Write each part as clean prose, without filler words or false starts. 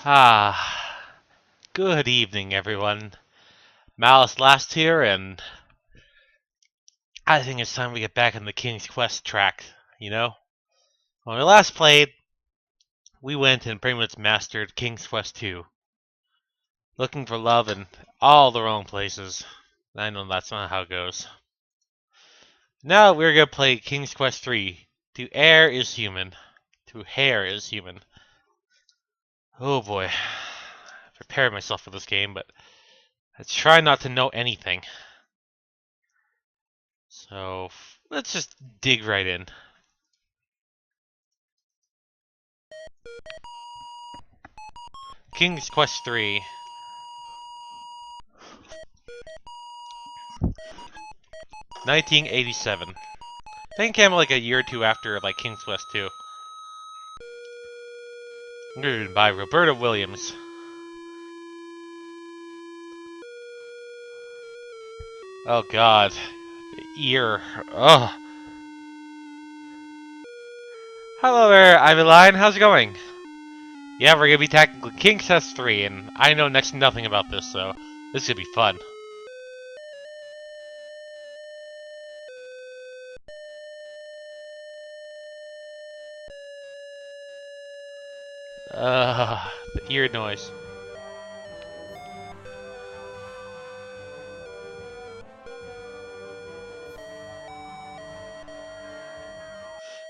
Ah, good evening, everyone. Malice last here, and I think it's time we get back on the King's Quest track, you know? When we last played, we went and pretty much mastered King's Quest 2, looking for love in all the wrong places. I know that's not how it goes. Now we're gonna play King's Quest 3. To err is human. To hair is human. Oh boy. I prepared myself for this game, but I try not to know anything. So, let's just dig right in. King's Quest 3. 1987. I think it came like a year or two after like King's Quest 2. Written by Roberta Williams. Oh god. The ear. Ugh. Hello there, Ivyline. How's it going? Yeah, we're gonna be tackling King's Quest 3, and I know next to nothing about this, so this should be fun. The ear noise.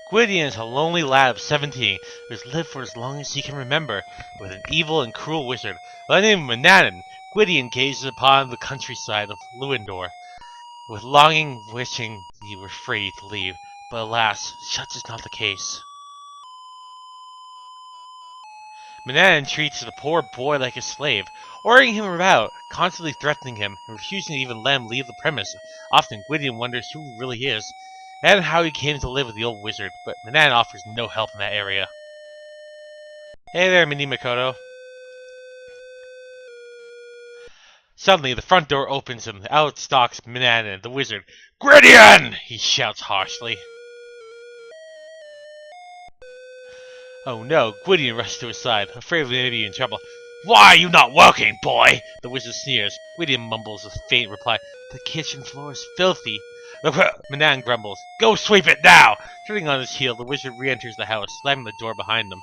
Gwydion is a lonely lad of 17 who has lived for as long as he can remember with an evil and cruel wizard by the name of Manannan. Gwydion gazes upon the countryside of Lewandor with longing, wishing he were free to leave, but alas, such is not the case. Manannan treats the poor boy like a slave, ordering him about, constantly threatening him, and refusing to even let him leave the premise. Often Gwydion wonders who he really is, and how he came to live with the old wizard, but Manannan offers no help in that area. Hey there, Mini Makoto. Suddenly, the front door opens and out stalks Manannan, the wizard. Gwydion! He shouts harshly. Oh no, Gwydion rushes to his side, afraid of maybe in trouble. Why are you not working, boy? The wizard sneers. Gwydion mumbles a faint reply. The kitchen floor is filthy. Manannan grumbles. Go sweep it now! Turning on his heel, the wizard re-enters the house, slamming the door behind him.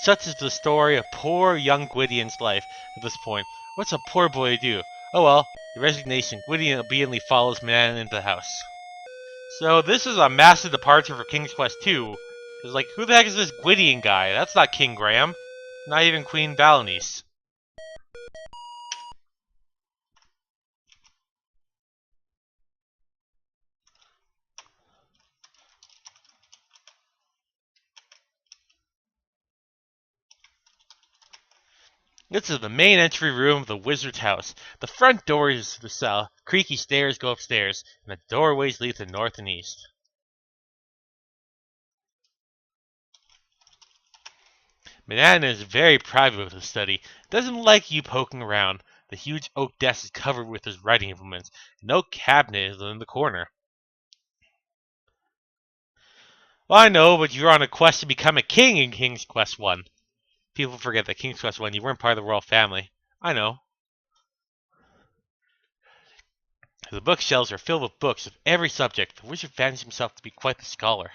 Such is the story of poor young Gwydion's life at this point. What's a poor boy to do? Oh well, the resignation. Gwydion obediently follows Manannan into the house. So this is a massive departure for King's Quest 2. Because, like, who the heck is this Gwydion guy? That's not King Graham. Not even Queen Balanice. This is the main entry room of the wizard's house. The front door is the cell. Creaky stairs go upstairs, and the doorways lead to north and east. Manannan is very private with his study. Doesn't like you poking around. The huge oak desk is covered with his writing implements. No cabinet is in the corner. Well, I know, but you're on a quest to become a king in King's Quest 1. People forget that King's Quest 1, you weren't part of the royal family. I know. The bookshelves are filled with books of every subject. The wizard fancies himself to be quite the scholar.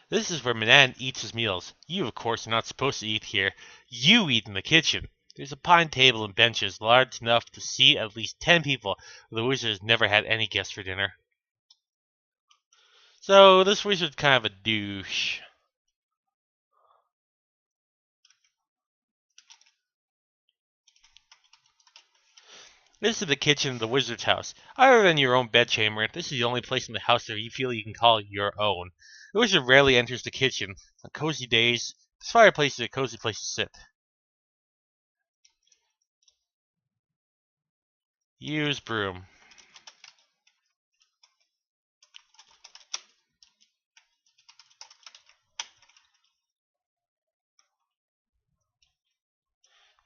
This is where Manannan eats his meals. You, of course, are not supposed to eat here. You eat in the kitchen. There's a pine table and benches large enough to seat at least 10 people. The wizard has never had any guests for dinner. So, this wizard's kind of a douche. This is the kitchen of the wizard's house. Other than your own bedchamber, this is the only place in the house that you feel you can call your own. The wizard rarely enters the kitchen. On cozy days, this fireplace is a cozy place to sit. Use broom.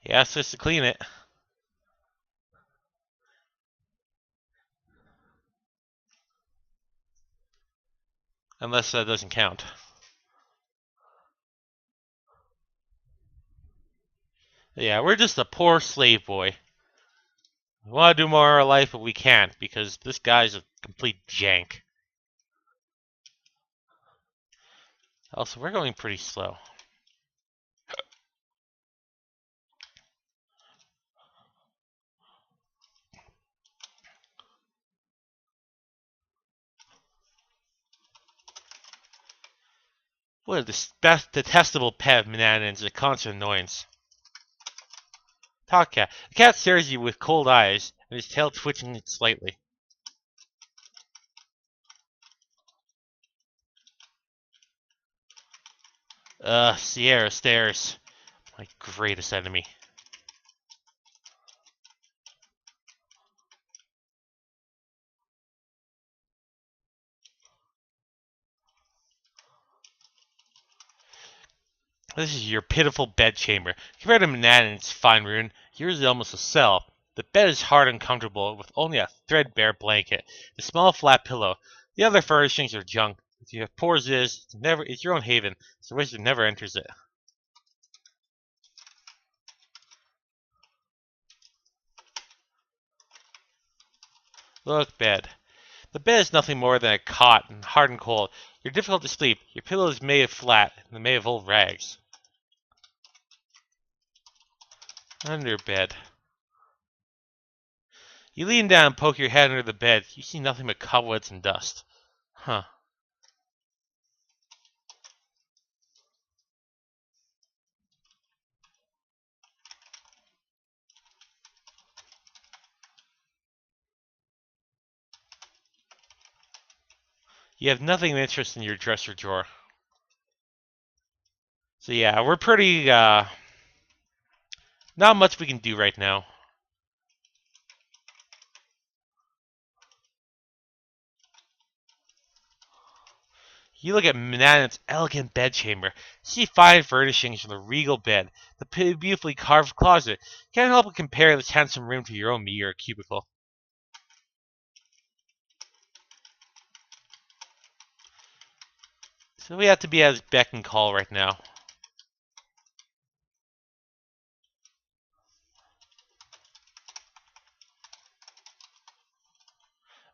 He asked us to clean it. Unless that doesn't count. Yeah, we're just a poor slave boy. We want to do more in our life, but we can't because this guy's a complete jank. Also, we're going pretty slow. What a detestable pet of Manannan's, a constant annoyance. Talk cat. The cat stares at you with cold eyes, and his tail twitching slightly. Sierra stares. My greatest enemy. This is your pitiful bedchamber. Compared to Manannan's fine room, yours is almost a cell. The bed is hard and comfortable, with only a threadbare blanket, a small flat pillow. The other furnishings are junk. If you have poor Ziz, it's your own haven, so the wizard never enters it. Look, bed. The bed is nothing more than a cot, and hard and cold. You're difficult to sleep. Your pillow is made of flat, and made of old rags. Under bed. You lean down and poke your head under the bed. You see nothing but cobwebs and dust. Huh. You have nothing of interest in your dresser drawer. So yeah, we're pretty, not much we can do right now. You look at Manannan's elegant bedchamber. See fine furnishings from the regal bed, the beautifully carved closet. Can't help but compare this handsome room to your own meager cubicle. So we have to be at his beck and call right now.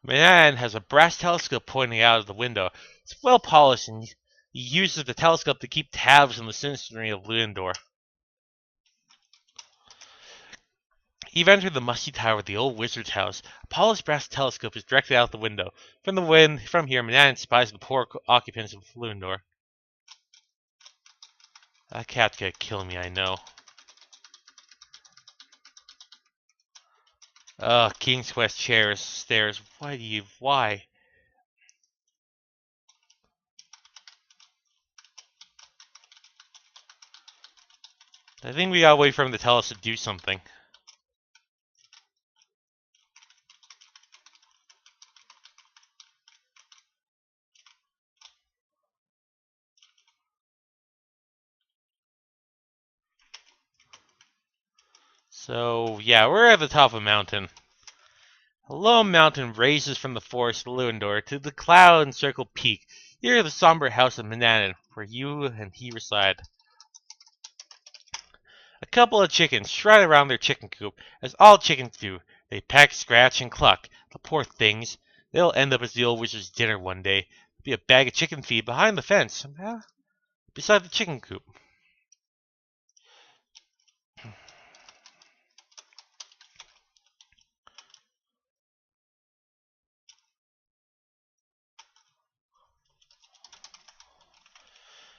Manannan has a brass telescope pointing out of the window. It's well polished, and he uses the telescope to keep tabs on the sinisterity of Ludendor. You've entered the musty tower of the old wizard's house. A polished brass telescope is directed out the window. From here, Manannan spies the poor occupants of Ludendor. That cat's gonna kill me, I know. King's Quest chairs, stairs. Why? I think we gotta wait for him to tell us to do something. So, yeah, we're at the top of a mountain. A low mountain raises from the forest of Lewandor to the cloud-encircled peak. Here the somber house of Manannan, where you and he reside. A couple of chickens strut around their chicken coop, as all chickens do. They peck, scratch, and cluck. The poor things. They'll end up as the old wizard's dinner one day. There'll be a bag of chicken feed behind the fence, beside the chicken coop.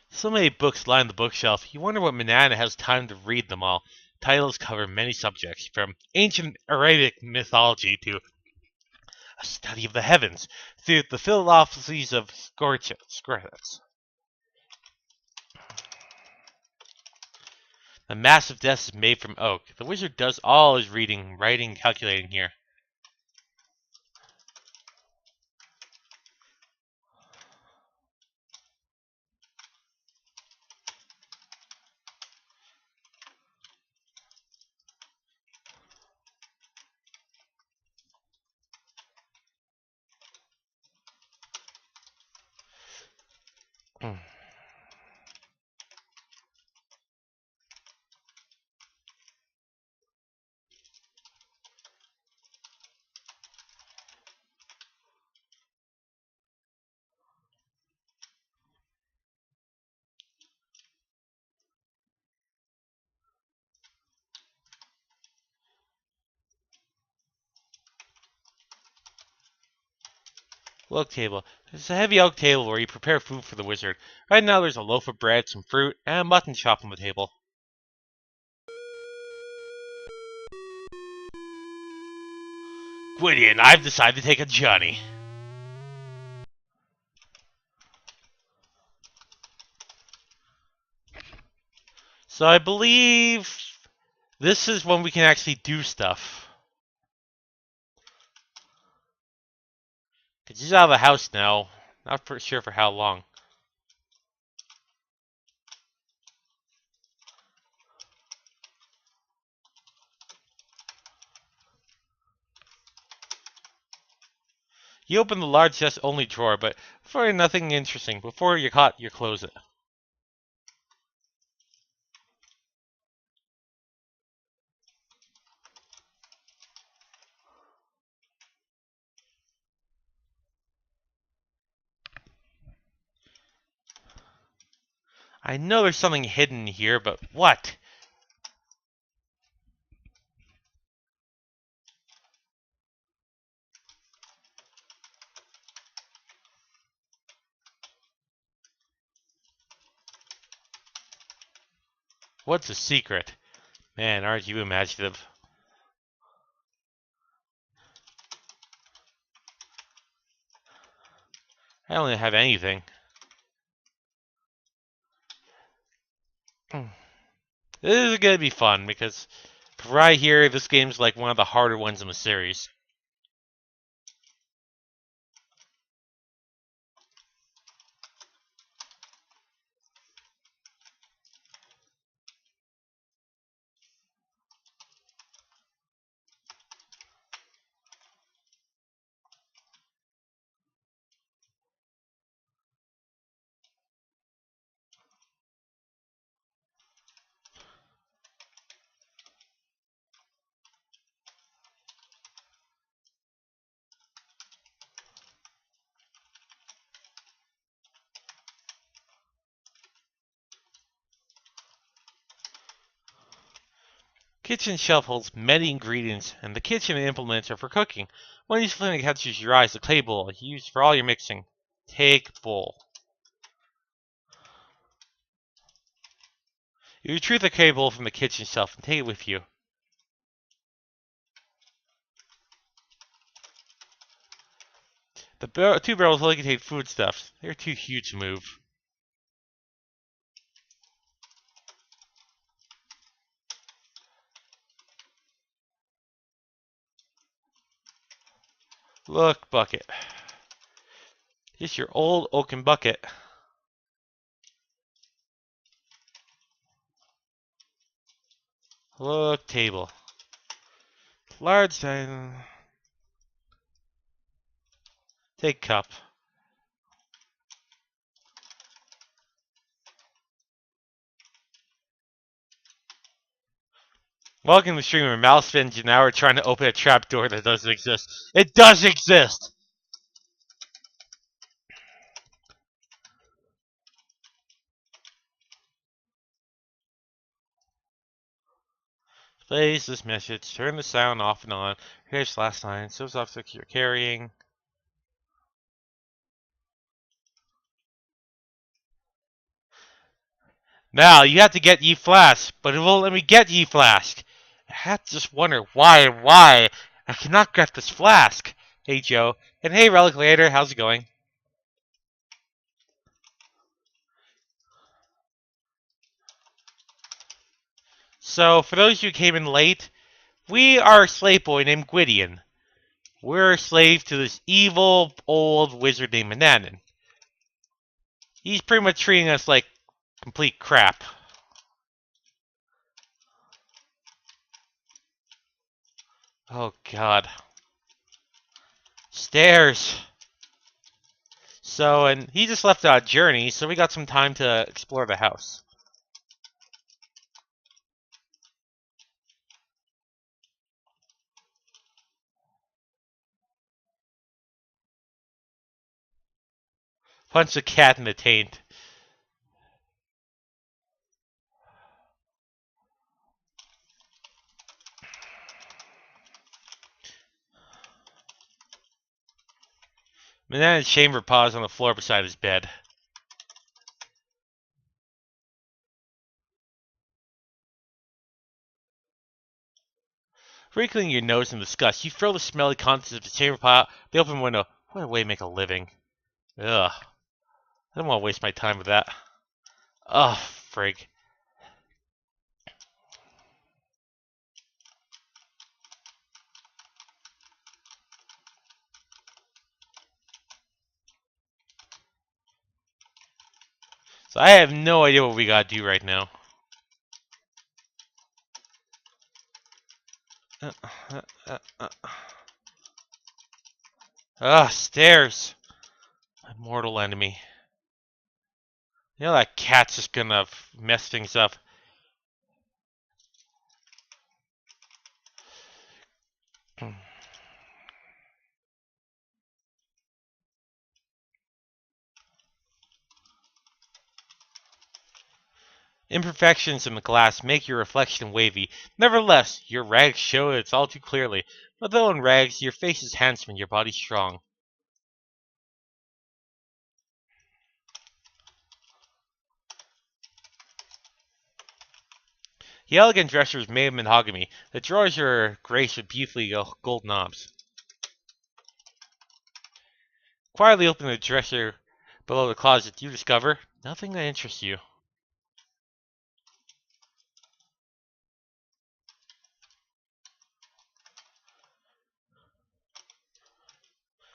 So many books line the bookshelf, you wonder what Manannan has time to read them all. Titles cover many subjects, from ancient Arabic mythology to a study of the heavens, through the philosophies of Scorchets. The massive desk is made from oak. The wizard does all his reading, writing, calculating here. Oak table. It's a heavy oak table where you prepare food for the wizard. Right now there's a loaf of bread, some fruit, and a mutton chop on the table. Gwydion, I've decided to take a journey. So I believe this is when we can actually do stuff. Because he's out of the house now. Not for sure for how long. You open the large chest-only drawer, but for nothing interesting. Before you're caught, you close it. I know there's something hidden here, but what? What's the secret? Man, aren't you imaginative? I don't have anything. This is gonna be fun because right here, this game's like one of the harder ones in the series. Kitchen shelf holds many ingredients, and the kitchen implements are for cooking. When you something catches your eyes, the clay bowl used for all your mixing. Take bowl. You retrieve the clay bowl from the kitchen shelf and take it with you. The two barrels only contain foodstuffs. They're too huge to move. Look, bucket. Just your old oaken bucket. Look, table. Large size. Take cup. Welcome to the stream where Malice spends an hour trying to open a trapdoor that doesn't exist. It does exist! Place this message. Turn the sound off and on. Here's last line. Shows objects you're carrying. Now, you have to get ye flask, but it won't let me get ye flask. I have to just wonder why. I cannot get this flask. Hey, Joe. And hey, Relic Later, how's it going? So, for those who came in late, we are a slave boy named Gwydion. We're a slave to this evil old wizard named Mananan. He's pretty much treating us like complete crap. Oh, God. Stairs. So, and he just left on a journey, so we got some time to explore the house. Punch the cat in the taint. Banana chamber paws on the floor beside his bed. Wrinkling your nose in disgust, you throw the smelly contents of the chamber pot out the open window. What a way to make a living. Ugh. I don't want to waste my time with that. Ugh, frig. So I have no idea what we gotta do right now. Stairs. My mortal enemy. You know that cat's just gonna mess things up. Imperfections in the glass make your reflection wavy. Nevertheless, your rags show it all too clearly. But though in rags, your face is handsome and your body strong. The elegant dresser is made of mahogany. The drawers are graced with beautifully gold knobs. Quietly open the dresser below the closet, you discover nothing that interests you.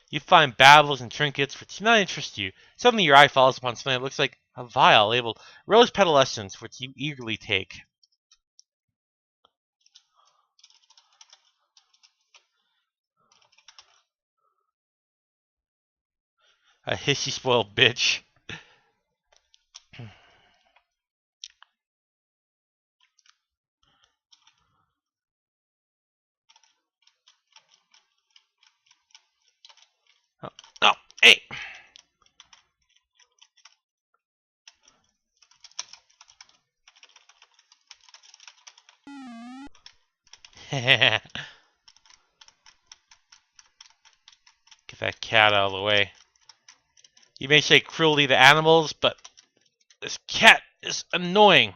You find baubles and trinkets which do not interest you. Suddenly your eye falls upon something that looks like a vial labeled Rose Petal Essence, which you eagerly take. A hissy spoiled bitch. Oh, oh, hey! Get that cat out of the way. You may say cruelty to animals, but this cat is annoying.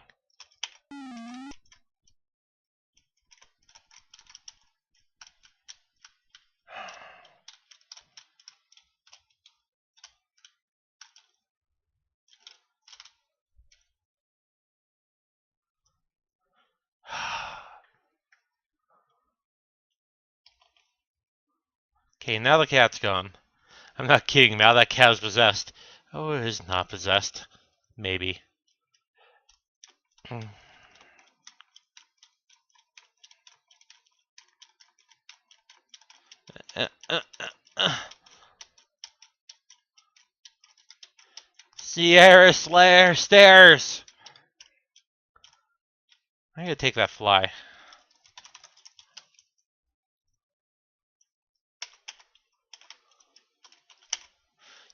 Okay, now the cat's gone. I'm not kidding, now that cat is possessed. Oh, it is not possessed. Maybe. Uh, uh, uh. Sierra Slayer stairs! I'm gonna take that fly.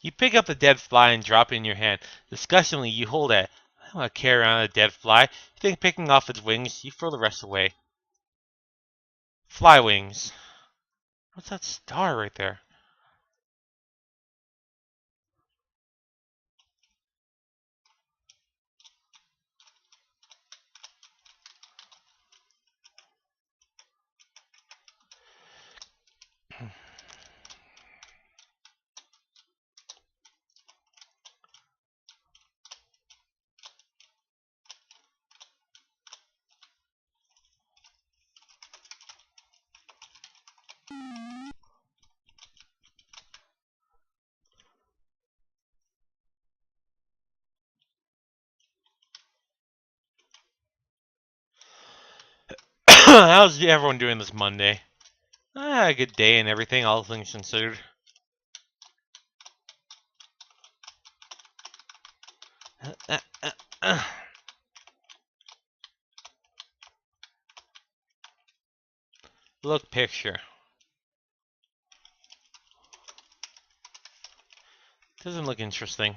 You pick up the dead fly and drop it in your hand. Disgustingly, you hold it. I don't want to carry around a dead fly. You think picking off its wings, you throw the rest away. Fly wings. What's that star right there? How's everyone doing this Monday? A good day and everything, all things considered. Look picture. Doesn't look interesting.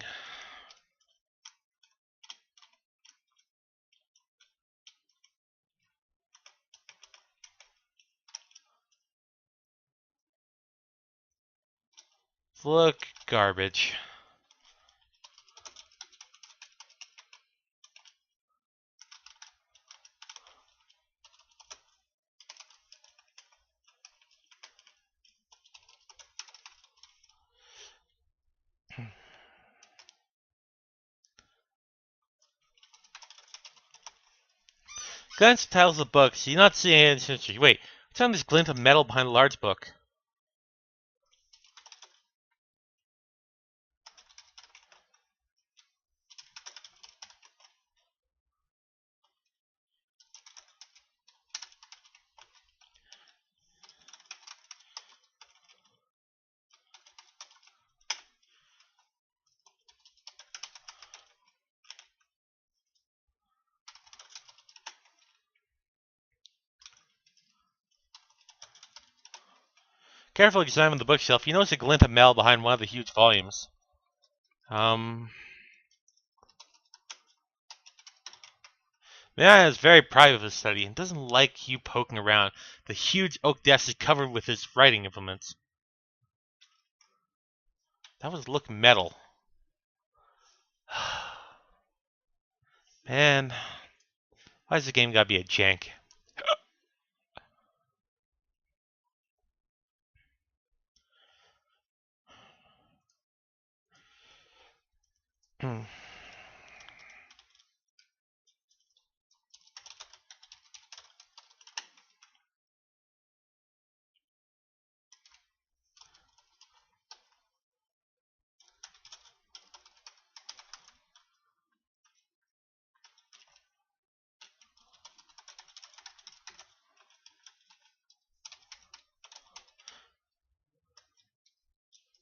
look garbage. Glance at the titles of books. You do not see any history. Wait, what's on this glint of metal behind a large book? Carefully examine the bookshelf. You notice a glint of metal behind one of the huge volumes. Man is very proud of his study and doesn't like you poking around. The huge oak desk is covered with his writing implements. That was look metal. Man, why does the game gotta be a jank?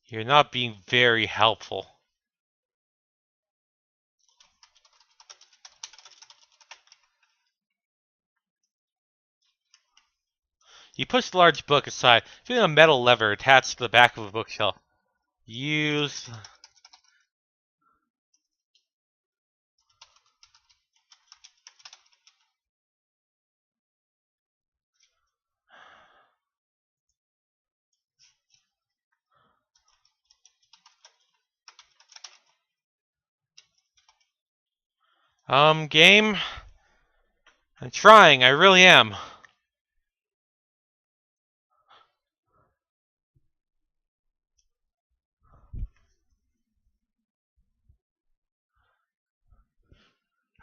You're not being very helpful. You push the large book aside, feeling a metal lever attached to the back of the bookshelf. Use... Game? I'm trying, I really am.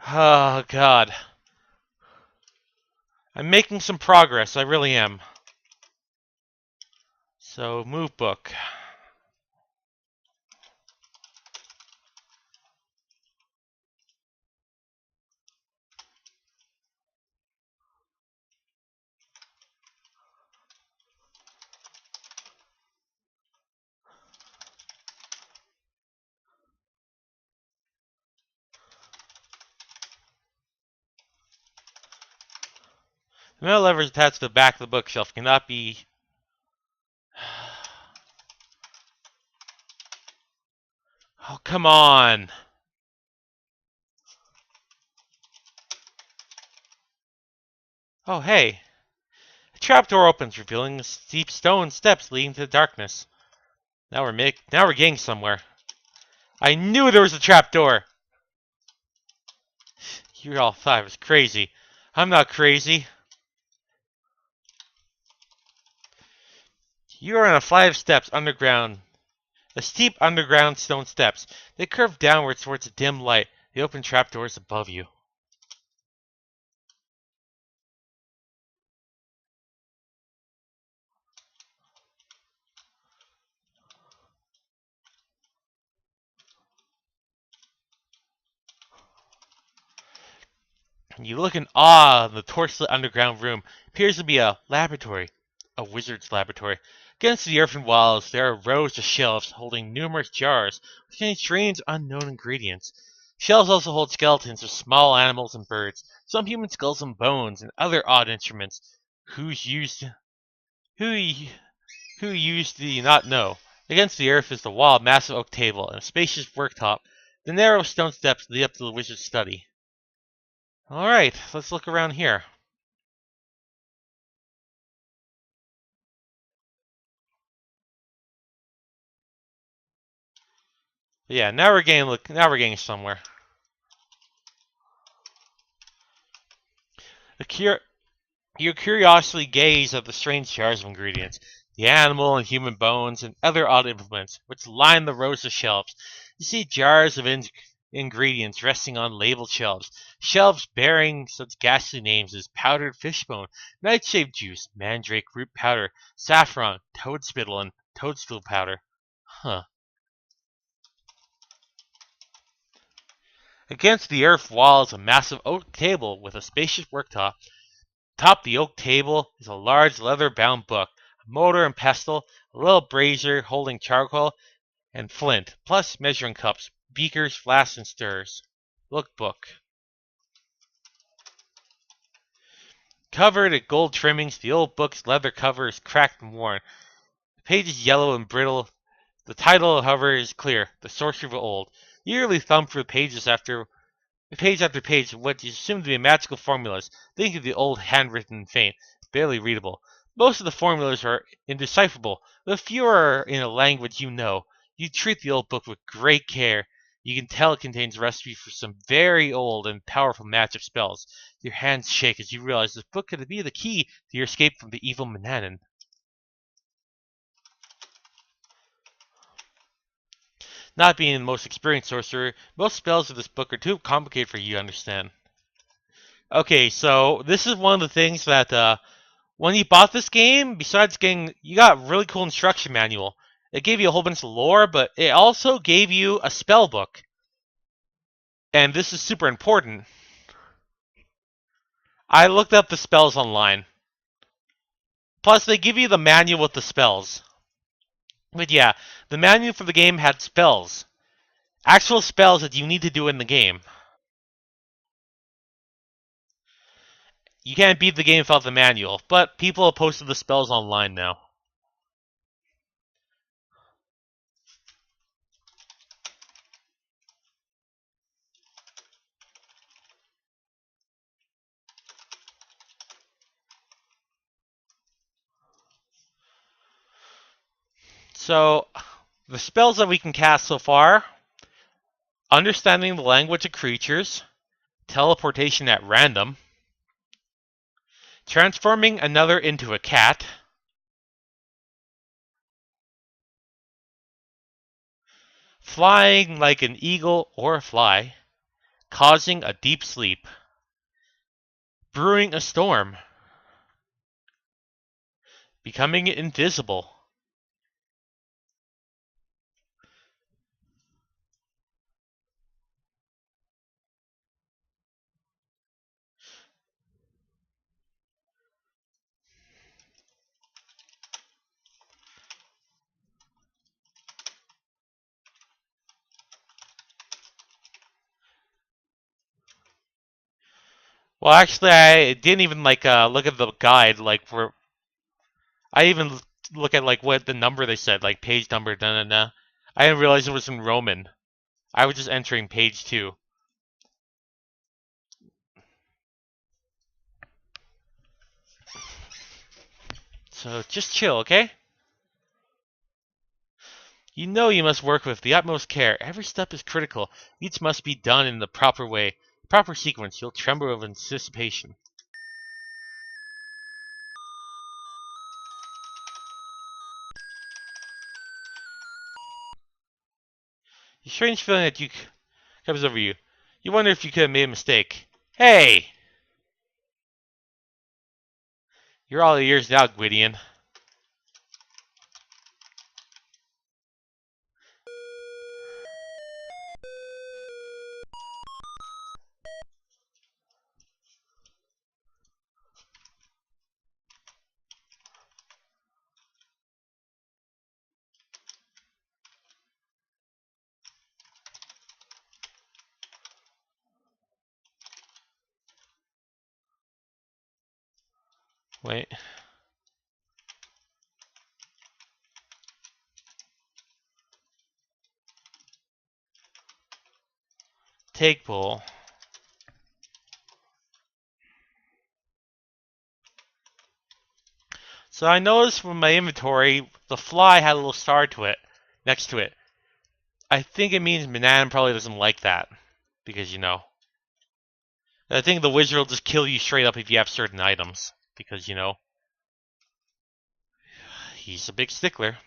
Oh, God. I'm making some progress, I really am. So, move book. The metal lever is attached to the back of the bookshelf. Cannot be... Oh, come on. Oh, hey. A trapdoor opens, revealing steep stone steps leading to the darkness. Now we're getting somewhere. I knew there was a trapdoor. You all thought I was crazy. I'm not crazy. You are on a flight of steps underground. The steep underground stone steps. They curve downwards towards a dim light. The open trapdoors above you. You look in awe at the torchlit underground room. It appears to be a laboratory. A wizard's laboratory. Against the earthen walls, there are rows of shelves holding numerous jars containing strange, unknown ingredients. Shelves also hold skeletons of small animals and birds, some human skulls and bones, and other odd instruments. Who's used who y- who used do you not know. Against the earth is the wall, a massive oak table, and a spacious worktop. The narrow stone steps lead up to the wizard's study. Alright, let's look around here. But yeah, now we're getting somewhere. You curiously gaze at the strange jars of ingredients, the animal and human bones, and other odd implements which line the rows of shelves. You see jars of ingredients resting on labeled shelves, shelves bearing such ghastly names as powdered fishbone, nightshade juice, mandrake root powder, saffron, toadspittle, and toadstool powder. Huh. Against the earth wall is a massive oak table with a spacious worktop. Atop the oak table is a large leather-bound book, a mortar and pestle, a little brazier holding charcoal and flint, plus measuring cups, beakers, flasks, and stirrers. Lookbook. Covered in gold trimmings, the old book's leather cover is cracked and worn. The page is yellow and brittle. The title, however, is clear, The Sorcery of Old. You eagerly thumb through page after page of what you assume to be magical formulas, thinking of the old handwritten faint, barely readable. Most of the formulas are indecipherable, but a few are in a language you know. You treat the old book with great care. You can tell it contains recipes for some very old and powerful magic spells. Your hands shake as you realize this book could be the key to your escape from the evil Manannan. Not being the most experienced sorcerer, most spells of this book are too complicated for you to understand. Okay, so this is one of the things that when you bought this game, besides getting, you got a really cool instruction manual. It gave you a whole bunch of lore, but it also gave you a spell book. And this is super important. I looked up the spells online. Plus, they give you the manual with the spells. But yeah, the manual for the game had spells. Actual spells that you need to do in the game. You can't beat the game without the manual, but people have posted the spells online now. So, the spells that we can cast so far: understanding the language of creatures, teleportation at random, transforming another into a cat, flying like an eagle or a fly, causing a deep sleep, brewing a storm, becoming invisible. Well, actually, I didn't even look at the guide. I even look at what the number they said, like page number. Da da da. I didn't realize it was in Roman. I was just entering page 2. So just chill, okay? You know you must work with the utmost care. Every step is critical. Each must be done in the proper way, proper sequence. You'll tremble with anticipation. A strange feeling comes over you. You wonder if you could have made a mistake. Hey! You're all ears now, Gwydion. Wait. Take pull. So I noticed from my inventory, the fly had a little star to it, next to it. I think it means Manan probably doesn't like that. Because, I think the wizard will just kill you straight up if you have certain items. Because, he's a big stickler.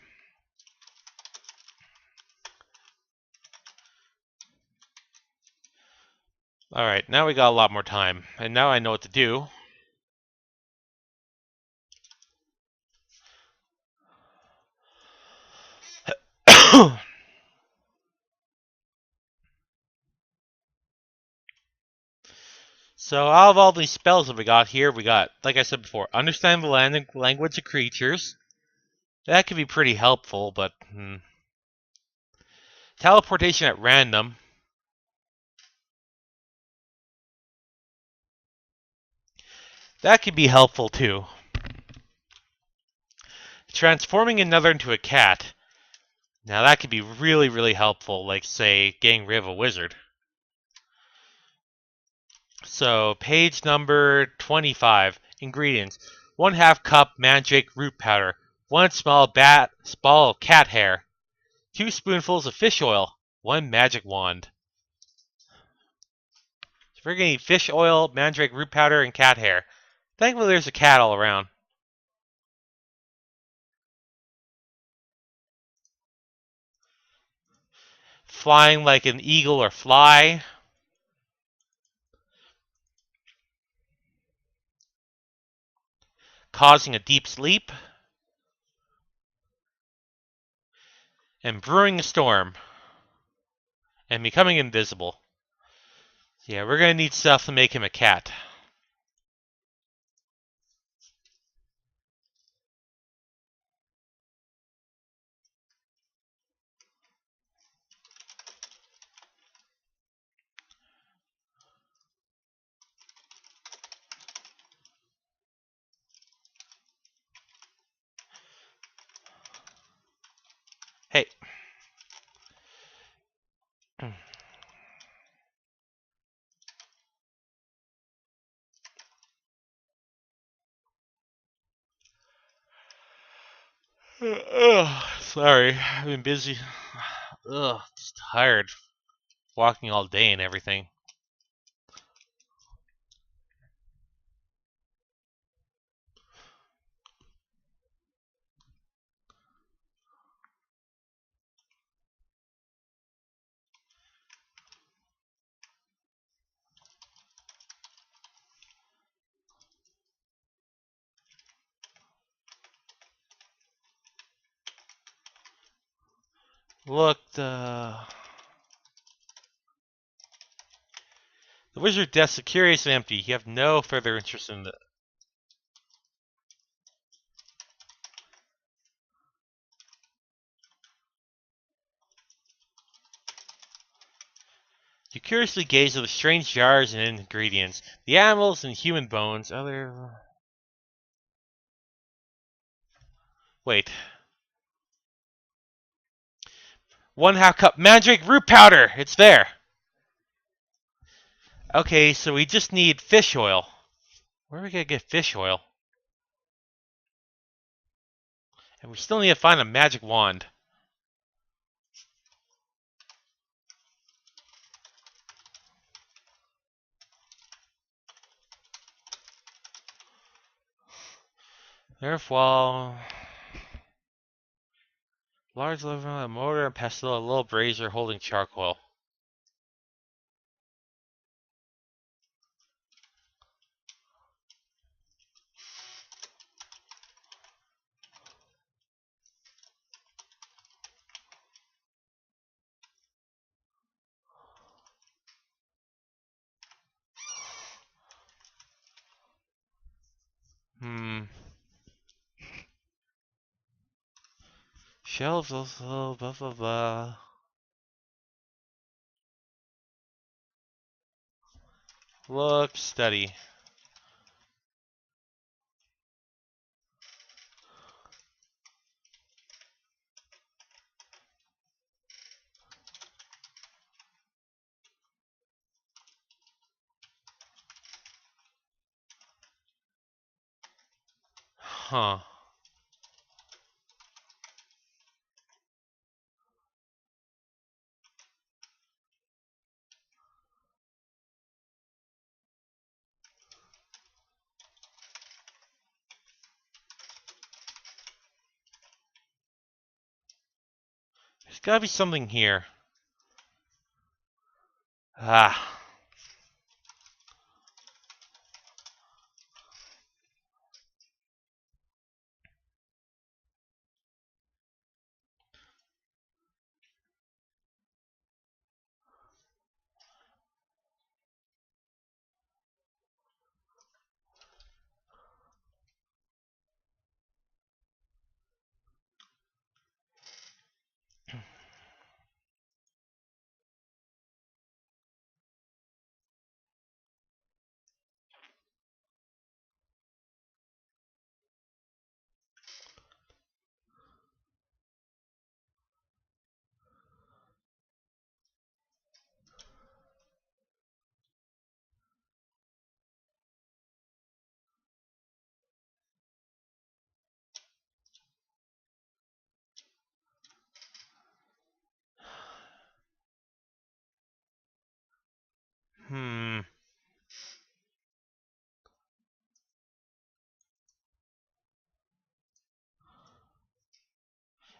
Alright, now we got a lot more time. And now I know what to do. So out of all these spells that we got here, we got, like I said before, understand the language of creatures. That could be pretty helpful, but teleportation at random. That could be helpful too. Transforming another into a cat. Now that could be really, really helpful, like say getting rid of a wizard. So page number 25. Ingredients. 1/2 cup mandrake root powder. 1 small ball of cat hair. 2 spoonfuls of fish oil. 1 magic wand. So we're going to need fish oil, mandrake root powder, and cat hair. Thankfully there's a cat all around. Flying like an eagle or fly. Causing a deep sleep. And brewing a storm. And becoming invisible. Yeah, we're going to need stuff to make him a cat. Hey. Sorry, I've been busy. Just tired. Walking all day and everything. Look, the wizard desk is curious and empty. You have no further interest in the. You curiously gaze at the strange jars and ingredients, the animals and human bones. Other. Wait. 1/2 cup mandrake root powder. It's there. Okay, so we just need fish oil. Where are we gonna get fish oil? And we still need to find a magic wand. Therefore, large living room, a mortar and pestle, a little brazier holding charcoal. Shelves also, blah blah blah. Look, study. Huh. There's gotta be something here. Ah. Hmm.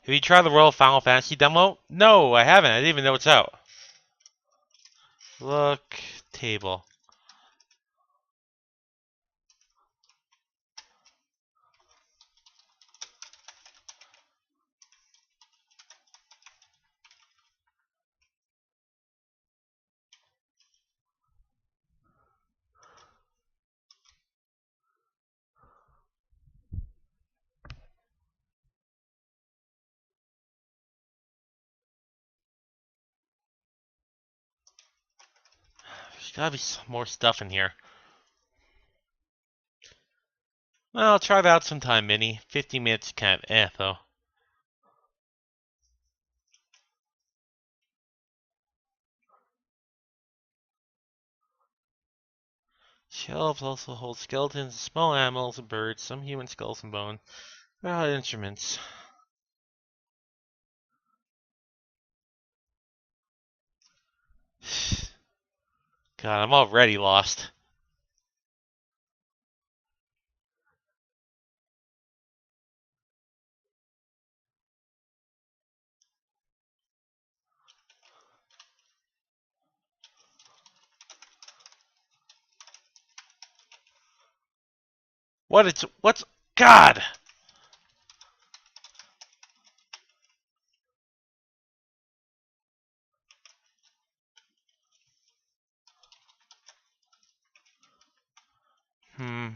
Have you tried the Royal Final Fantasy demo? No, I haven't. I didn't even know it's out. Look, table. There's gotta be some more stuff in here. Well, I'll try that out sometime, Minnie. 50 minutes kind of though. Shelves also hold skeletons, small animals, and birds, some human skulls and bones. Instruments. God, I'm already lost. What's God? Hmm.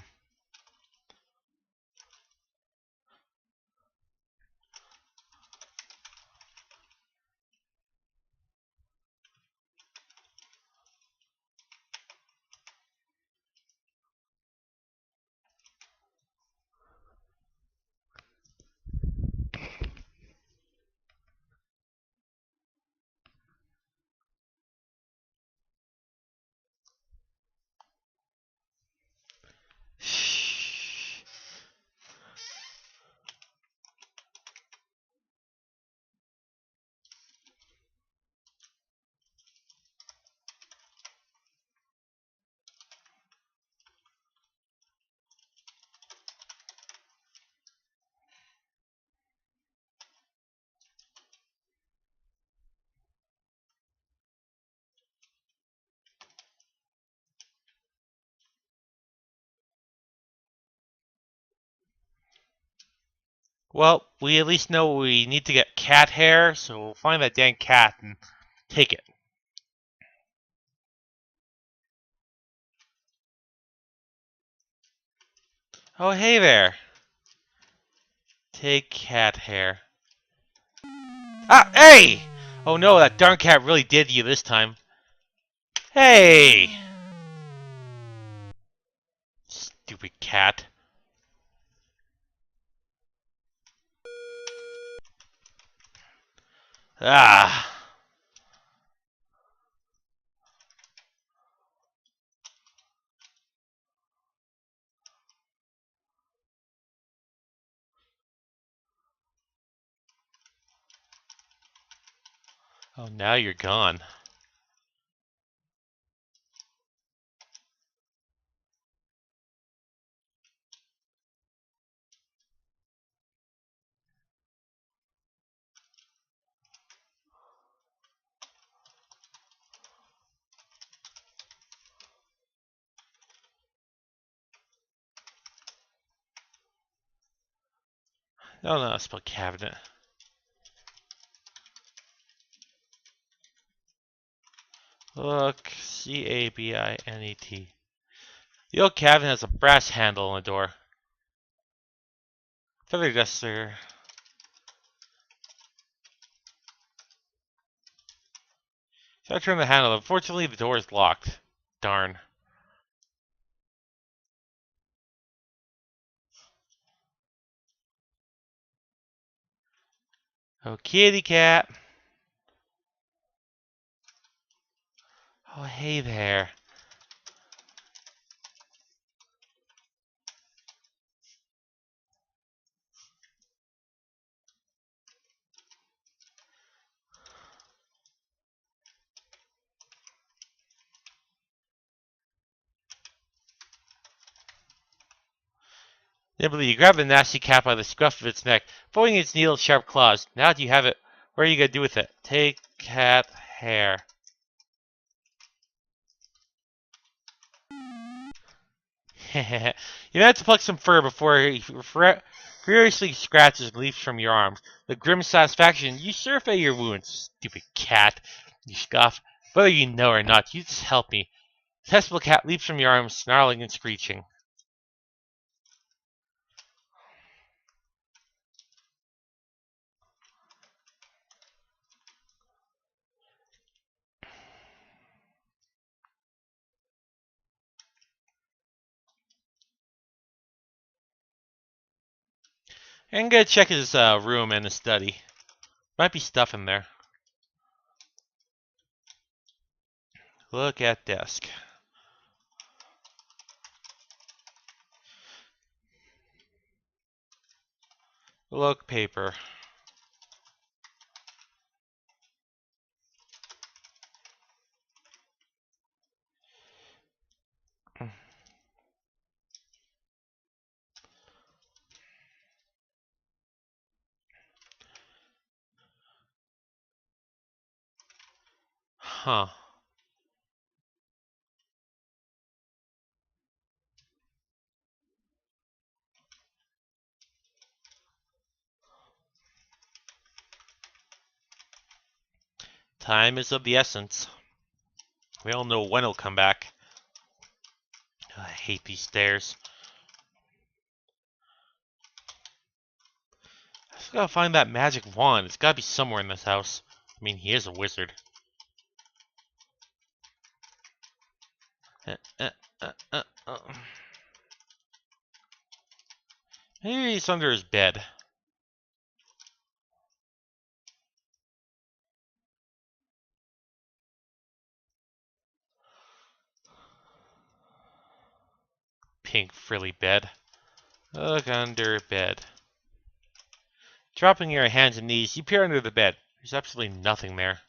Well, we at least know we need to get cat hair, so we'll find that dang cat and take it. Oh, hey there. Take cat hair. Ah, hey! Oh no, that darn cat really did you this time. Hey! Stupid cat. Ah. Oh, now you're gone. Oh no, I spelled cabinet. Look, C-A-B-I-N-E-T. The old cabinet has a brass handle on the door. Feather duster. So I turn the handle. Unfortunately, the door is locked. Darn. Oh, kitty cat. Oh, hey there. Nimbly, you grab the nasty cat by the scruff of its neck, folding its needle-sharp claws. Now that you have it, what are you going to do with it? Take cat hair. You have to pluck some fur before he furiously scratches and leaps from your arms. With grim satisfaction, you survey your wounds. Stupid cat, you scoff. Whether you know or not, you just help me. The testable cat leaps from your arms, snarling and screeching. I'm gonna check his room and his study. Might be stuff in there. Look at desk. Look paper. Huh. Time is of the essence. We don't know when he'll come back. I hate these stairs. I just gotta find that magic wand. It's gotta be somewhere in this house. I mean, he is a wizard. Uh, uh, uh, uh, uh. Maybe he's under his bed. Pink frilly bed. Look under bed. Dropping your hands and knees, you peer under the bed. There's absolutely nothing there.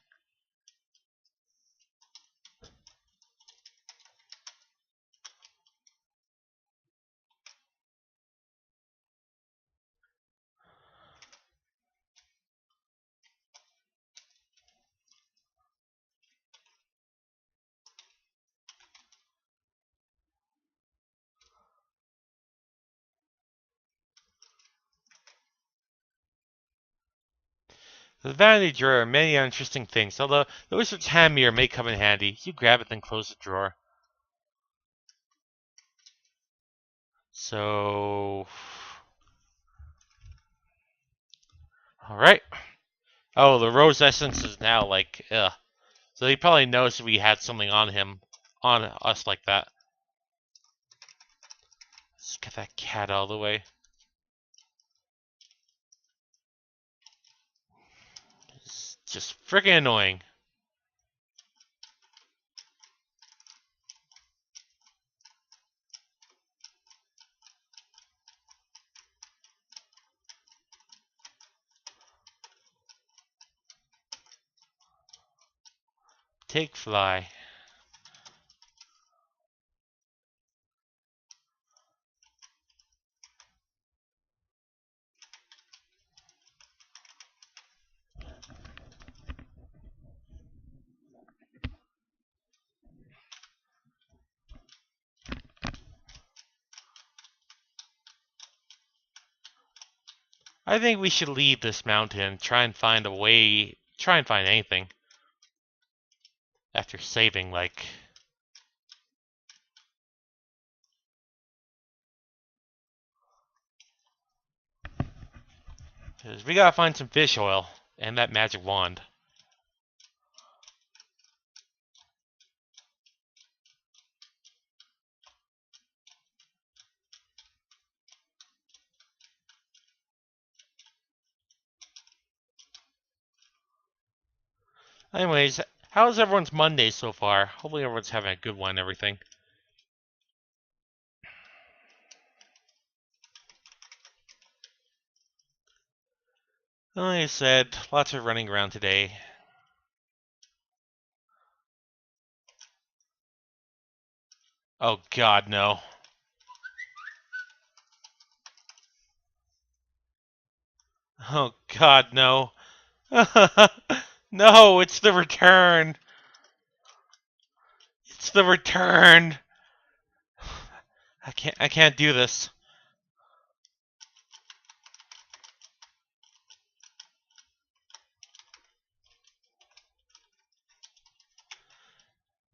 The vanity drawer are many interesting things, although the wizard's hand mirror may come in handy. You grab it, then close the drawer. So... Alright. Oh, the rose essence is now like, ugh. So he probably knows we had something on him, on us like that. Let's get that cat out of the way. It's just freaking annoying. Take fly. I think we should leave this mountain, try and find a way, try and find anything. After saving, like... Cause we gotta find some fish oil, and that magic wand. Anyways, how's everyone's Monday so far? Hopefully everyone's having a good one and everything. Like I said, lots of running around today. Oh god, no. Oh god, no. No, it's the return. It's the return. I can't do this.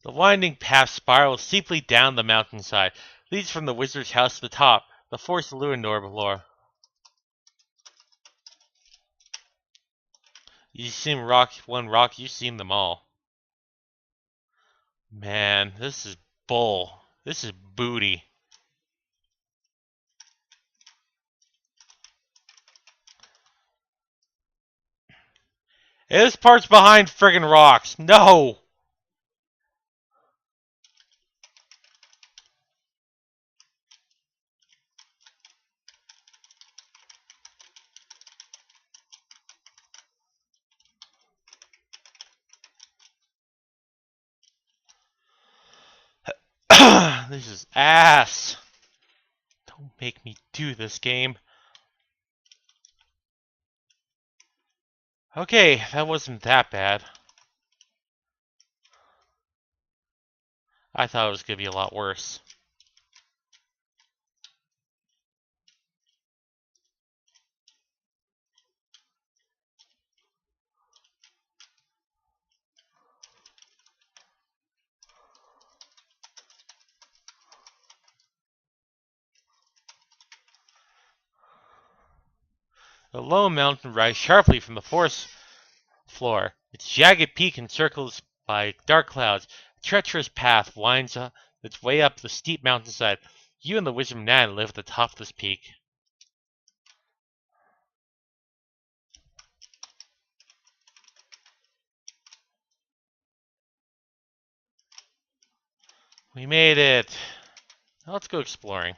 The winding path spirals steeply down the mountainside, leads from the wizard's house to the top, the forest of Luinor below. You've seen one rock, you've seen them all. Man, this is bull. This is booty. Hey, this part's behind friggin' rocks. No! This is ass. Don't make me do this game. Okay, that wasn't that bad. I thought it was going to be a lot worse. The low mountain rises sharply from the forest floor. Its jagged peak encircled by dark clouds. A treacherous path winds its way up the steep mountainside. You and the Wizard Man live at the top of this peak. We made it. Now let's go exploring.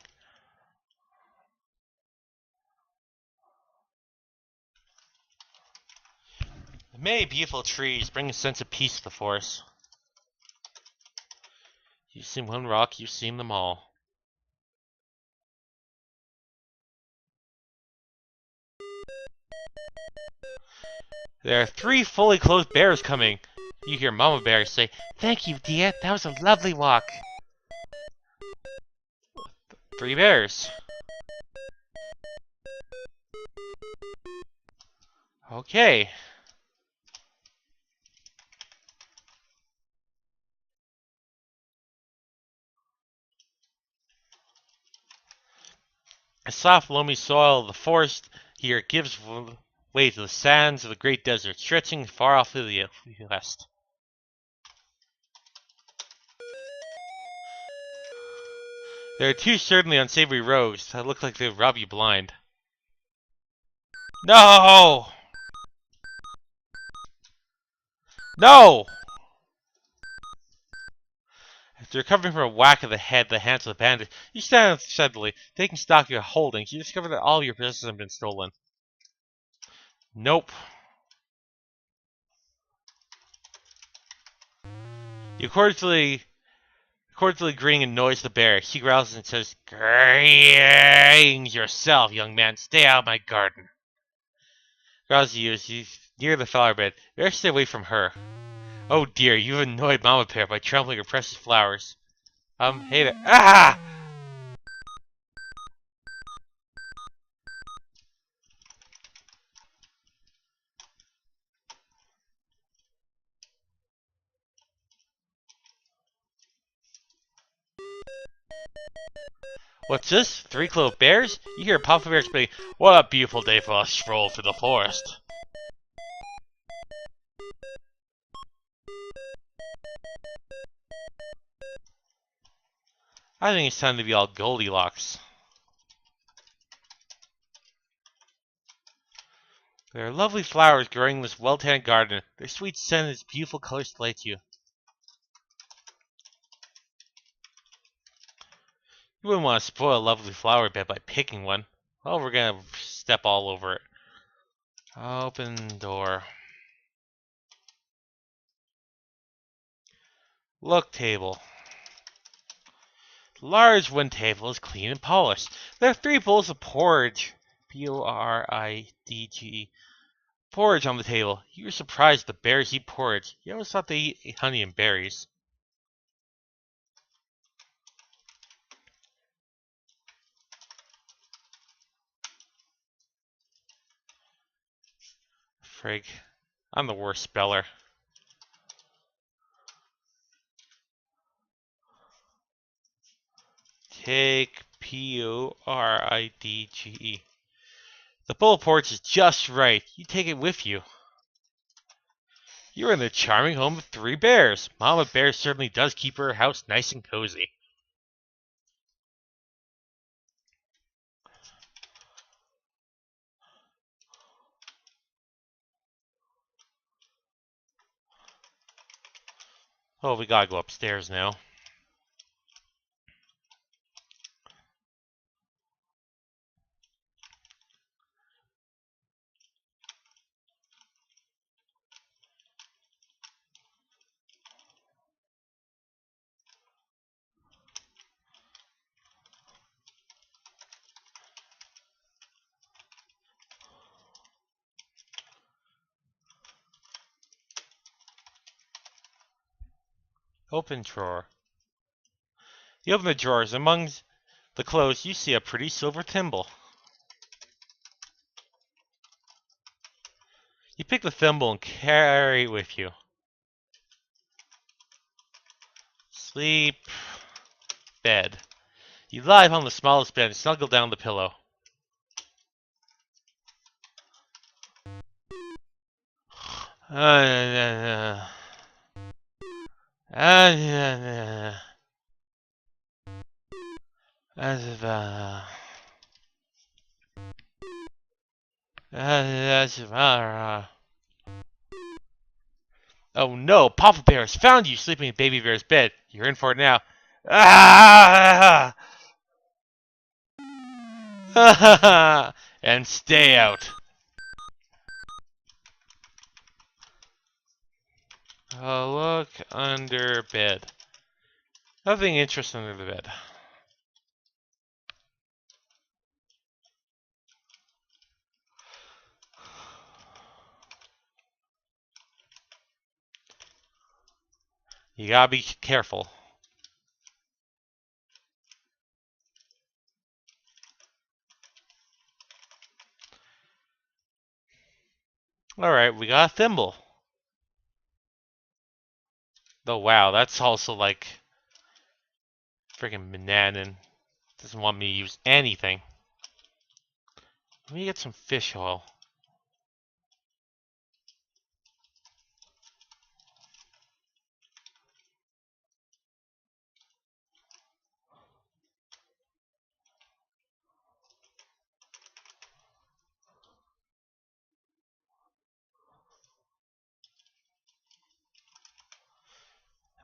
The many beautiful trees bring a sense of peace to the forest. You've seen one rock, you've seen them all. There are 3 fully clothed bears coming. You hear Mama Bear say, "Thank you, dear. That was a lovely walk." 3 bears. Okay. The soft, loamy soil of the forest here gives way to the sands of the great desert, stretching far off to the west. There are 2 certainly unsavory rogues that look like they would rob you blind. No! No! After recovering from a whack of the head at the hands of the bandit, you stand up suddenly, taking stock of your holdings. You discover that all of your possessions have been stolen. Nope. You cordially grinning annoys the bear. He growls and says, "Greetings yourself, young man. Stay out of my garden." Growls at you as you near the flower bed. Better stay away from her. Oh dear, you've annoyed Mama Bear by trampling her precious flowers. Hey there. Ah! What's this? 3 clove bears? You hear Papa Bear explaining, "What a beautiful day for a stroll through the forest." I think it's time to be all Goldilocks. There are lovely flowers growing in this well-tended garden. Their sweet scent and its beautiful colors delight you. You wouldn't want to spoil a lovely flower bed by picking one. Well, we're gonna step all over it. Open door. Look table. The large one table is clean and polished. There are 3 bowls of porridge. P-O-R-I-D-G-E. Porridge on the table. You were surprised the bears eat porridge. You always thought they eat honey and berries. Frig. I'm the worst speller. Take P-O-R-I-D-G-E. The bowl of porridge is just right. You take it with you. You're in the charming home of 3 bears. Mama Bear certainly does keep her house nice and cozy. Oh, we gotta go upstairs now. Open drawer. You open the drawers. Among the clothes, you see a pretty silver thimble. You pick the thimble and carry it with you. Sleep. Bed. You lie upon the smallest bed and snuggle down the pillow. Oh no, Papa Bear has found you sleeping in Baby Bear's bed. You're in for it now. And stay out. Look under bed. Nothing interesting under the bed. You gotta be careful. Alright, we got a thimble. Oh wow, that's also like freaking bananas. Doesn't want me to use anything. Let me get some fish oil.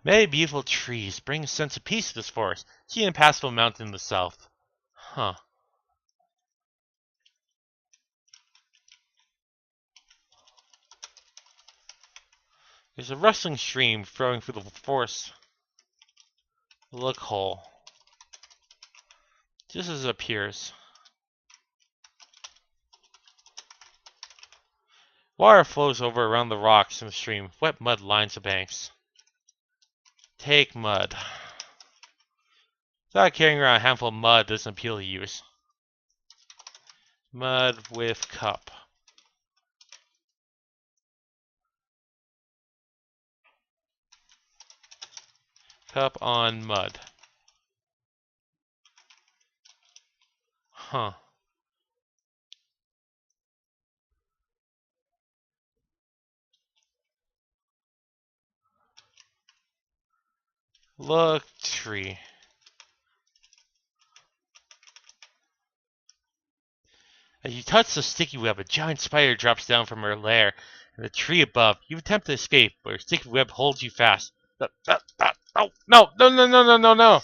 Many beautiful trees bring a sense of peace to this forest. See an impassable mountain in the south. Huh. There's a rustling stream flowing through the forest. Look hole. Just as it appears. Water flows over around the rocks in the stream. Wet mud lines the banks. Take mud. Without carrying around a handful of mud doesn't appeal to use. Mud with cup. Cup on mud. Huh. Look, tree. As you touch the sticky web, a giant spider drops down from her lair in the tree above. You attempt to escape, but her sticky web holds you fast. Oh, no, no, no, no, no, no, no.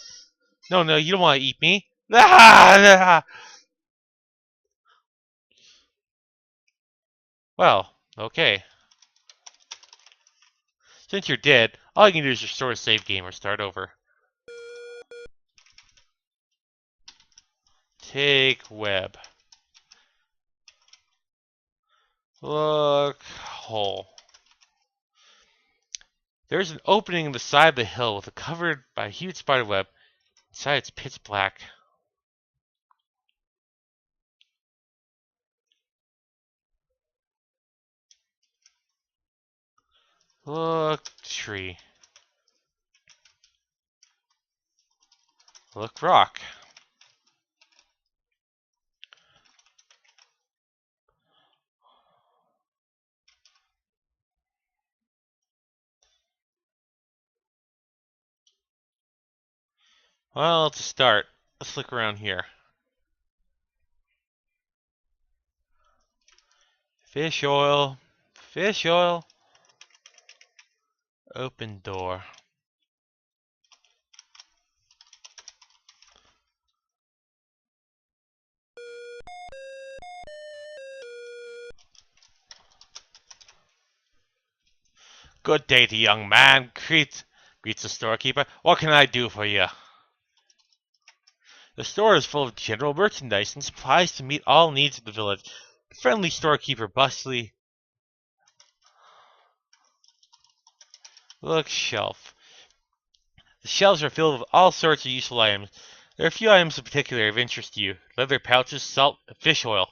No, no, you don't want to eat me. Well, okay. Since you're dead, all you can do is restore a save game or start over. Take web. Look, hole. There's an opening in the side of the hill with covered by a huge spider web. Inside it's pitch black. Look, tree. Look, rock. Well, to start, let's look around here. Fish oil. Fish oil. Open door. Good day to young man. Greets the storekeeper. What can I do for you? The store is full of general merchandise and supplies to meet all needs of the village. The friendly storekeeper bustily. Look, shelf. The shelves are filled with all sorts of useful items. There are a few items in particular of interest to you. Leather pouches, salt, and fish oil.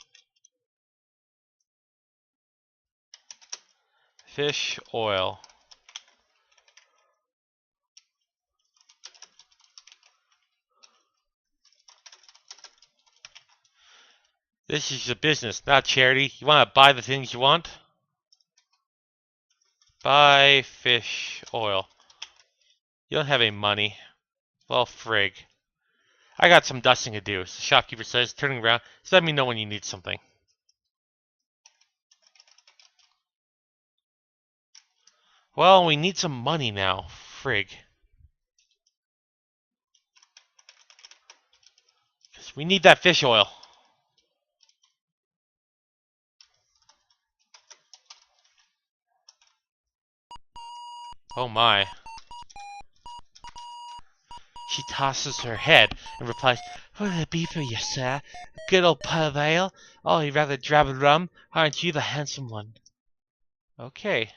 Fish oil. This is a business, not charity. You want to buy the things you want? Buy fish oil. You don't have any money. Well, frig. I got some dusting to do, the shopkeeper says, turning around. So let me know when you need something. Well, we need some money now. Frig. We need that fish oil. Oh my. She tosses her head and replies, "What'll it be for you, sir? A good old pot of ale? Oh, you rather drab rum? Aren't you the handsome one?" Okay.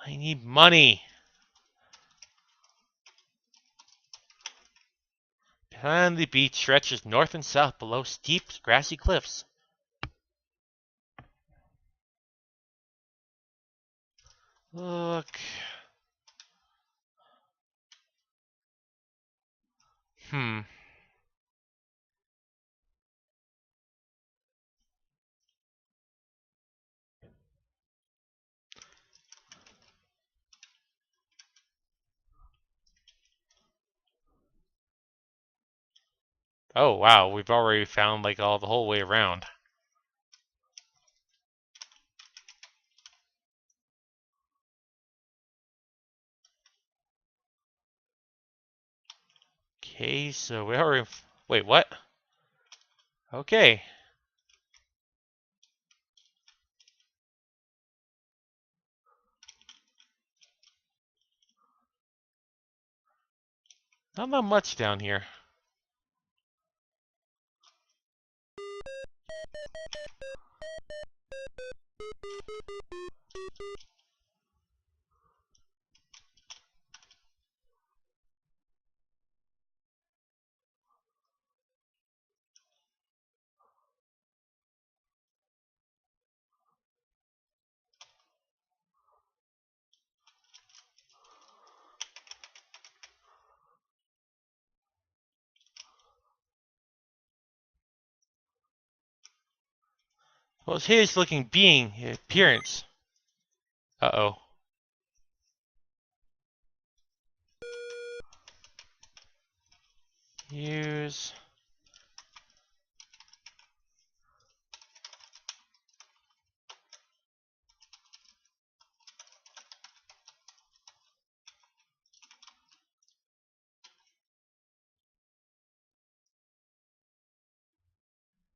I need money. Behind the beach stretches north and south below steep, grassy cliffs. Look. Hmm. Oh, wow. We've already found, like, all the whole way around. Okay, so we already... Wait, what? Okay. Not that much down here. Well, it's hideous looking being appearance. Uh-oh. Use.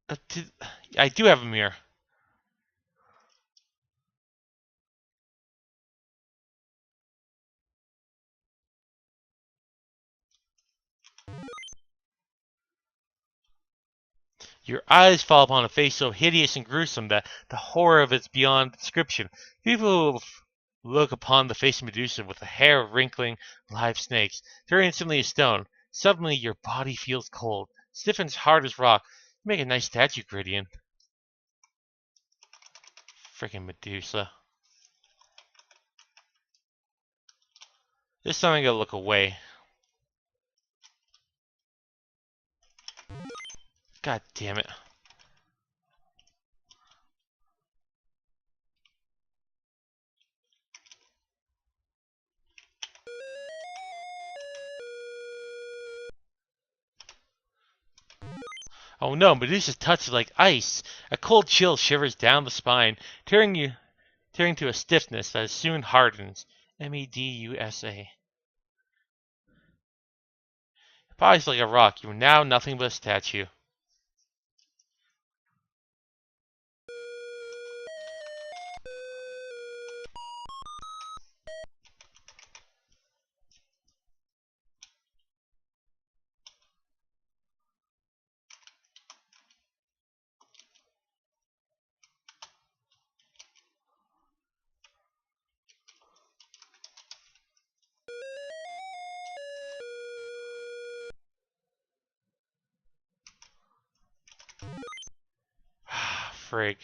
Uh, I do have a mirror. Your eyes fall upon a face so hideous and gruesome that the horror of it's beyond description. People look upon the face of Medusa with the hair wrinkling live snakes. They're instantly a stone. Suddenly your body feels cold, stiffens hard as rock. You make a nice statue, Griddian. Freaking Medusa. This time I gotta look away. God damn it. Oh no, Medusa's touch is like ice. A cold chill shivers down the spine, tearing to a stiffness that soon hardens. Medusa. Body's like a rock. You are now nothing but a statue. Frig.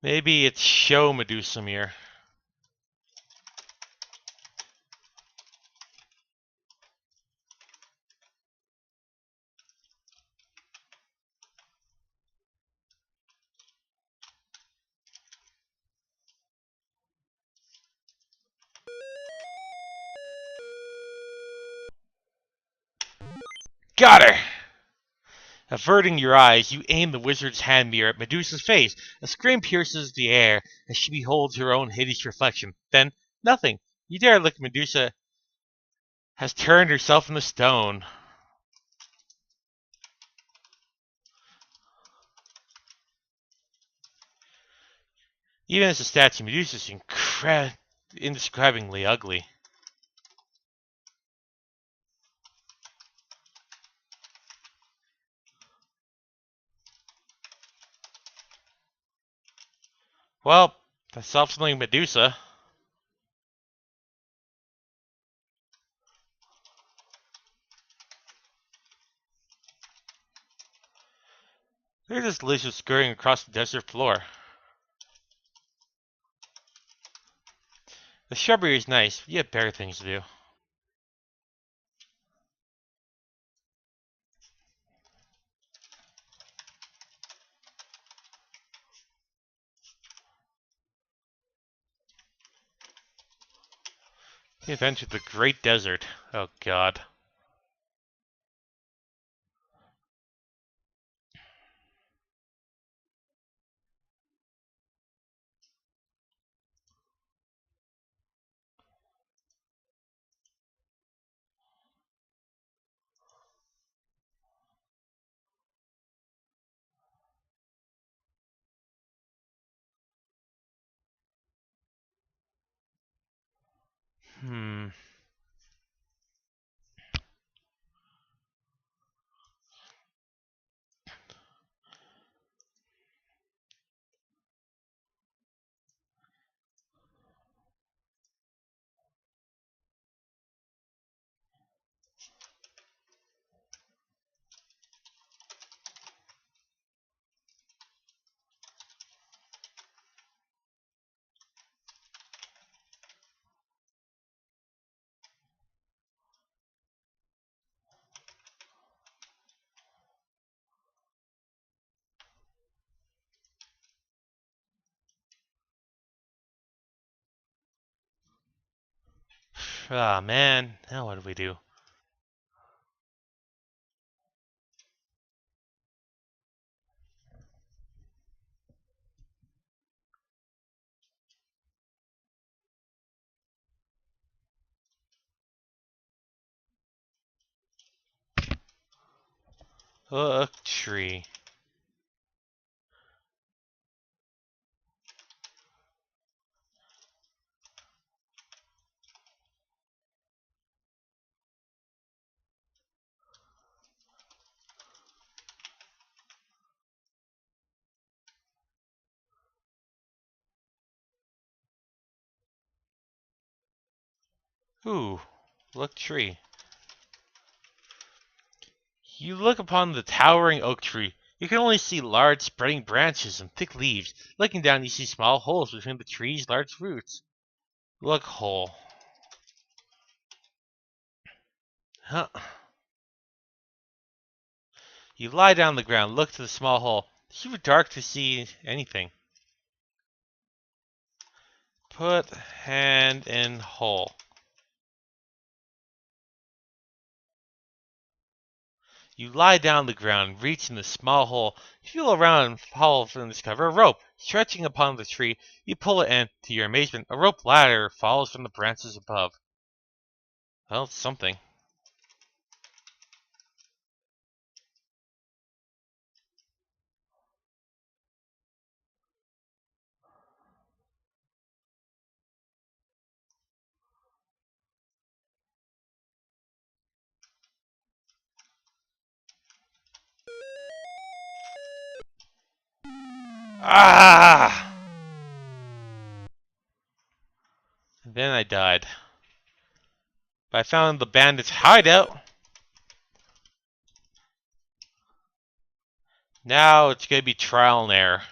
Maybe it's show Medusa mirror. Got her! Averting your eyes, you aim the wizard's hand mirror at Medusa's face. A scream pierces the air as she beholds her own hideous reflection. Then, nothing. You dare look, Medusa has turned herself into stone. Even as a statue, Medusa is indescribably ugly. Well, that's self-something Medusa. There's this lizard scurrying across the desert floor. The shrubbery is nice, but you have better things to do. You have entered the great desert. Oh god. Hmm. Ah, man. Now what do we do? Oak tree. Ooh, look tree. You look upon the towering oak tree. You can only see large spreading branches and thick leaves. Looking down, you see small holes between the tree's large roots. Look hole. Huh. You lie down on the ground, look to the small hole. It's too dark to see anything. Put hand in hole. You lie down on the ground, reach in the small hole. You feel around and follow and discover a rope. Stretching upon the tree, you pull it and, to your amazement, a rope ladder falls from the branches above. Well, it's something. Ah! And then I died. But I found the bandits' hideout. Now it's gonna be trial and error.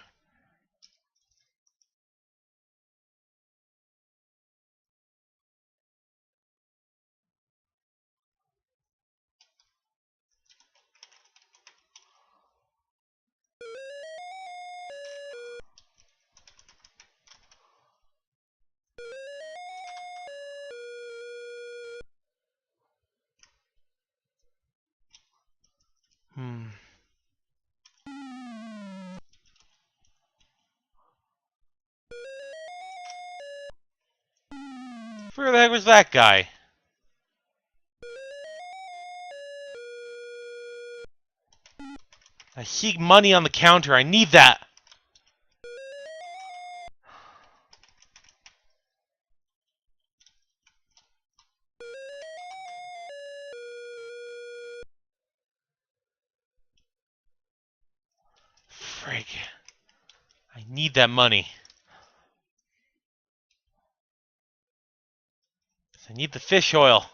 Hmm. Where the heck was that guy? I see money on the counter. I need that. Frig. I need that money. I need the fish oil.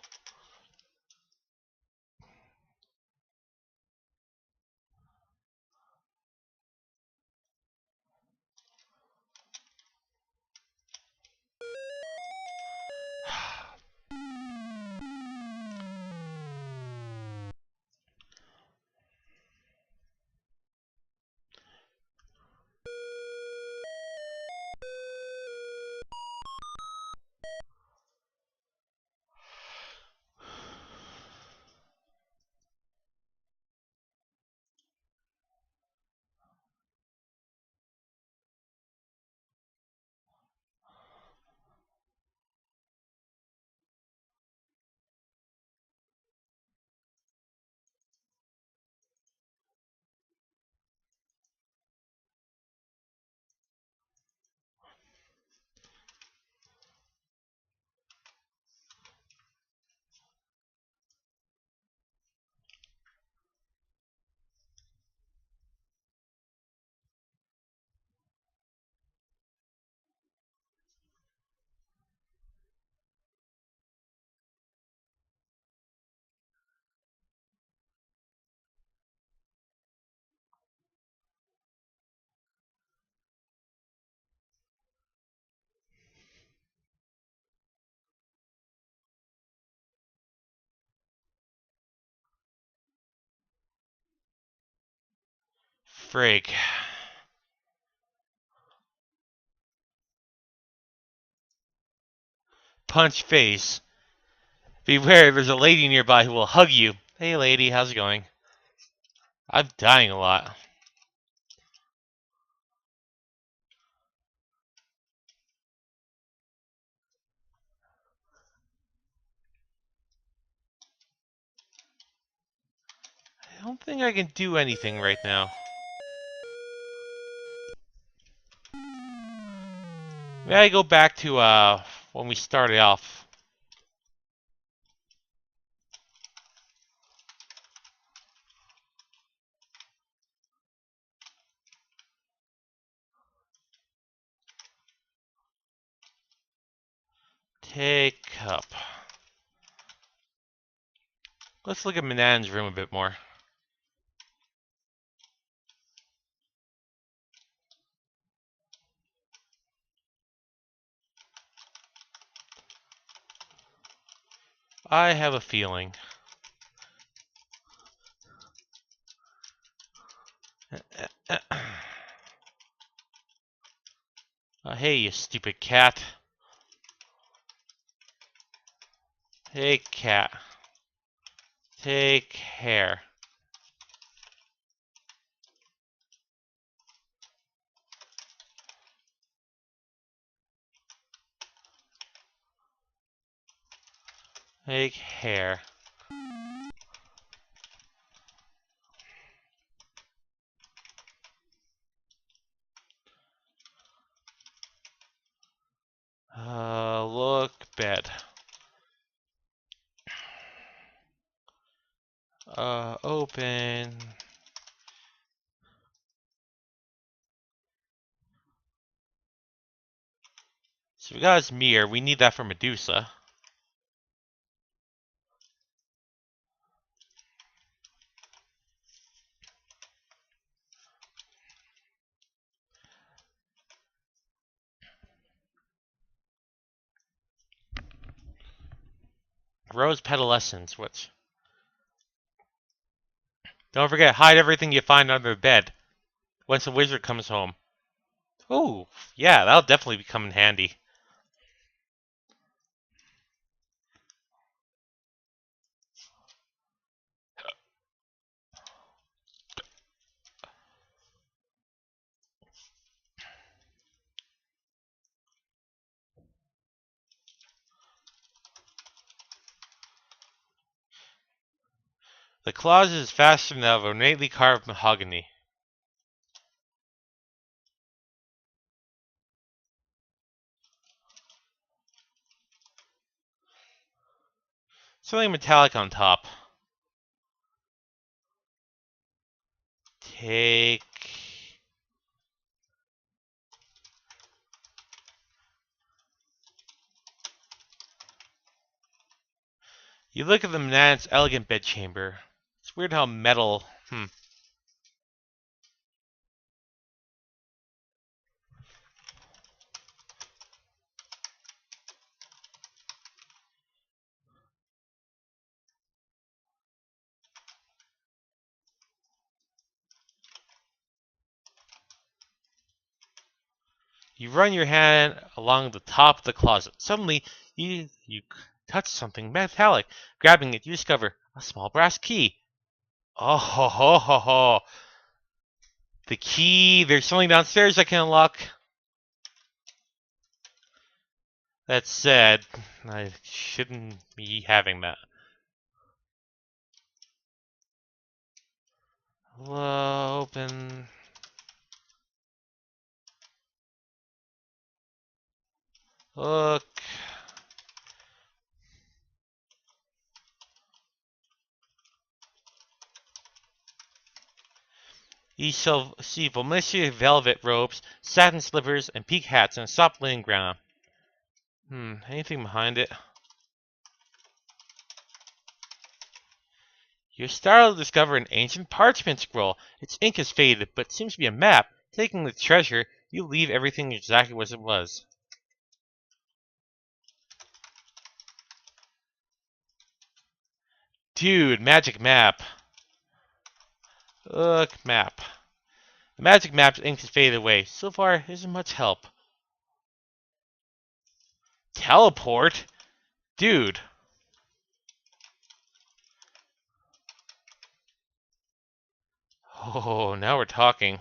Frig. Punch face. Beware, there's a lady nearby who will hug you. Hey lady, how's it going? I'm dying a lot. I don't think I can do anything right now. May I go back to when we started off? Take up. Let's look at Manan's room a bit more. I have a feeling. Hey, you stupid cat. Hey, cat. Take hair. Take hair. Look, bed. Open. So we got his mirror. We need that for Medusa. Rose petal essence. Which? Don't forget, hide everything you find under the bed. Once the wizard comes home. Oh, yeah, that'll definitely come in handy. The closet is fashioned out of ornately carved mahogany. Something metallic on top. Take... You look at the man's elegant bedchamber. It's weird how metal... You run your hand along the top of the closet. Suddenly, you touch something metallic. Grabbing it, you discover a small brass key. Oh ho ho ho ho! The key. There's something downstairs I can unlock. That said, I shouldn't be having that. Open. Look. You shall see voluminous velvet robes, satin slippers, and peak hats on a soft linen ground. Anything behind it? You're startled to discover an ancient parchment scroll. Its ink is faded, but seems to be a map. Taking the treasure, you leave everything exactly as it was. Dude, magic map. Look, map. The magic map's ink has faded away. So far, isn't much help. Teleport? Dude. Oh, now we're talking.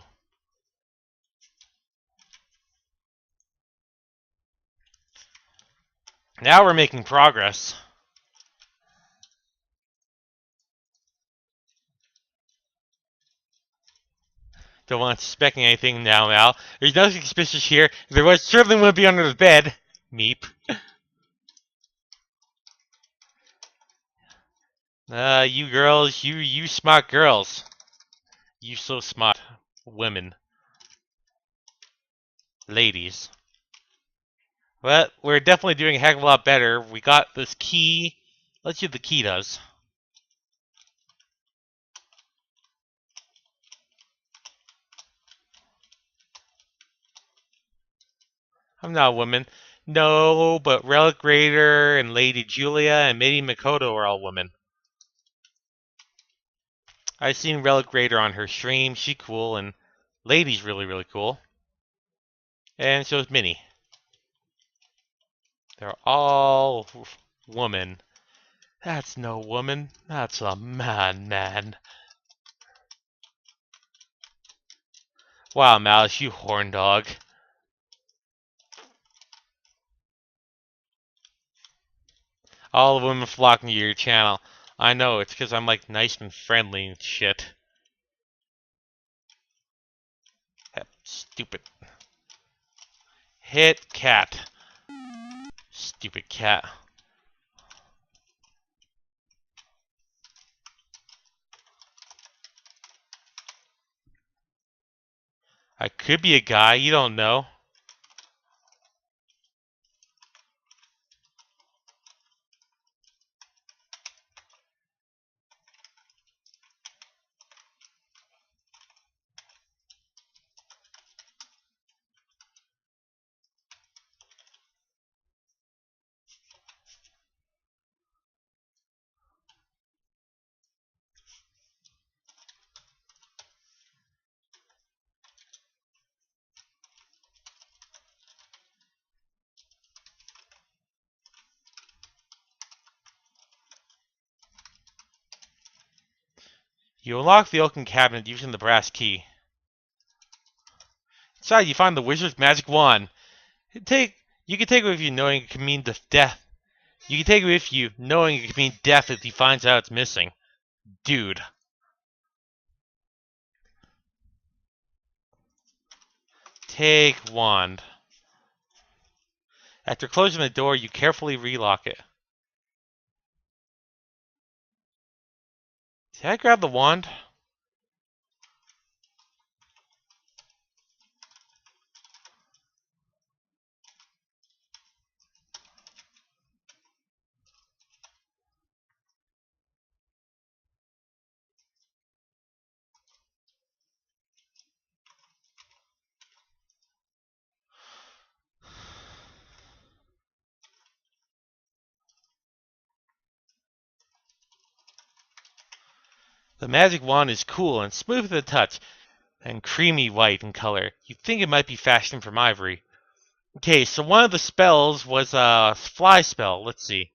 Now we're making progress. Don't want to suspect anything now, Mal. There's nothing suspicious here. If there was, certainly wouldn't be under the bed. Meep. You girls, you smart girls. You so smart. Women. Ladies. But we're definitely doing a heck of a lot better. We got this key. Let's see what the key does. I'm not a woman. No, but Relic Raider and Lady Julia and maybe Makoto are all women. I've seen Relic Raider on her stream. She cool, and Lady's really, really cool. And so is Minnie. They're all woman. That's no woman. That's a man. Wow, Malice, you horn dog. All the women flocking to your channel. I know, it's because I'm like nice and friendly and shit. Stupid. Hit cat. Stupid cat. I could be a guy, you don't know. You unlock the oaken cabinet using the brass key. Inside, you find the wizard's magic wand. You can take it with you knowing it can mean death. You can take it with you knowing it can mean death if he finds out it's missing. Dude. Take wand. After closing the door, you carefully relock it. Did I grab the wand? The magic wand is cool and smooth to the touch, and creamy white in color. You'd think it might be fashioned from ivory. Okay, so one of the spells was a fly spell. Let's see.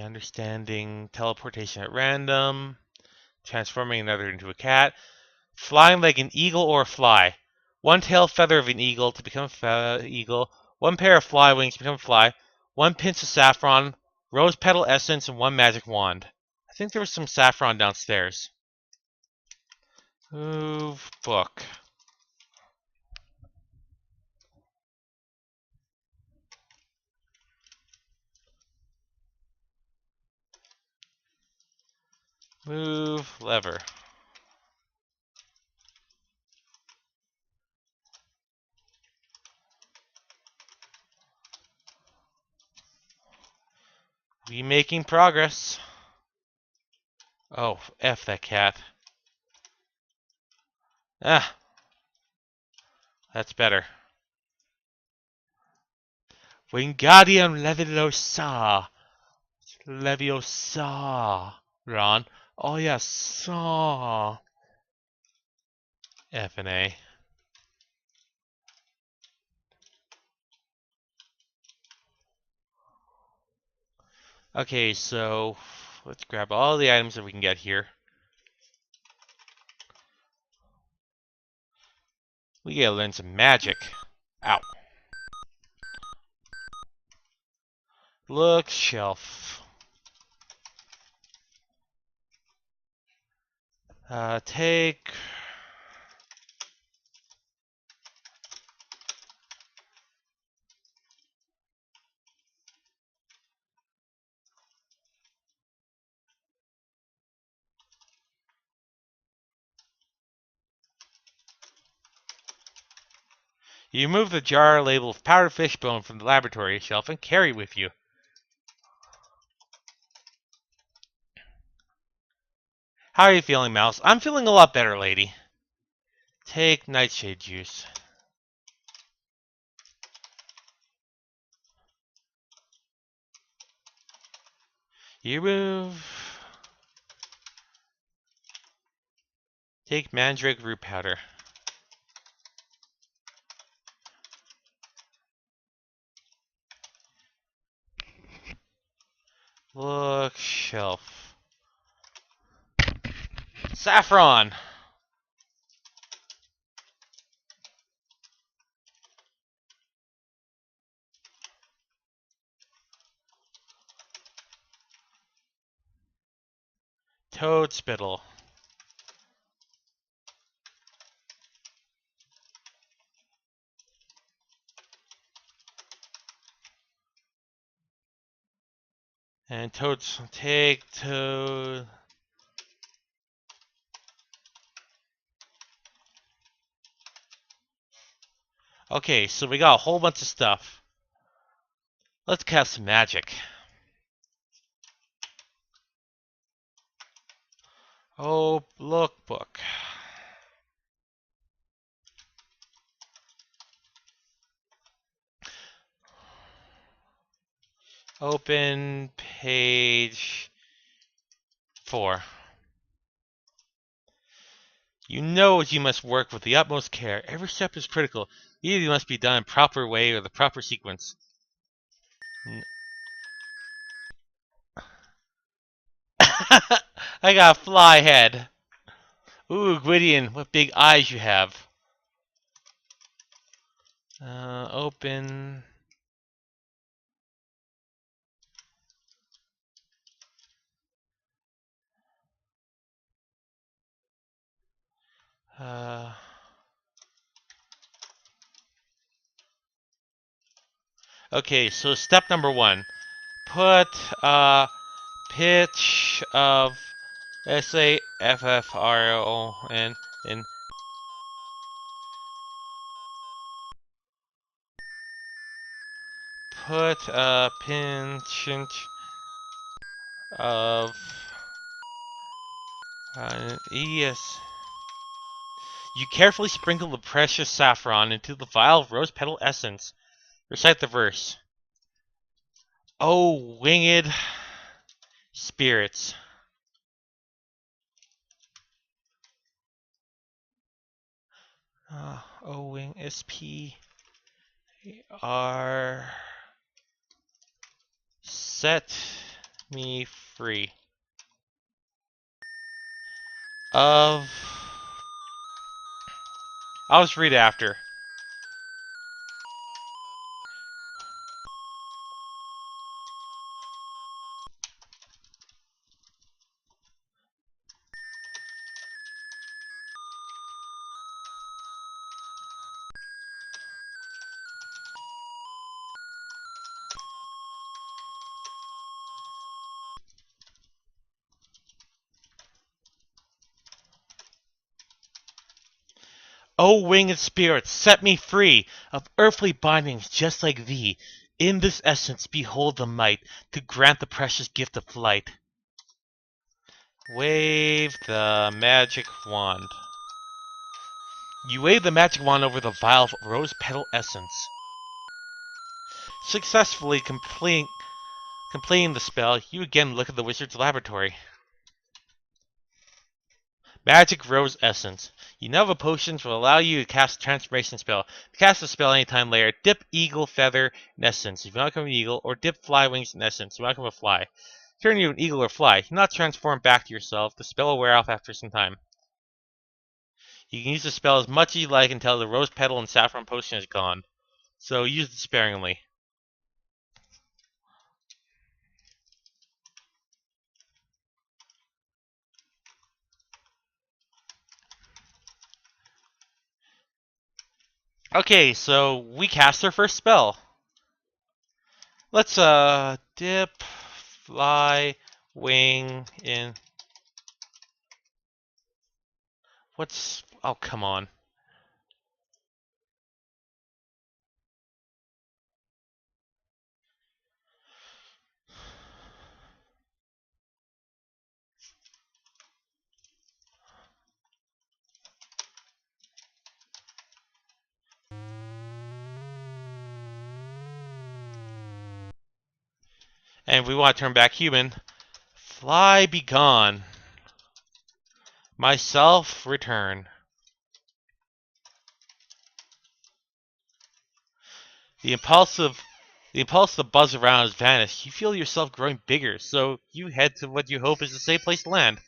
Understanding teleportation at random, transforming another into a cat, flying like an eagle or a fly. One tail feather of an eagle to become a eagle, one pair of fly wings to become a fly, one pinch of saffron, rose petal essence, and one magic wand. I think there was some saffron downstairs. Move book. Move lever. We making progress. Oh, F that cat. Ah, that's better. Wingardium Leviosa. Leviosa. Ron. Oh, yes. Saw. F and A. Okay, so let's grab all the items that we can get here. We gotta learn some magic. Ow. Look, shelf. Take... You move the jar labeled powdered fish bone from the laboratory shelf and carry it with you. How are you feeling, Mouse? I'm feeling a lot better, lady. Take nightshade juice. You move... Take mandrake root powder. Look, shelf. Saffron! Toad spittle. And toads, take toad. Okay, so we got a whole bunch of stuff. Let's cast some magic. Oh, look, book. Open page 4. You know you must work with the utmost care. Every step is critical. Either must be done in proper way or the proper sequence. I got a fly head. Ooh, Gwydion, what big eyes you have. Open. Okay, so step number 1. Put pitch of SAFFRON in. Put a pinch of ES. You carefully sprinkle the precious saffron into the vial of rose petal essence. Recite the verse. Oh, winged spirits. Oh, wing SP are set me free of. I'll just read it after. O winged spirits, set me free of earthly bindings just like thee. In this essence behold the might to grant the precious gift of flight. Wave the magic wand. You wave the magic wand over the vial of rose petal essence. Successfully completing the spell, you again look at the wizard's laboratory. Magic Rose Essence. You know the potions will allow you to cast a transformation spell. To cast a spell anytime later, dip Eagle Feather in Essence if you want to become an eagle, or dip Fly Wings in Essence if you want to become a fly. Turn you an eagle or fly. You not transform back to yourself. The spell will wear off after some time. You can use the spell as much as you like until the rose petal and saffron potion is gone. So use it sparingly. Okay, so we cast our first spell. Let's dip, fly, wing in. What's oh come on. And we want to turn back human. Fly be gone. Myself return. The impulsive buzz around has vanished. You feel yourself growing bigger, so you head to what you hope is a safe place to land.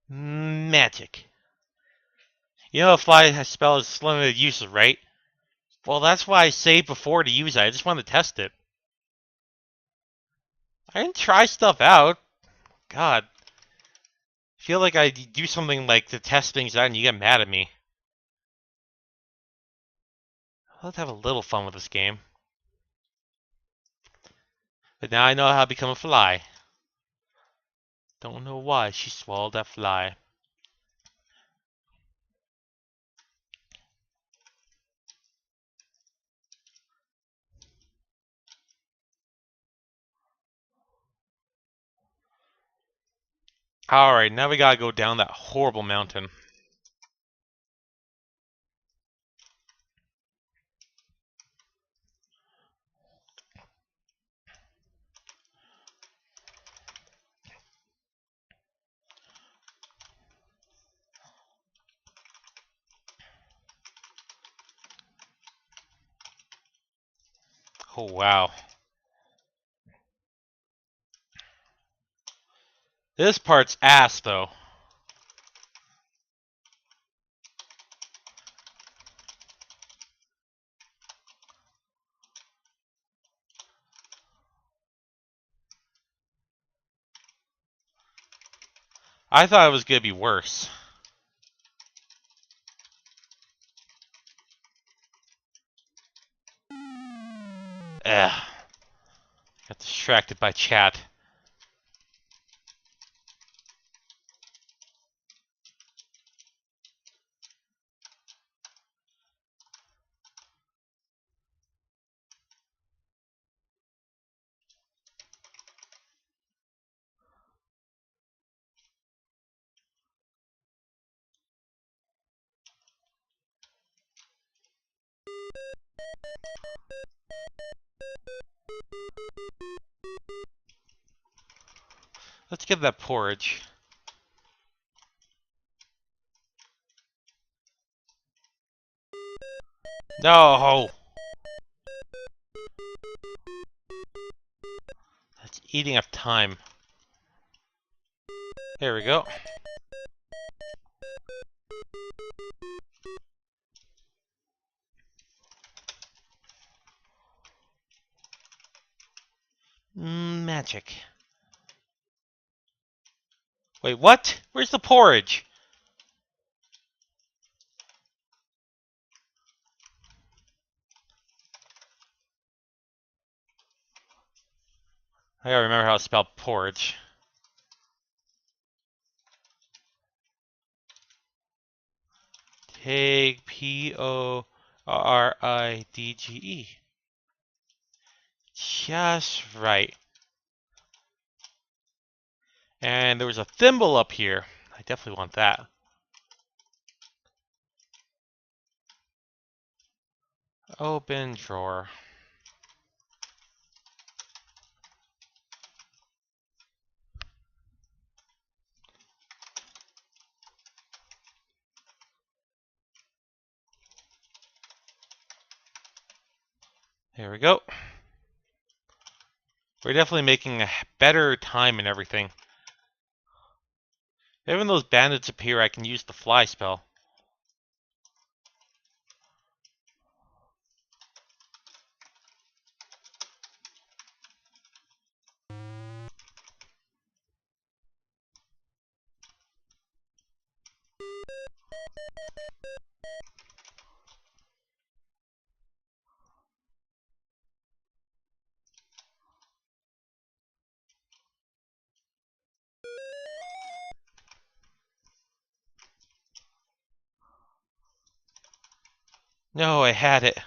Magic. You know a fly spell is limited use, right? Well, that's why I saved before to use it. I just wanted to test it. I didn't try stuff out. God. I feel like I do something like to test things out and you get mad at me. Let's have a little fun with this game. But now I know how to become a fly. Don't know why she swallowed that fly. Alright, now we gotta go down that horrible mountain. Oh, wow. This part's ass, though. I thought it was gonna be worse. Ugh. Got distracted by chat. Let's get that porridge. No! That's eating up time. There we go. Magic. Wait, what? Where's the porridge? I gotta remember how to spell porridge. Take P-O-R-I-D-G-E. Just right. And there was a thimble up here. I definitely want that. Open drawer. There we go. We're definitely making a better time and everything. Even those bandits appear, I can use the fly spell. No, I had it.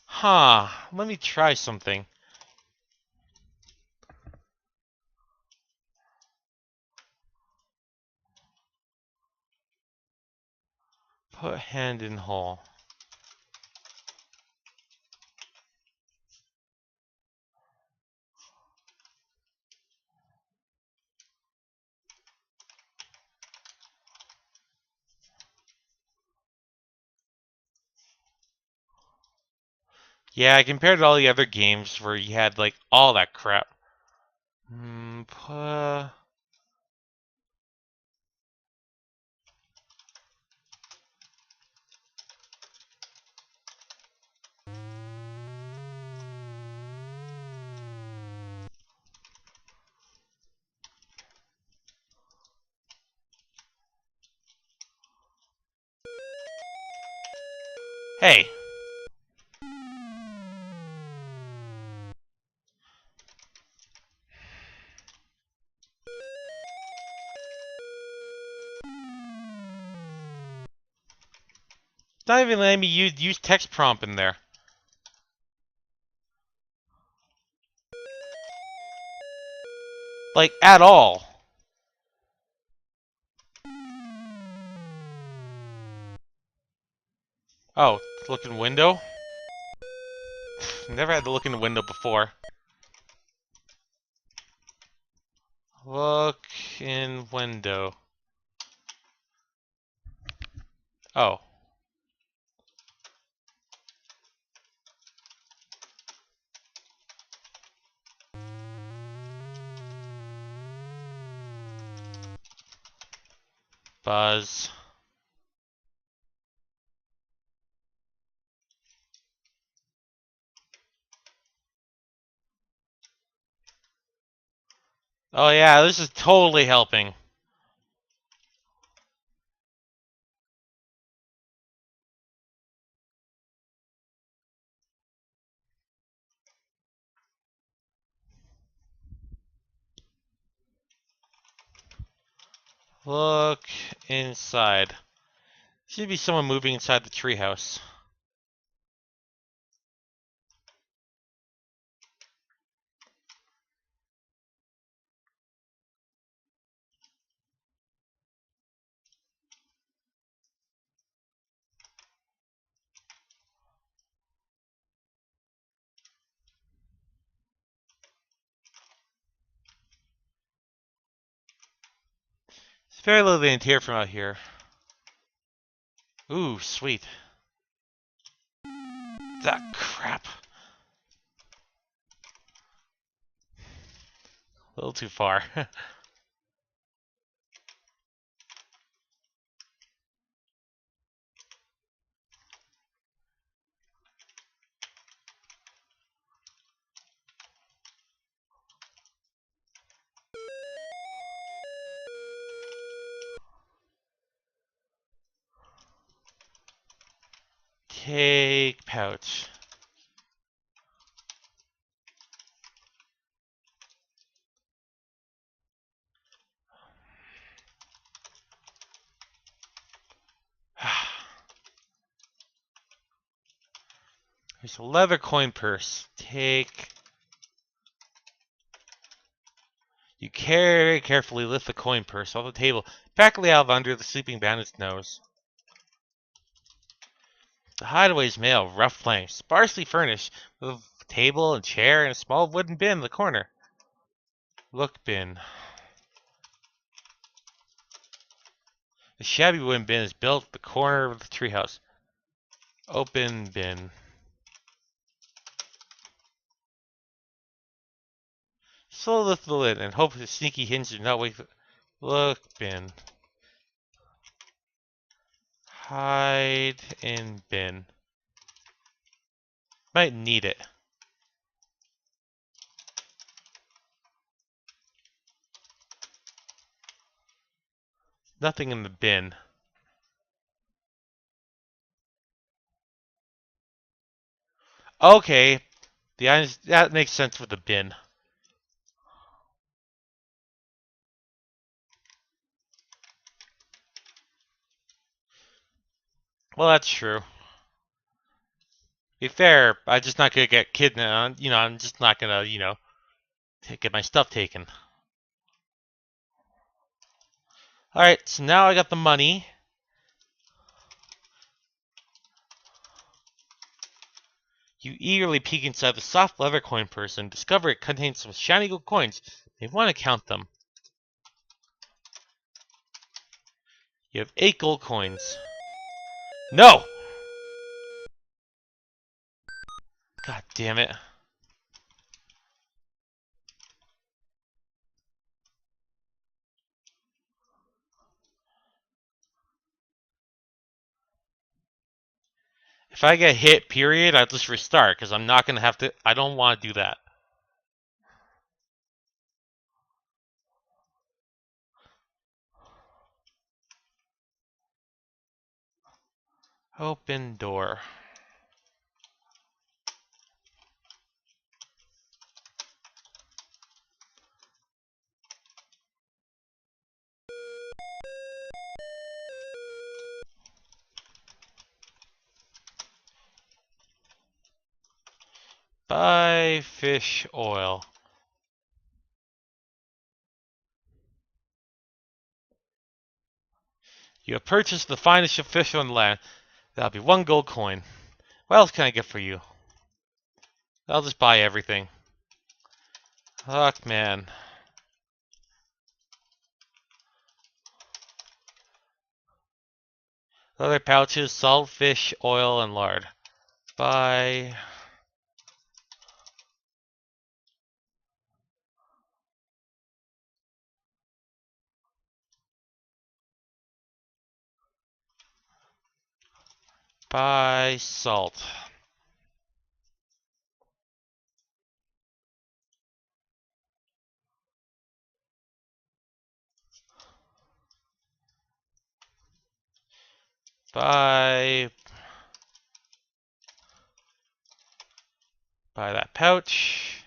Huh, let me try something. Put hand in hole. Yeah, compared to all the other games where you had like all that crap. Hey. Not even letting me use text prompt in there. Like, at all. Oh, look in window? Never had to look in the window before. Look in window. Oh. Buzz. Oh yeah, this is totally helping. Look inside. Should be someone moving inside the treehouse. It's very little they can hear from out here. Ooh, sweet. That crap. A little too far. Take pouch. There's a leather coin purse. Take. You very carefully lift the coin purse off the table, practically out of under the sleeping bandit's nose. The hideaway is made of rough planks, sparsely furnished, with a table and chair and a small wooden bin in the corner. Look, bin. The shabby wooden bin is built at the corner of the treehouse. Open bin. Slowly lift the lid and hope the sneaky hinge does not wake the... Look, bin. Hide in bin. Might need it. Nothing in the bin. Okay, that makes sense with the bin. Well, that's true. Be fair, I'm just not gonna get kidnapped. I'm just not gonna, get my stuff taken. Alright, so now I got the money. You eagerly peek inside the soft leather coin purse and discover it contains some shiny gold coins. You want to count them. You have 8 gold coins. No! God damn it. If I get hit, period, I'll just restart, because I'm not going to have to... I don't want to do that. Open door. Buy fish oil. You have purchased the finest of fish on the land. That'll be 1 gold coin. What else can I get for you? I'll just buy everything. Fuck, man. Leather pouches, salt, fish, oil, and lard. Buy... Buy salt. Buy that pouch.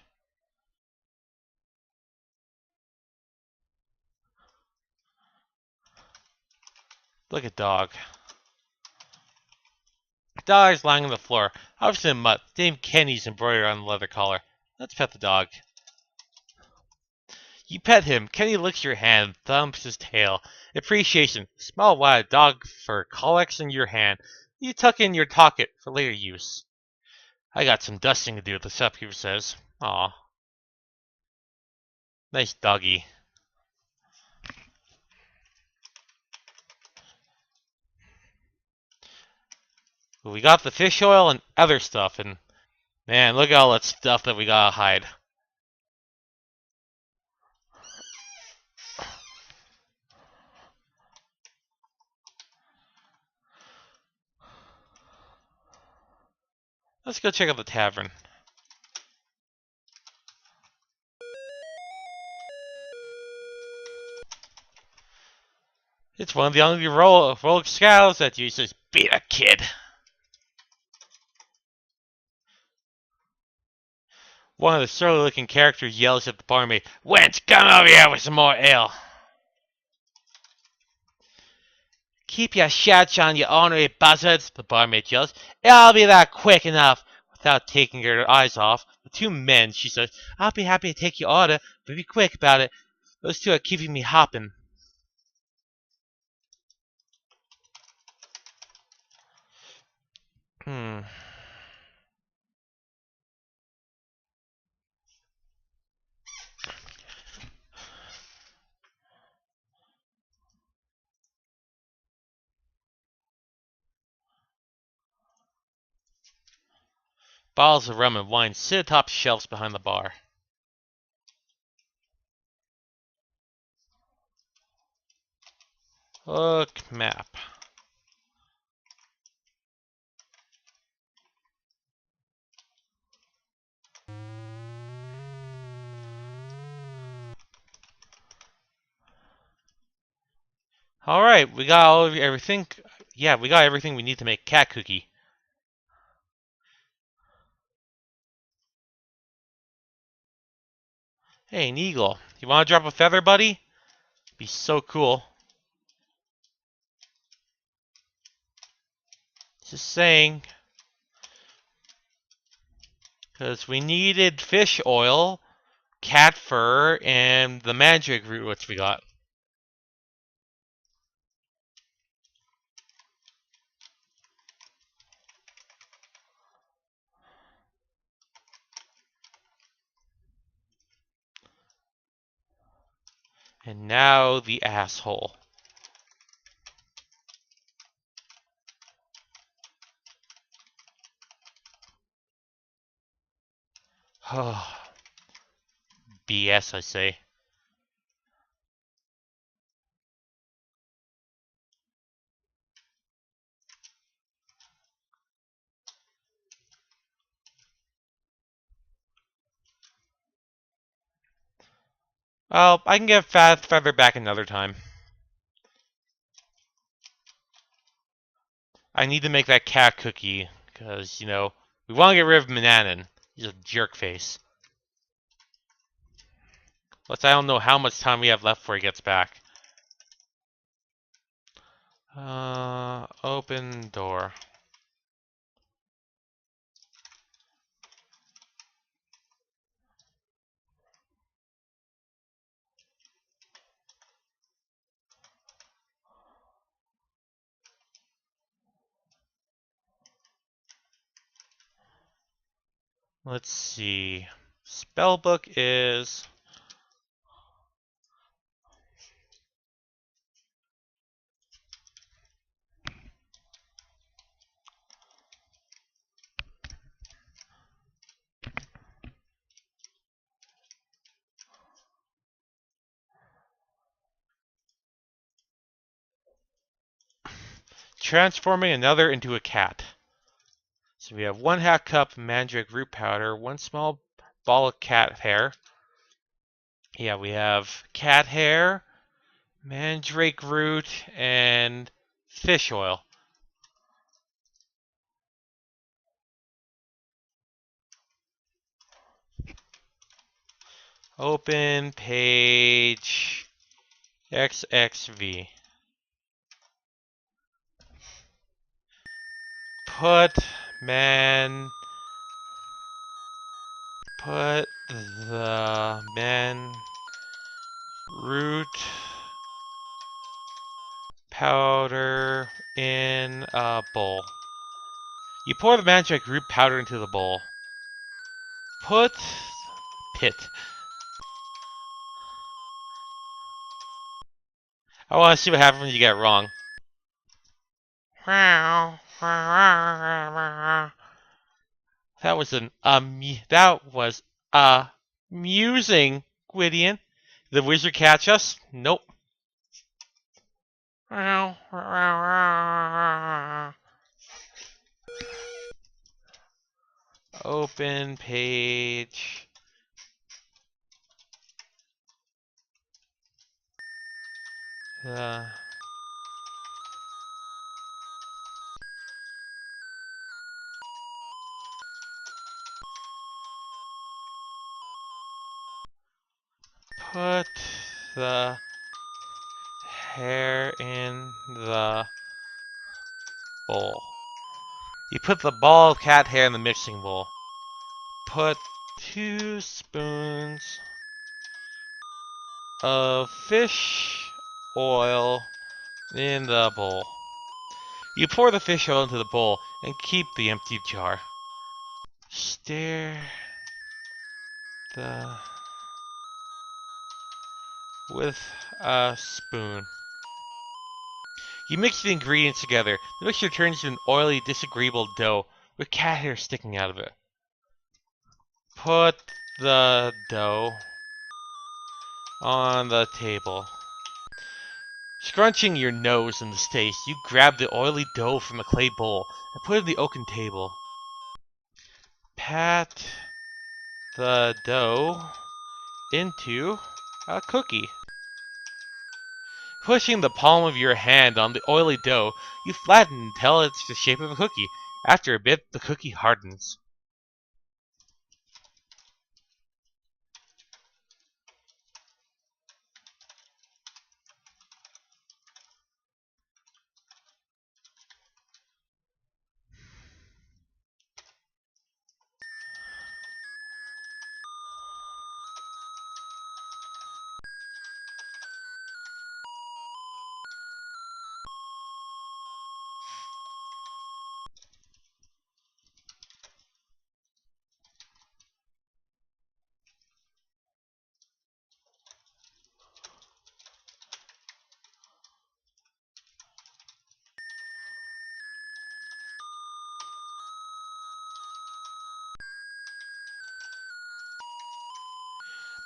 Look at dog. Dog is lying on the floor, obviously a mutt. Dame Kenny's embroidered on the leather collar. Let's pet the dog. You pet him. Kenny licks your hand, thumps his tail. Appreciation. Small wild dog fur collects in your hand. You tuck in your pocket for later use. I got some dusting to do, the shopkeeper says. Aw. Nice doggy. We got the fish oil and other stuff, and man, look at all that stuff that we gotta hide. Let's go check out the tavern. It's one of the only rogue scouts that uses beat a kid. One of the surly-looking characters yells at the barmaid, "Wench, come over here with some more ale." "Keep your shouts on, you ornery buzzards," the barmaid yells. "I'll be that quick enough." Without taking her eyes off the 2 men, she says, "I'll be happy to take your order, but be quick about it. Those two are keeping me hopping. Hmm. Bottles of rum and wine sit atop shelves behind the bar. Look, map. Alright, we got everything. Yeah, we got everything we need to make cat cookie. Hey, an eagle. You want to drop a feather, buddy? Be so cool. Just saying. Because we needed fish oil, cat fur, and the magic root, which we got. And now the asshole. BS, I say. Well, I can get fat feather back another time. I need to make that cat cookie, because, you know, we want to get rid of Mananan. He's a jerk face. Plus, I don't know how much time we have left before he gets back. Open door. Let's see. Spellbook is... transforming another into a cat. So we have 1/2 cup mandrake root powder, 1 small ball of cat hair. Yeah, we have cat hair, mandrake root, and fish oil. Open page XXV. Put the man root powder in a bowl. You pour the mandrake root powder into the bowl. Put pit. I want to see what happens when you get it wrong. That was amusing, Gwydion. Did the wizard catch us? Nope. Open page. Put the hair in the bowl. You put the ball of cat hair in the mixing bowl. Put 2 spoons of fish oil in the bowl. You pour the fish oil into the bowl and keep the empty jar. Stir the with a spoon. You mix the ingredients together. The mixture turns into an oily, disagreeable dough with cat hair sticking out of it. Put the dough on the table. Scrunching your nose in this taste, you grab the oily dough from the clay bowl and put it on the oaken table. Pat the dough into a cookie. Pushing the palm of your hand on the oily dough, you flatten until it's the shape of a cookie. After a bit, the cookie hardens.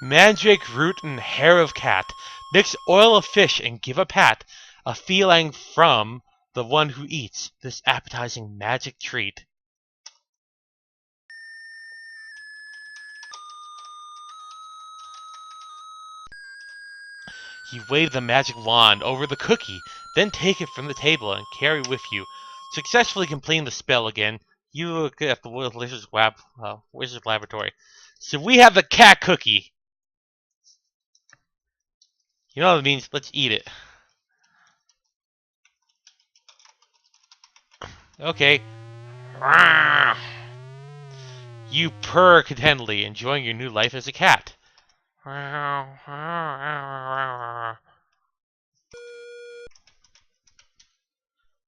Mandrake root and hair of cat. Mix oil of fish and give a pat. A feeling from the one who eats this appetizing magic treat. You wave the magic wand over the cookie, then take it from the table and carry with you. Successfully completing the spell again, you look at the wizard's laboratory. So we have the cat cookie. You know what it means? Let's eat it. Okay. You purr contentedly, enjoying your new life as a cat.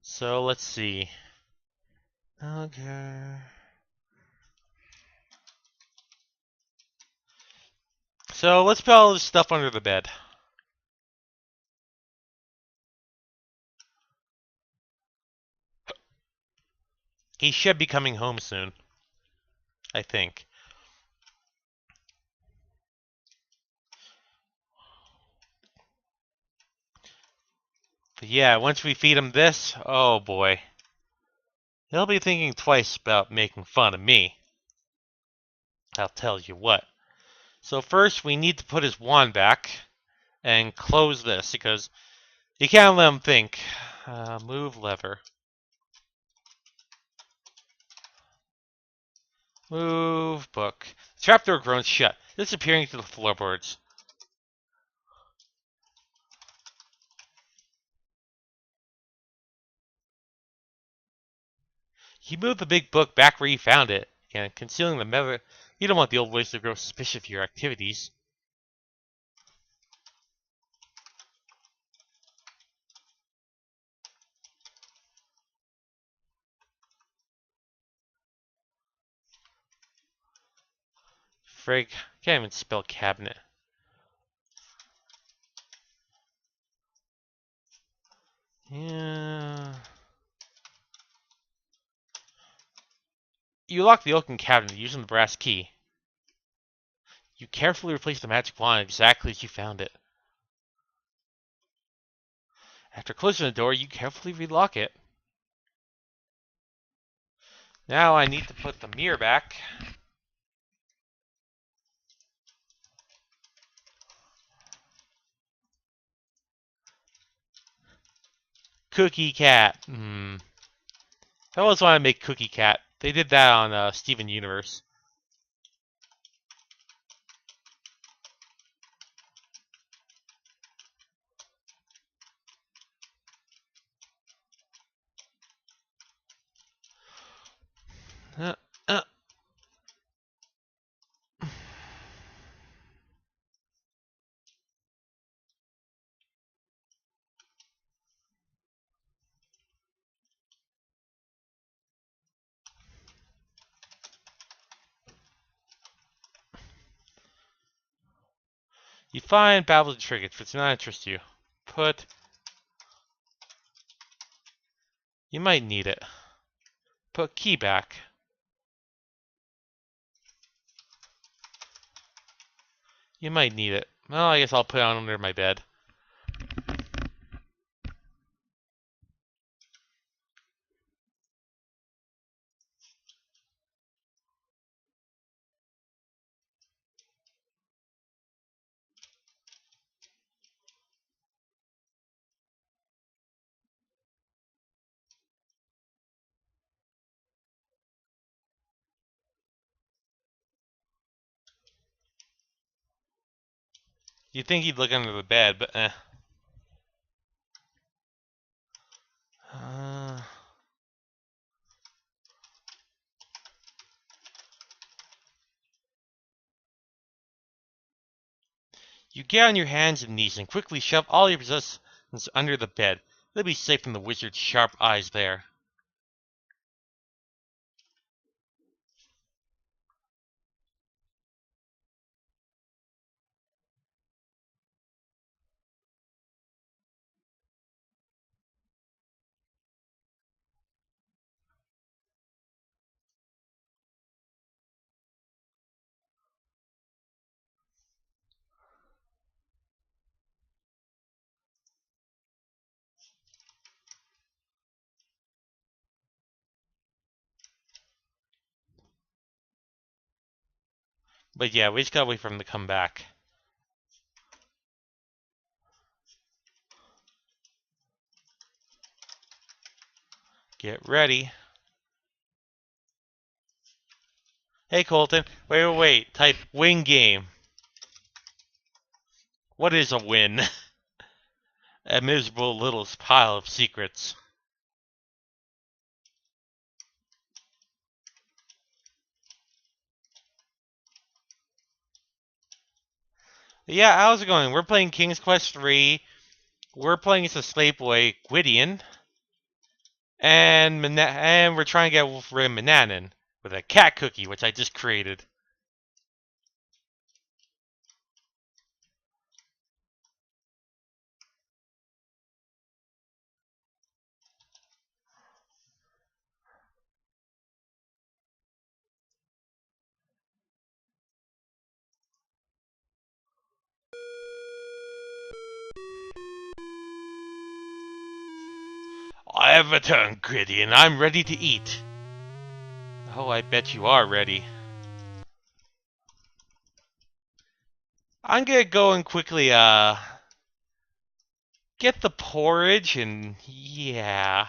So let's see. Okay. So let's put all this stuff under the bed. He should be coming home soon, I think. But yeah, once we feed him this, oh boy. He'll be thinking twice about making fun of me. I'll tell you what. So first, we need to put his wand back and close this, because you can't let him think. Move lever. Move book. The trapdoor groans shut, disappearing to the floorboards. You move the big book back where you found it, again, concealing the metal. You don't want the old voice to grow suspicious of your activities. Frig, can't even spell cabinet. Yeah. You lock the oaken cabinet using the brass key. You carefully replace the magic wand exactly as you found it. After closing the door, you carefully relock it. Now I need to put the mirror back. Cookie Cat. I always want to make Cookie Cat. They did that on Steven Universe. Uh, uh. You find babble trinkets, but it's not interest you. Put. You might need it. Put key back. You might need it. Well, I guess I'll put it on under my bed. You'd think he'd look under the bed, but eh. Uh, you get on your hands and knees and quickly shove all your possessions under the bed. They'll be safe from the wizard's sharp eyes there. But yeah, we just gotta wait for him to come back. Get ready. Hey Colton, wait. Type win game. What is a win? A miserable little pile of secrets. Yeah, how's it going? We're playing King's Quest 3. We're playing as a slave boy, Gwydion. And we're trying to get rid of Mananan with a cat cookie, which I just created. I have returned, Gwydion. I'm ready to eat. Oh, I bet you are ready. I'm gonna go and quickly, get the porridge and, yeah.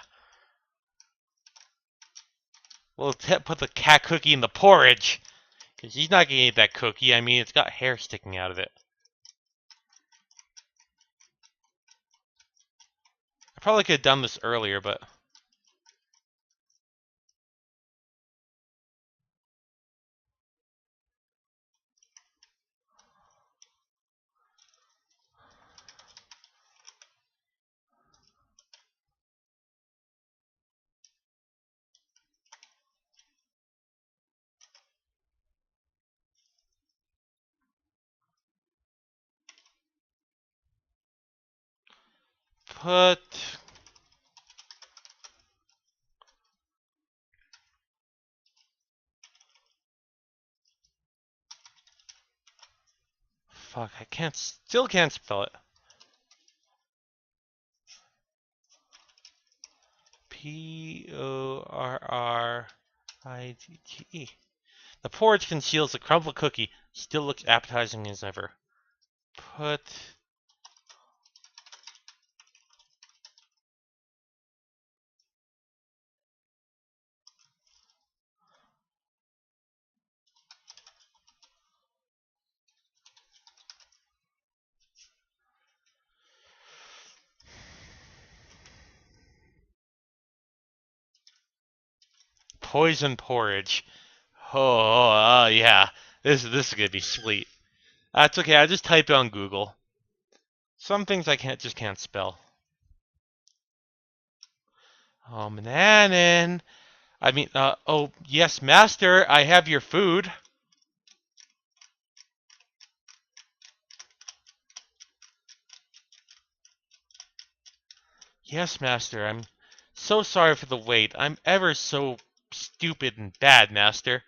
We'll put the cat cookie in the porridge. Because he's not gonna eat that cookie. I mean, it's got hair sticking out of it. I probably could have done this earlier, but... Put... Fuck, still can't spell it. Porridge. The porridge conceals the crumbled cookie. Still looks appetizing as ever. Put... Poison porridge. Oh, yeah. This is gonna be sweet. That's okay. I just typed it on Google. Some things I just can't spell. Oh, Mananan. I mean, oh, yes, master. I have your food. Yes, Master, I'm so sorry for the wait. I'm ever so stupid and bad, Master.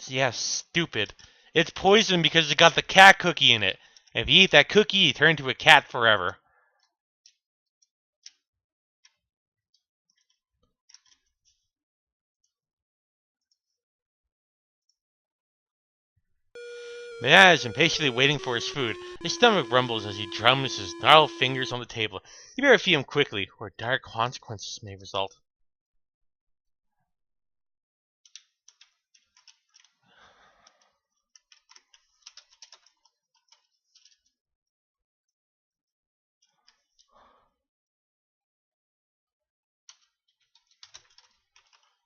Yes, stupid. It's poisoned because it got the cat cookie in it. If you eat that cookie, you turn into a cat forever. Manana is impatiently waiting for his food. His stomach rumbles as he drums his gnarled fingers on the table. You better feed him quickly, or dire consequences may result.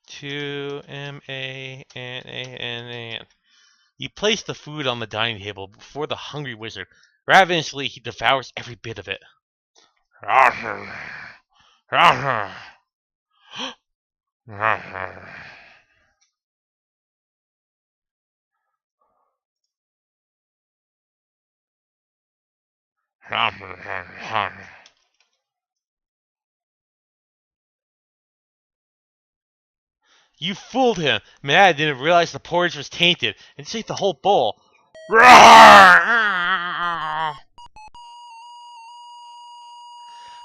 To Manana. You place the food on the dining table before the hungry wizard. Ravenously, he devours every bit of it. You fooled him. Manana didn't realize the porridge was tainted and just ate the whole bowl.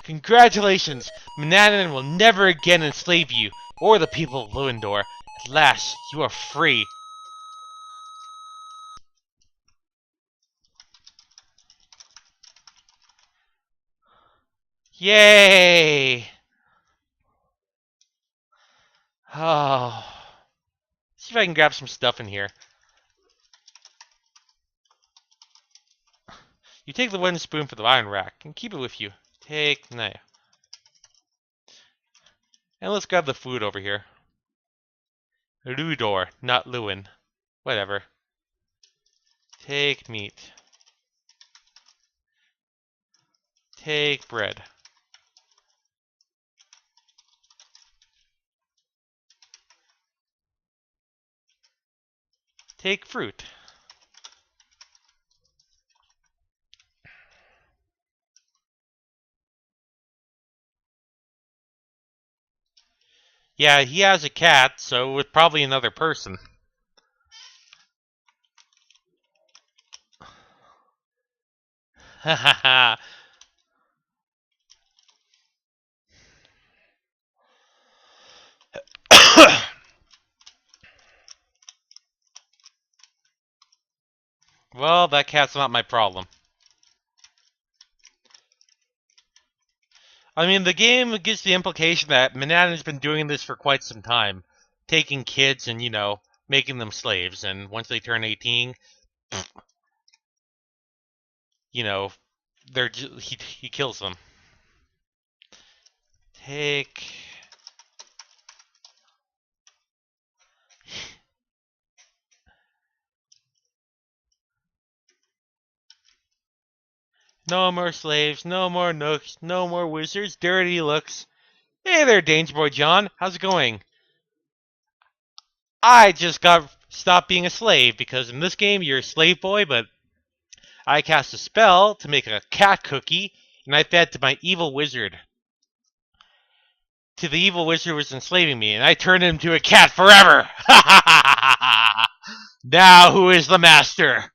Congratulations! Manannan will never again enslave you or the people of Lewandor. At last, you are free. Yay! Oh. See if I can grab some stuff in here. You take the wooden spoon for the iron rack and keep it with you. Take knife. And let's grab the food over here. Ludor, not Lewin. Whatever. Take meat. Take bread. Take fruit. Yeah, he has a cat, so it's probably another person. Ha ha ha. Well, that cat's not my problem. I mean, the game gives the implication that Manhattan's been doing this for quite some time. Taking kids and, making them slaves. And once they turn 18, you know, he kills them. Take... No more slaves, no more nooks, no more wizards, dirty looks. Hey there, Danger Boy John. How's it going? I just got stopped being a slave because in this game you're a slave boy, but I cast a spell to make a cat cookie, and I fed to my evil wizard. To the evil wizard who was enslaving me, and I turned him into a cat forever! Now who is the master?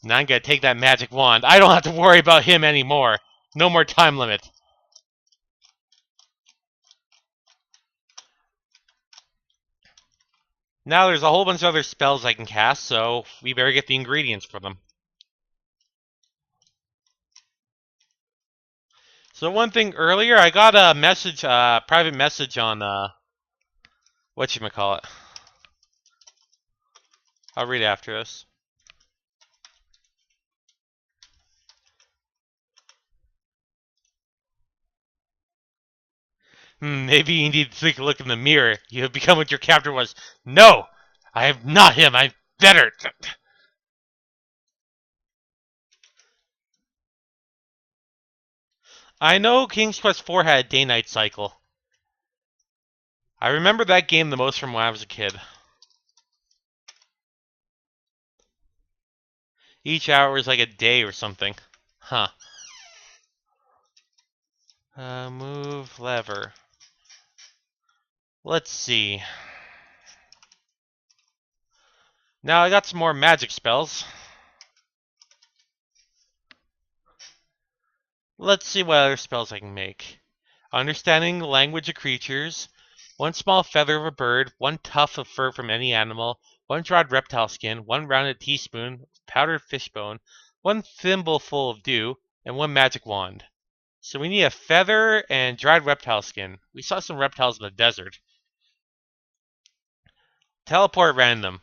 Now I'm gonna take that magic wand. I don't have to worry about him anymore. No more time limit. Now there's a whole bunch of other spells I can cast, so we better get the ingredients for them. So one thing earlier, I got a message, private message on, whatchamacallit. I'll read after this. Maybe you need to take a look in the mirror. You have become what your captor was. No! I am not him. I'm better. I know King's Quest IV had a day-night cycle. I remember that game the most from when I was a kid. Each hour was like a day or something. Huh. Move lever. Let's see. Now I got some more magic spells. Let's see what other spells I can make. Understanding the language of creatures. One small feather of a bird, one tuft of fur from any animal, one dried reptile skin, one rounded teaspoon of powdered fish bone, one thimbleful of dew, and one magic wand. So we need a feather and dried reptile skin. We saw some reptiles in the desert. Teleport random.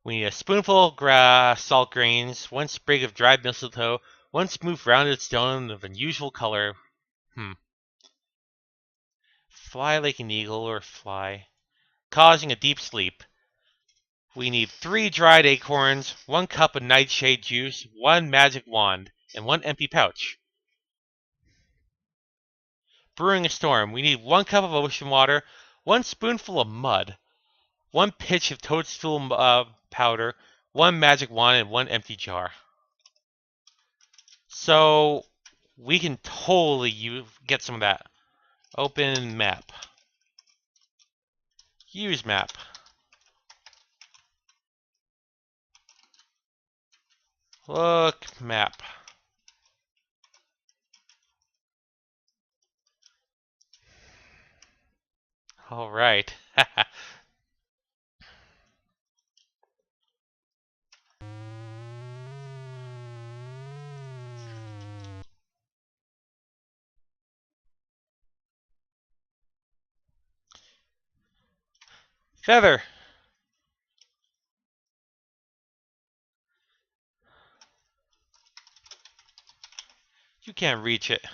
We need a spoonful of grass, salt grains, one sprig of dried mistletoe, one smooth rounded stone of unusual color. Fly like an eagle or fly. Causing a deep sleep. We need 3 dried acorns, 1 cup of nightshade juice, 1 magic wand, and 1 empty pouch. Brewing a storm. We need 1 cup of ocean water, 1 spoonful of mud, 1 pitch of toadstool powder, 1 magic wand, and 1 empty jar. So we can totally get some of that. Open map. Use map. Look map. All right. Feather. You can't reach it.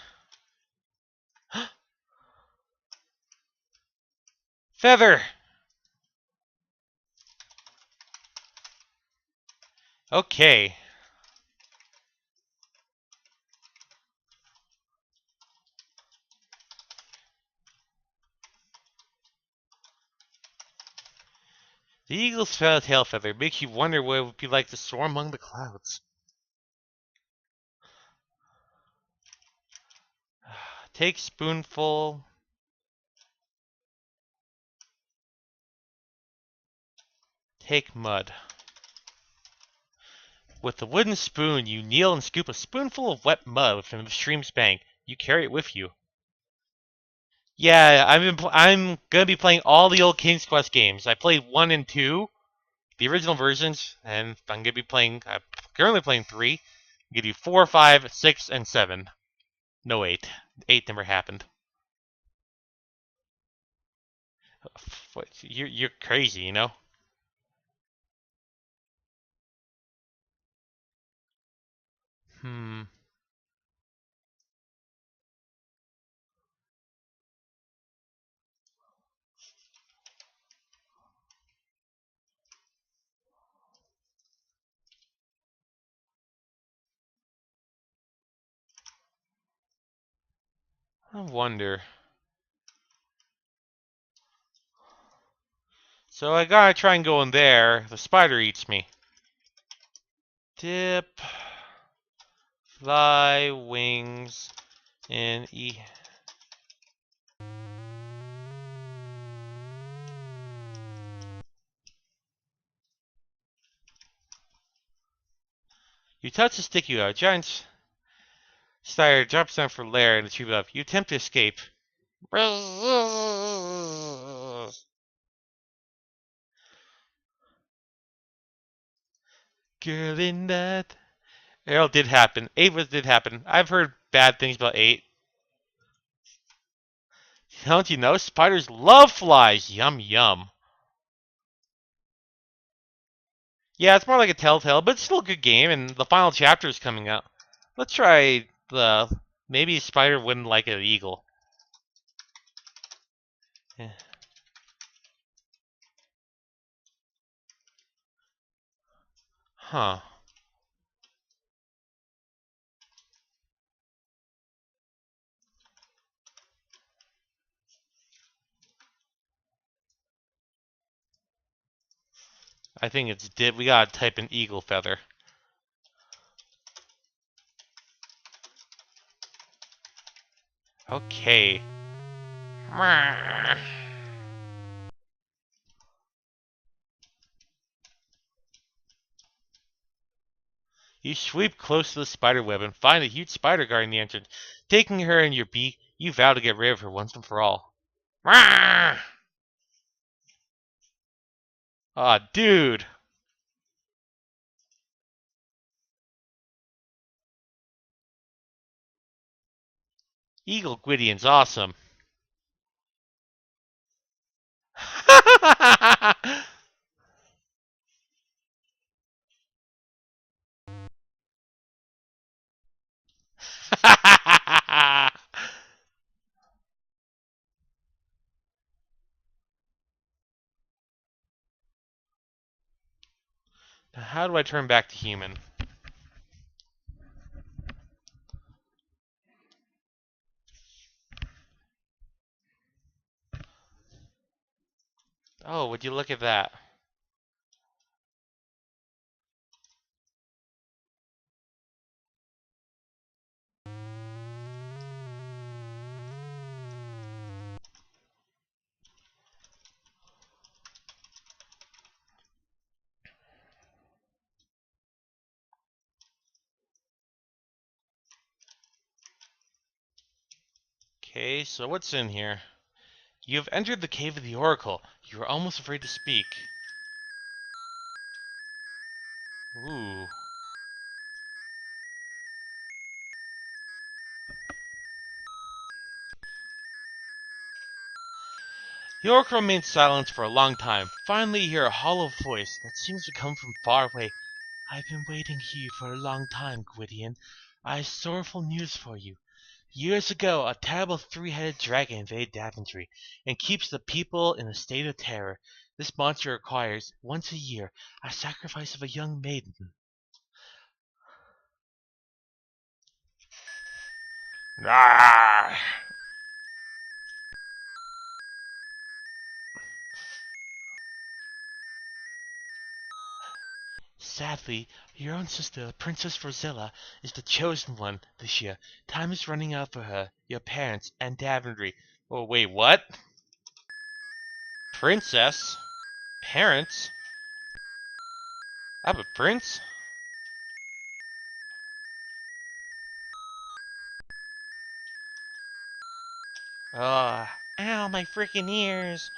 Feather. Okay. The eagle's tail feather makes you wonder what it would be like to soar among the clouds. Take spoonful. Take mud. With the wooden spoon, you kneel and scoop a spoonful of wet mud from the stream's bank. You carry it with you. Yeah, I'm gonna be playing all the old King's Quest games. I played 1 and 2, the original versions, and I'm gonna be playing. I'm currently playing 3. I'm gonna do 4, 5, 6, and 7. No 8. 8 never happened. You're crazy, you know. Hmm. I wonder. So I gotta try and go in there. The spider eats me. Dip. Fly wings and eat. You touch the stick you have. Giant spider drops down for lair in the tree above. You attempt to escape. Girl in that. Arrow did happen. 8 did happen. I've heard bad things about 8. Don't you know? Spiders love flies. Yum yum. Yeah, it's more like a Telltale, but it's still a good game, and the final chapter is coming out. Let's try the... Maybe a spider wouldn't like an eagle. Yeah. Huh. I think it's did. We gotta type in eagle feather. Okay. You sweep close to the spider web and find a huge spider guarding the entrance. Taking her in your beak, you vow to get rid of her once and for all. Aw, dude. Eagle Gwydion's awesome. How do I turn back to human? Oh, would you look at that? Okay, so what's in here? You have entered the cave of the Oracle. You are almost afraid to speak. Ooh. The Oracle remains silent for a long time. Finally, you hear a hollow voice that seems to come from far away. I've been waiting here for a long time, Gwydion. I have sorrowful news for you. Years ago, a terrible three-headed dragon invaded Daventry and keeps the people in a state of terror. This monster requires, once a year, a sacrifice of a young maiden. Ah! Sadly, your own sister, Princess Rosilla, is the chosen one this year. Time is running out for her, your parents, and Daventry. Oh, wait, what? Princess? Parents? I'm a prince? Ugh. Ow, my freaking ears.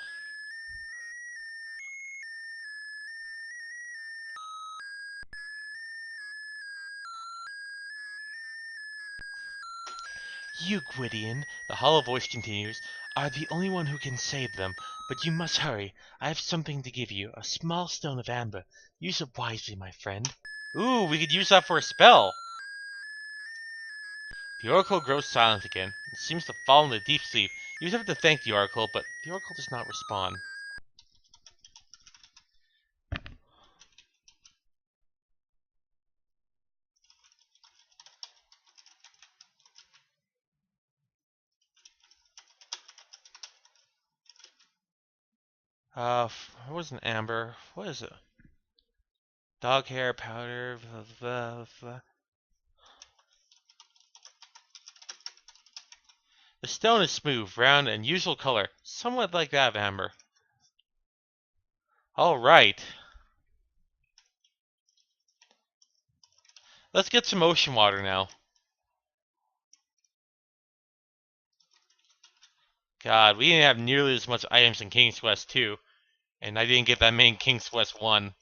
You, Gwydion, the hollow voice continues, are the only one who can save them, but you must hurry. I have something to give you, a small stone of amber. Use it wisely, my friend. Ooh, we could use that for a spell. The Oracle grows silent again, and seems to fall into deep sleep. You have to thank the Oracle, but the Oracle does not respond. What was an amber? What is it? Dog hair powder. Blah, blah, blah. The stone is smooth, round, and usual color, somewhat like that of amber. Alright. Let's get some ocean water now. God, we didn't have nearly as much items in King's Quest 2, and I didn't get that many in King's Quest 1.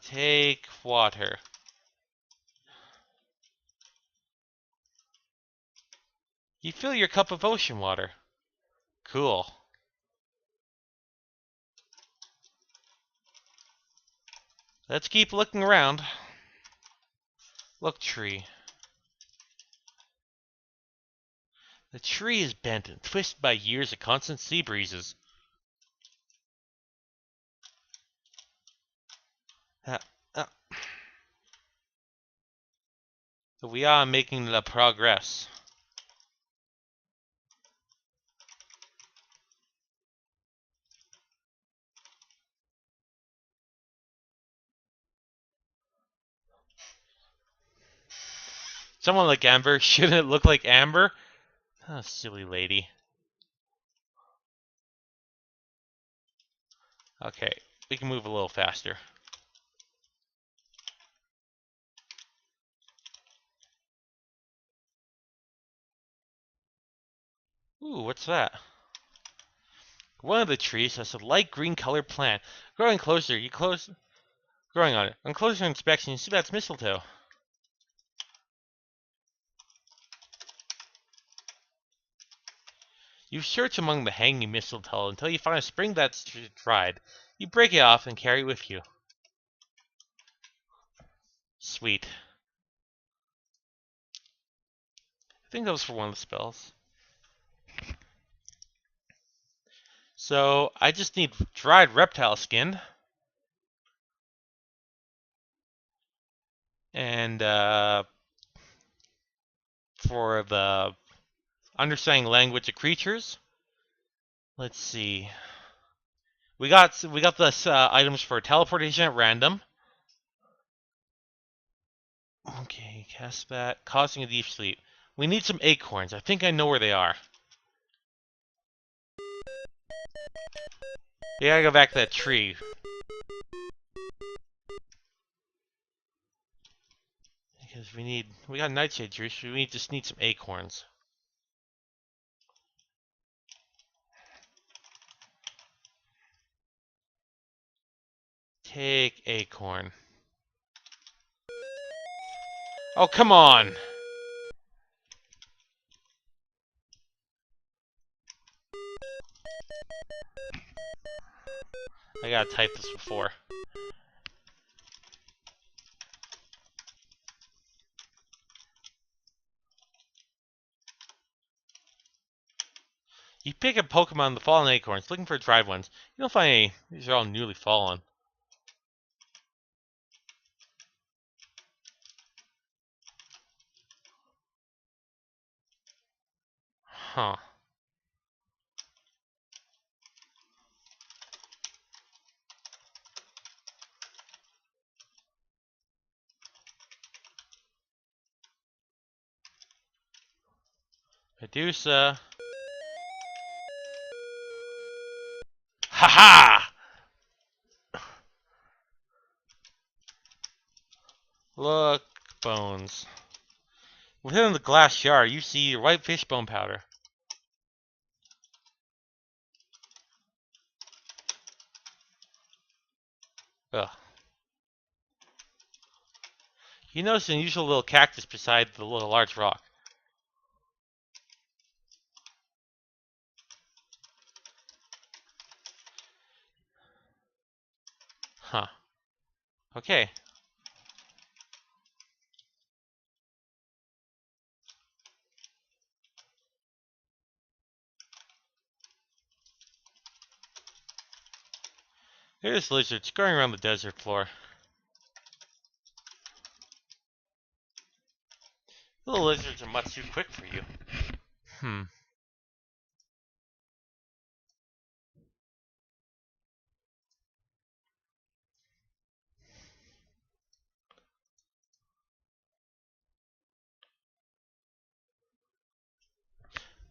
Take water. You fill your cup of ocean water. Cool. Let's keep looking around. Look, tree. The tree is bent and twisted by years of constant sea breezes. Uh, uh, we are making the progress. Someone like Amber, shouldn't it look like Amber? Oh, silly lady. Okay, we can move a little faster. Ooh, what's that? One of the trees has a light green colored plant. Growing closer, growing on it. On closer inspection, you see that's mistletoe. You search among the hanging mistletoe until you find a spring that's dried. You break it off and carry it with you. Sweet. I think that was for one of the spells. So, I just need dried reptile skin. And, for the understanding language of creatures, let's see. We got this items for teleportation at random. Okay, cast that. Causing a deep sleep. We need some acorns. I think I know where they are. We gotta go back to that tree. Because we got nightshade juice, we just need some acorns. Take acorn. Oh, come on! I gotta type this before. You pick up Pokemon the fallen acorns, looking for dried ones. You don't find any. These are all newly fallen. Huh. Medusa. Haha! Look, bones. Within the glass jar, you see white fish bone powder. Ugh. You notice an unusual little cactus beside the little large rock. Huh. Okay. There's lizards scurrying around the desert floor. Little lizards are much too quick for you. Hmm.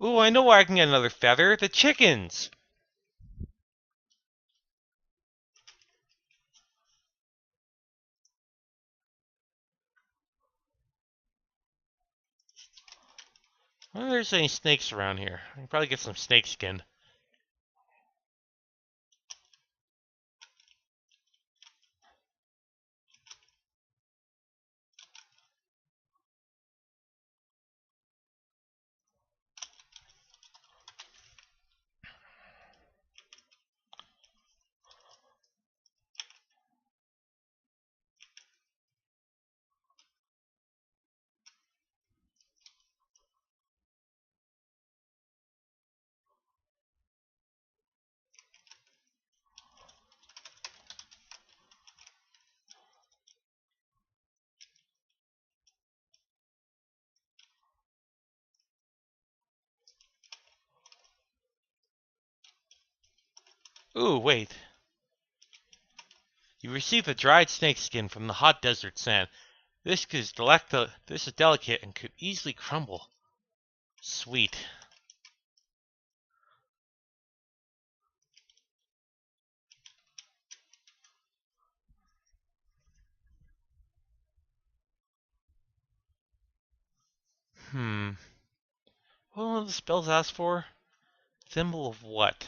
Ooh, I know where I can get another feather. The chickens! I wonder if there's any snakes around here. I can probably get some snake skin. Ooh, wait. You receive the dried snake skin from the hot desert sand. This is delicate and could easily crumble. Sweet. Hmm. What will the spells ask for? Thimble of what?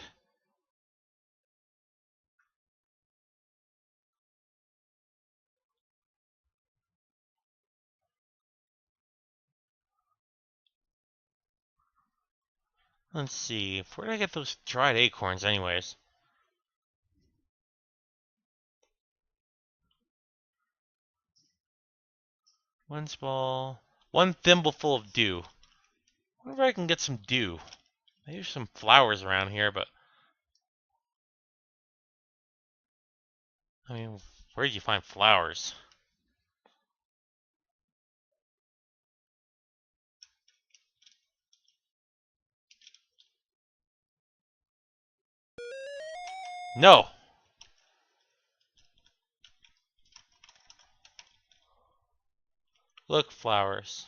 Let's see. Where did I get those dried acorns, anyways? One small. One thimbleful of dew. I wonder if I can get some dew. Maybe there's some flowers around here, but. I mean, where did you find flowers? No! Look, flowers.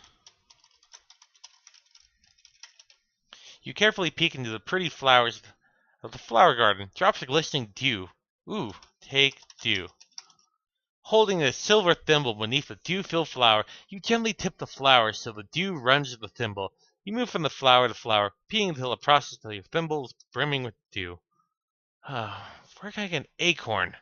You carefully peek into the pretty flowers of the flower garden. Drops of glistening dew. Ooh, take dew. Holding a silver thimble beneath a dew-filled flower, you gently tip the flower so the dew runs to the thimble. You move from the flower to flower, peeing until the process until your thimble is brimming with dew. Where can I get an acorn?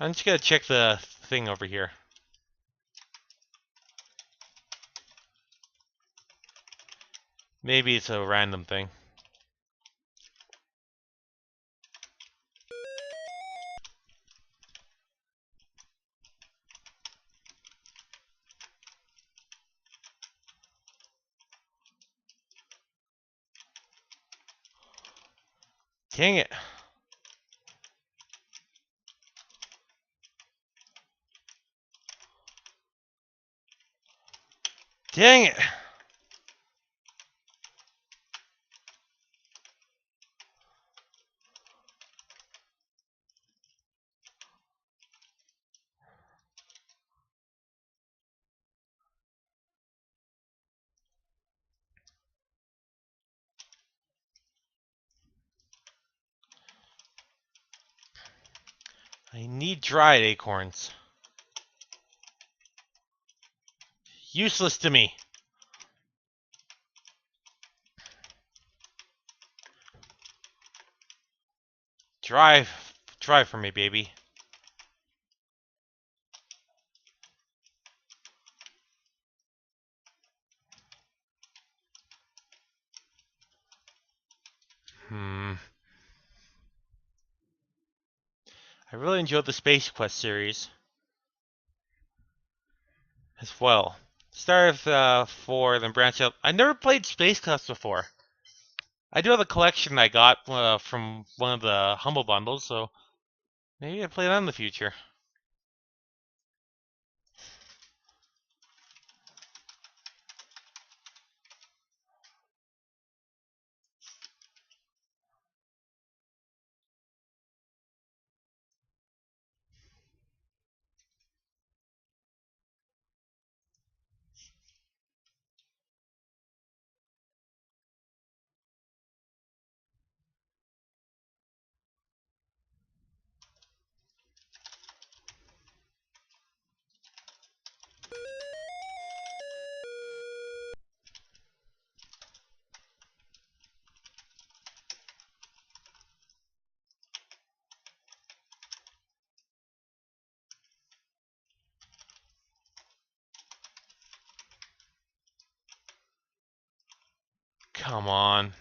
I'm just gonna check the thing over here. Maybe it's a random thing. Dang it. Dang it. I need dried acorns. Useless to me. Drive. Drive for me, baby. Hmm. I really enjoyed the Space Quest series as well. Started with 4, then branched out. I never played Space Quest before. I do have a collection I got from one of the Humble Bundles, so maybe I play that in the future. Come on.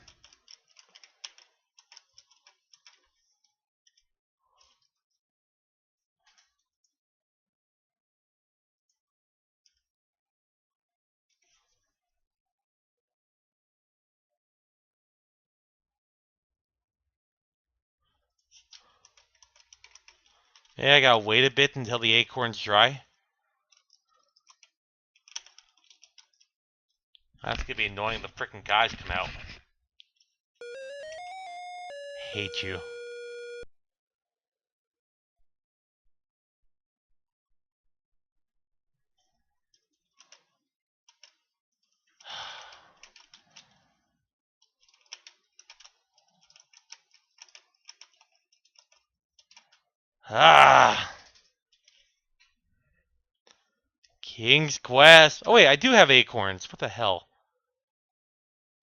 Yeah, I gotta wait a bit until the acorns dry. That's gonna be annoying. The frickin' guys come out. Hate you. Ah! King's Quest. Oh wait, I do have acorns. What the hell?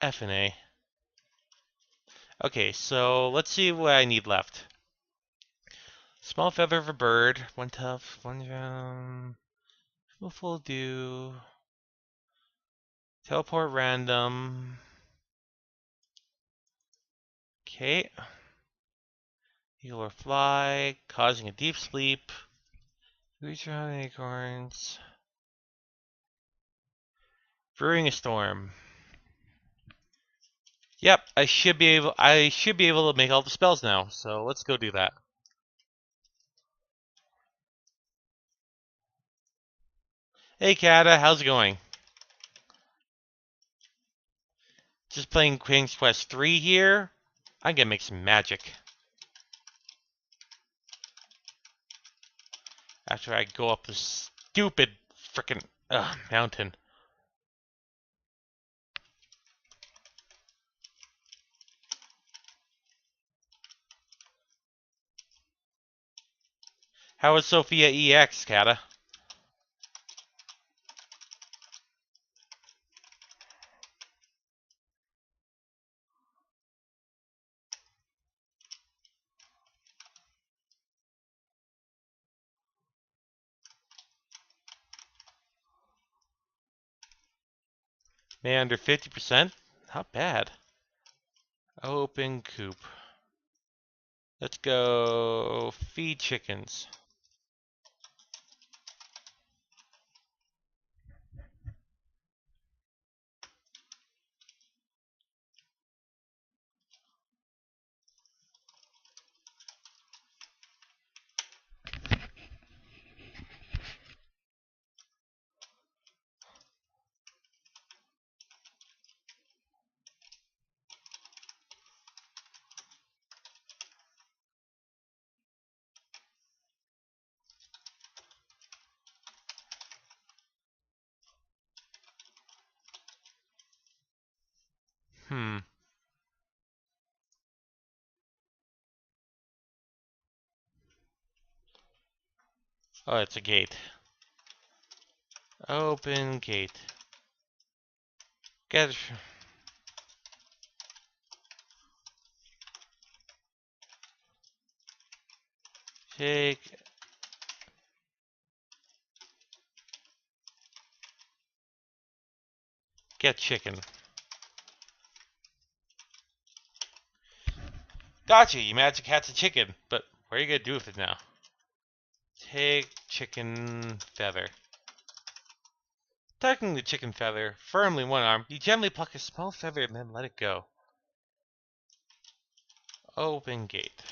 F and A. Okay, so let's see what I need left. Small feather of a bird. One tough. One full do. Teleport random. Okay. Eagle or fly. Causing a deep sleep. Reach around acorns. Brewing a storm. Yep, I should be able to make all the spells now. So let's go do that. Hey Kata, how's it going? Just playing King's Quest 3 here. I'm gonna make some magic. After I go up this stupid frickin' mountain. How is Sophia EX, Kata? May under 50%? Not bad. Open coop. Let's go feed chickens. Hmm. Oh, it's a gate. Open gate. Get. Take. Get chicken. Gotcha, you magic hat's a chicken, but what are you gonna do with it now? Take chicken feather. Tucking the chicken feather firmly in one arm, you gently pluck a small feather and then let it go. Open gate.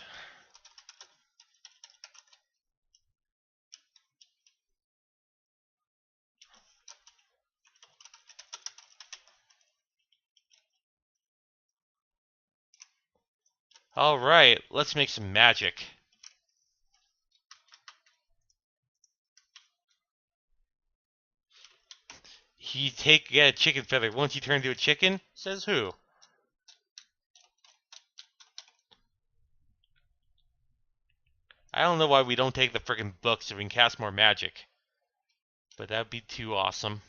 Alright, let's make some magic. Get a chicken feather. Won't you turn into a chicken? Says who? I don't know why we don't take the frickin' book so we can cast more magic. But that'd be too awesome.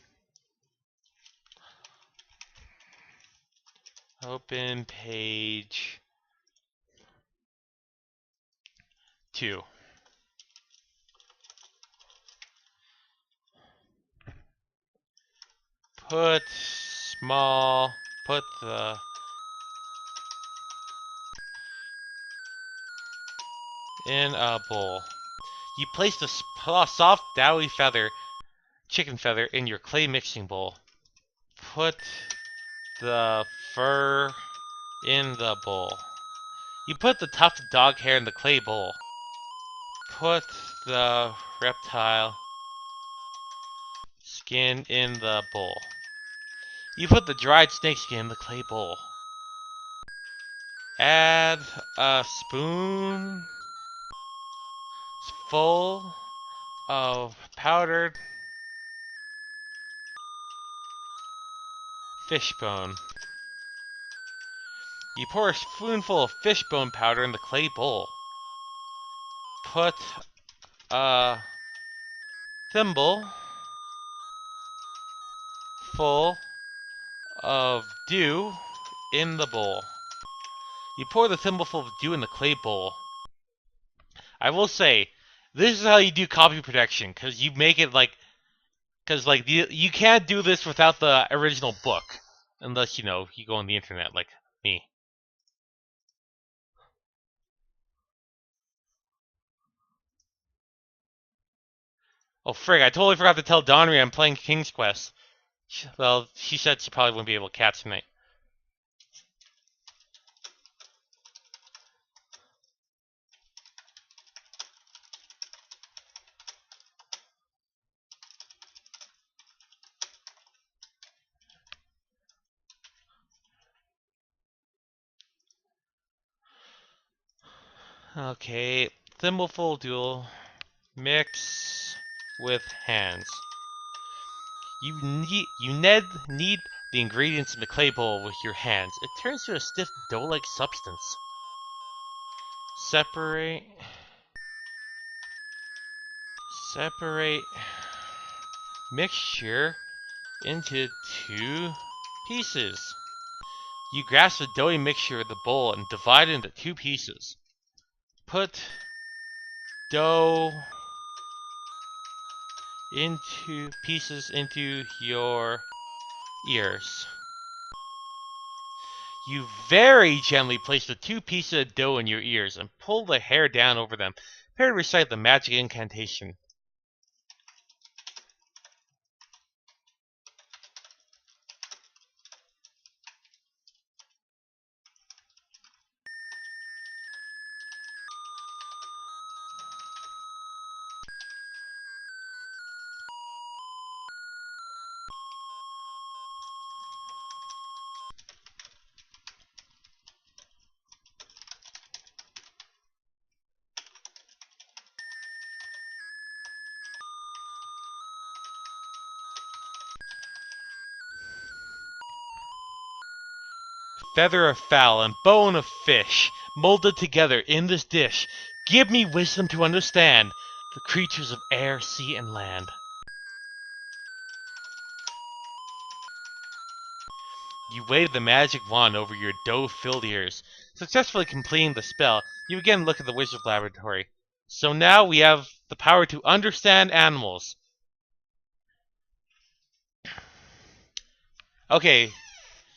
Open page 2. Put the in a bowl. You place the soft, doughy chicken feather, in your clay mixing bowl. Put the fur in the bowl. You put the tufted dog hair in the clay bowl. put the reptile skin in the bowl. You put the dried snake skin in the clay bowl. Add a spoon full of powdered fishbone. You pour a spoonful of fishbone powder in the clay bowl. Put a thimble full of dew in the bowl. You pour the thimbleful of dew in the clay bowl. I will say, this is how you do copy protection, because you make it like, because like you can't do this without the original book, unless you go on the internet like me. Oh frig! I totally forgot to tell Donry I'm playing King's Quest. Well, she said she probably wouldn't be able to catch tonight. Okay, thimbleful duel. Mix with hands. You need the ingredients in the clay bowl with your hands. It turns to a stiff dough-like substance. Separate mixture into two pieces. You grasp the doughy mixture of the bowl and divide it into two pieces. Put dough into your ears. You very gently place the two pieces of dough in your ears and pull the hair down over them. Prepare to recite the magic incantation. Feather of fowl and bone of fish, molded together in this dish, give me wisdom to understand the creatures of air, sea, and land. You wave the magic wand over your dough-filled ears. Successfully completing the spell, you again look at the wizard's laboratory. So now we have the power to understand animals. Okay,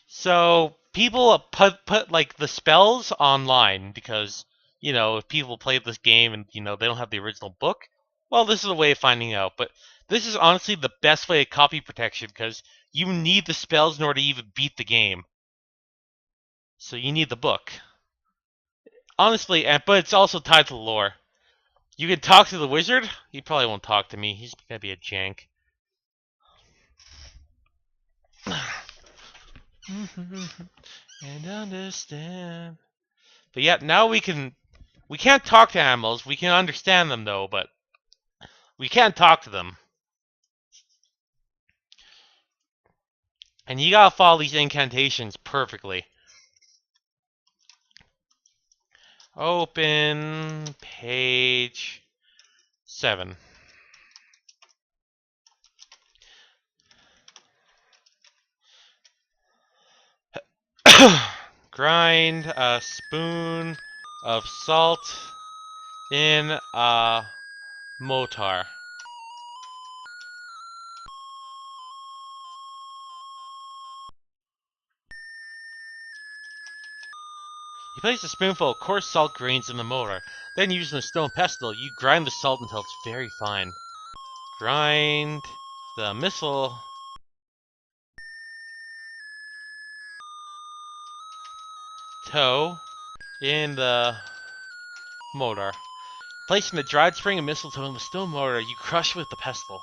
so people put like the spells online because if people play this game and they don't have the original book, well, this is a way of finding out. But this is honestly the best way of copy protection because you need the spells in order to even beat the game. So you need the book. Honestly, but it's also tied to the lore. You can talk to the wizard. He probably won't talk to me. He's gonna be a jank. And understand. But yeah, now we can't talk to animals. We can understand them though, but we can't talk to them. And you gotta follow these incantations perfectly. Open page 7. Grind a spoon of salt in a mortar. You place a spoonful of coarse salt grains in the mortar. Then using a stone pestle, you grind the salt until it's very fine. Grind the mistletoe in the mortar. Placing the dried spring and mistletoe in the stone mortar, you crush with the pestle.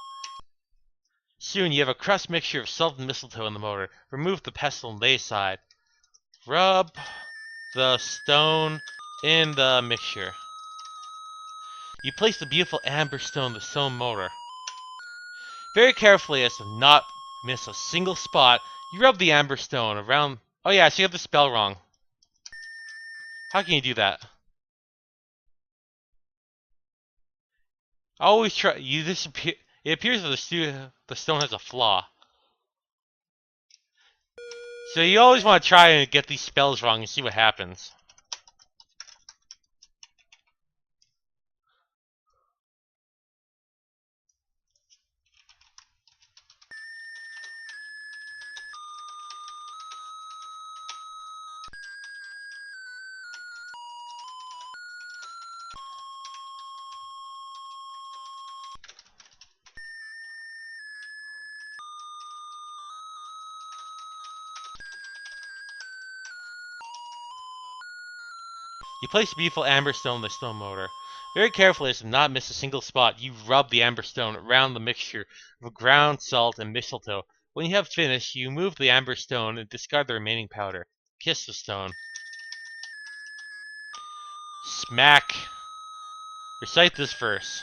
Soon you have a crushed mixture of salt and mistletoe in the mortar. Remove the pestle and lay aside. Rub the stone in the mixture. You place the beautiful amber stone in the stone mortar. Very carefully as to not miss a single spot, you rub the amber stone around... Oh yeah, so you have the spell wrong. How can you do that? Always try... It appears that the stone has a flaw. So you always want to try and get these spells wrong and see what happens. You place the beautiful amber stone in the stone mortar. Very carefully as to not miss a single spot, you rub the amber stone around the mixture of ground salt and mistletoe. When you have finished, you move the amber stone and discard the remaining powder. Kiss the stone. Smack. Recite this verse.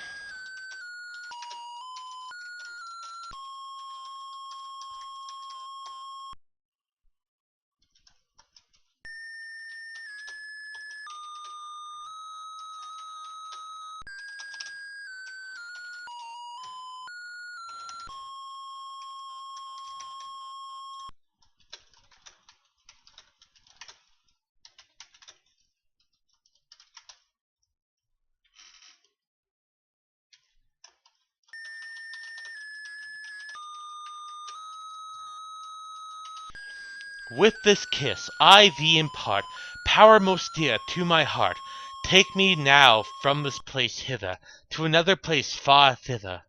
With this kiss, I thee impart power most dear to my heart. Take me now from this place hither, to another place far thither.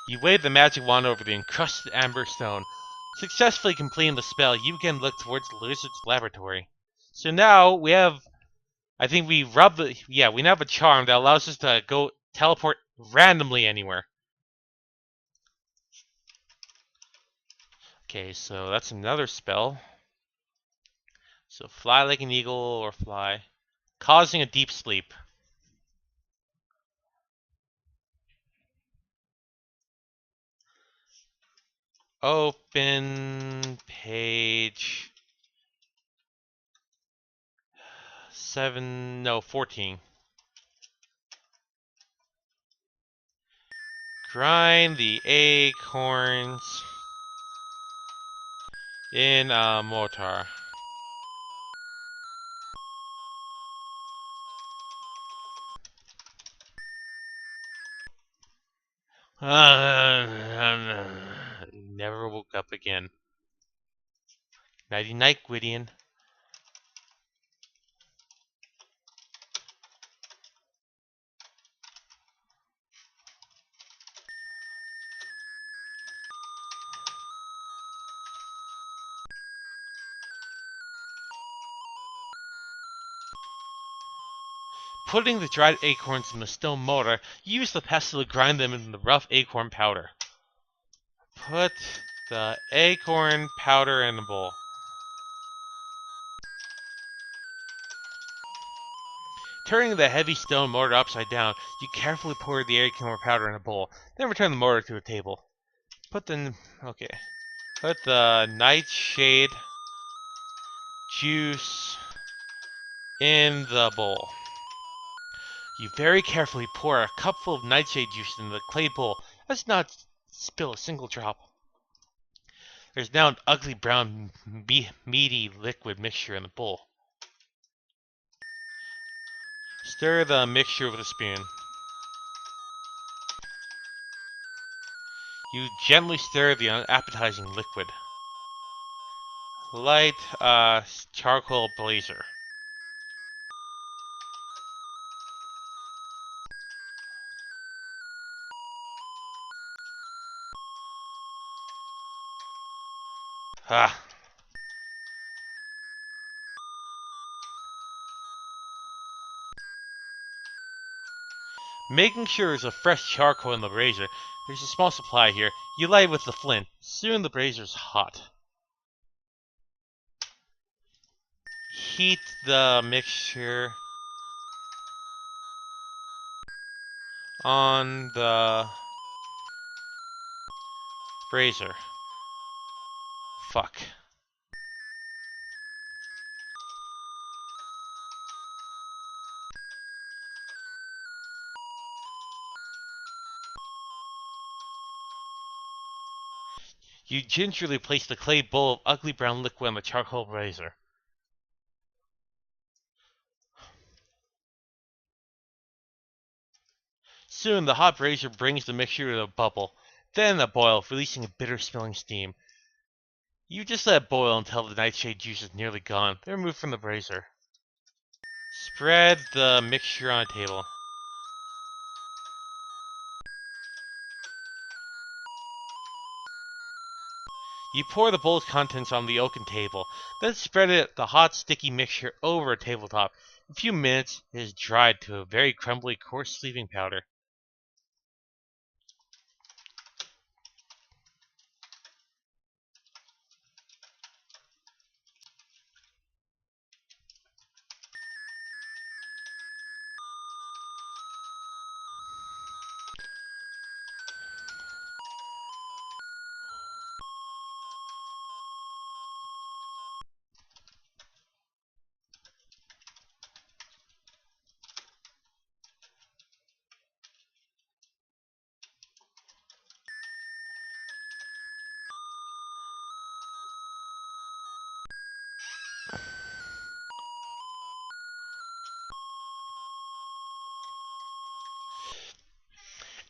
You wave the magic wand over the encrusted amber stone. Successfully completing the spell, you can look towards the lizard's laboratory. So now we have, I think we rub the, yeah, we now have a charm that allows us to go teleport randomly anywhere. Okay, so that's another spell. So fly like an eagle or fly, causing a deep sleep. Open page 14. Grind the acorns in a mortar. Never woke up again. Nighty night, Gwydion. Putting the dried acorns in the stone mortar, use the pestle to grind them into the rough acorn powder. Put the acorn powder in a bowl. Turning the heavy stone mortar upside down, you carefully pour the acorn powder in a bowl, then return the mortar to a table. Put the nightshade juice in the bowl. You very carefully pour a cupful of nightshade juice into the clay bowl. Let's not spill a single drop. There's now an ugly brown, meaty liquid mixture in the bowl. Stir the mixture with a spoon. You gently stir the unappetizing liquid. Light a charcoal blazer. Ah. Making sure there's a fresh charcoal in the brazier. There's a small supply here. You light it with the flint. Soon the brazier's hot. Heat the mixture on the brazier. Fuck. You gingerly place the clay bowl of ugly brown liquid on the charcoal brazier. Soon the hot brazier brings the mixture to a bubble, then a boil, releasing a bitter-smelling steam. You just let it boil until the nightshade juice is nearly gone, then remove from the brazier. Spread the mixture on a table. You pour the bowl's contents on the oaken table, then spread the hot, sticky mixture over a tabletop. In a few minutes, it is dried to a very crumbly, coarse sleeping powder.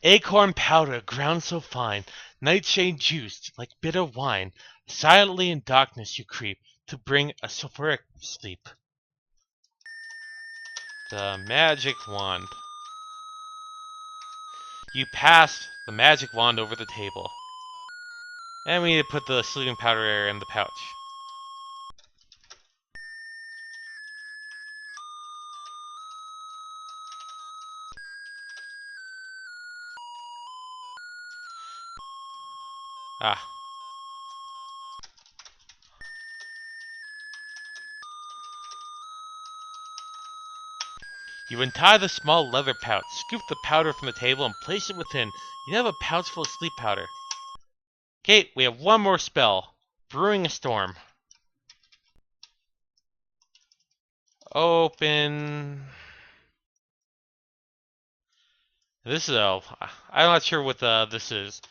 Acorn powder ground so fine, nightshade juiced like bitter wine. Silently in darkness you creep to bring a sulphuric sleep. The magic wand. You pass the magic wand over the table. And we need to put the sleeping powder in the pouch. Ah. You untie the small leather pouch, scoop the powder from the table, and place it within. You have a pouch full of sleep powder. Okay, we have one more spell. Brewing a storm. Open. This is L. I'm not sure what this is.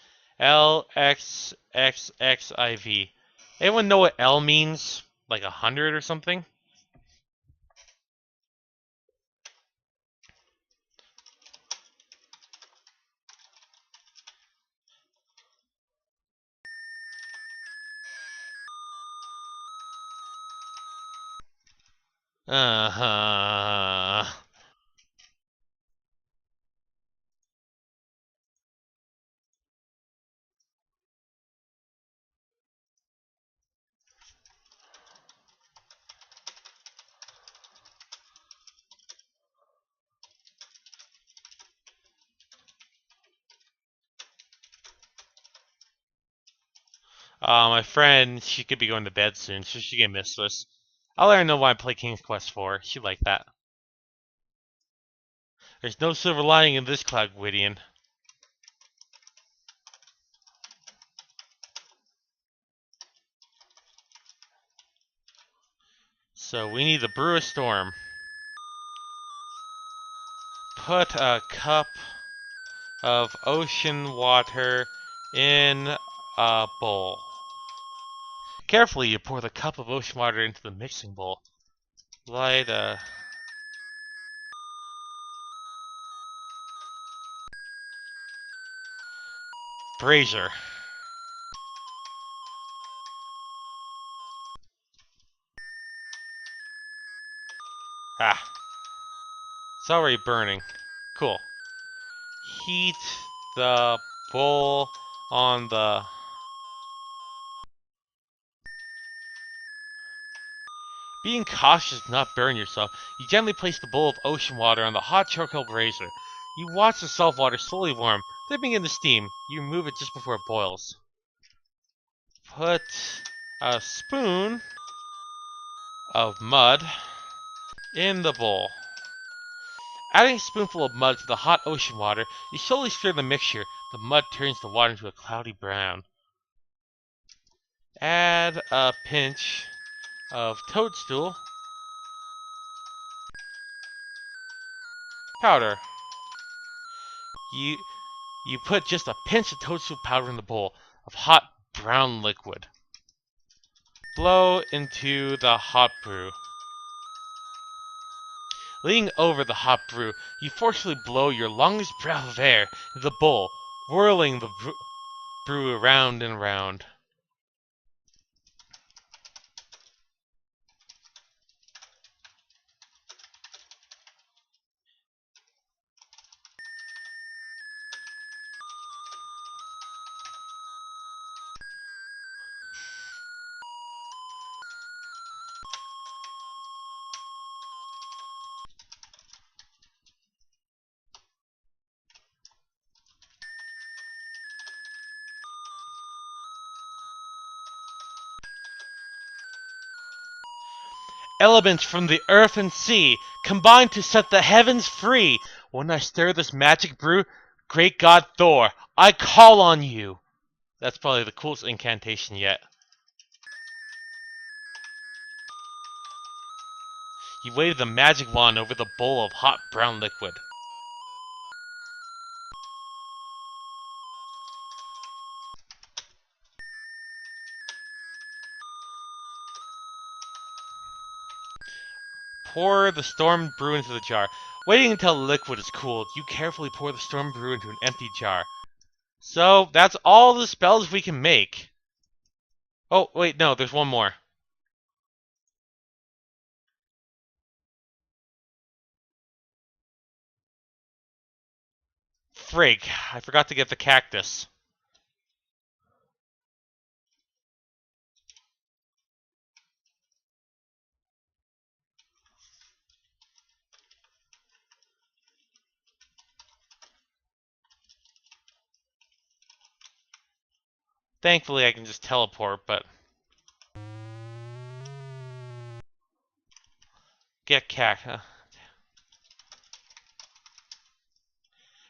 LXXXIV. Anyone know what L means? Like 100 or something? Uh-huh. My friend, she could be going to bed soon, so she can miss this. I'll let her know why I play King's Quest 4. She'd like that. There's no silver lining in this cloud, Gwydion. So we need to brew a storm. Put a cup of ocean water in a bowl. Carefully, you pour the cup of ocean water into the mixing bowl. Light a brazier. Ah, it's already burning. Cool. Heat the bowl on the... Being cautious to not burn yourself, you gently place the bowl of ocean water on the hot charcoal brazier. You watch the salt water slowly warm, dipping into steam. You remove it just before it boils. Put a spoon of mud in the bowl. Adding a spoonful of mud to the hot ocean water, you slowly stir the mixture. The mud turns the water into a cloudy brown. Add a pinch of toadstool powder. You you put just a pinch of toadstool powder in the bowl of hot brown liquid. Blow into the hot brew. Leaning over the hot brew, you forcefully blow your longest breath of air into the bowl, whirling the brew around and around. Elements from the earth and sea combine to set the heavens free. When I stir this magic brew, great god Thor, I call on you. That's probably the coolest incantation yet. He waved the magic wand over the bowl of hot brown liquid. Pour the storm brew into the jar. Waiting until the liquid is cooled, you carefully pour the storm brew into an empty jar. So, that's all the spells we can make. Oh, wait, no, there's one more. Frig, I forgot to get the cactus. Thankfully, I can just teleport, but... Get cactus.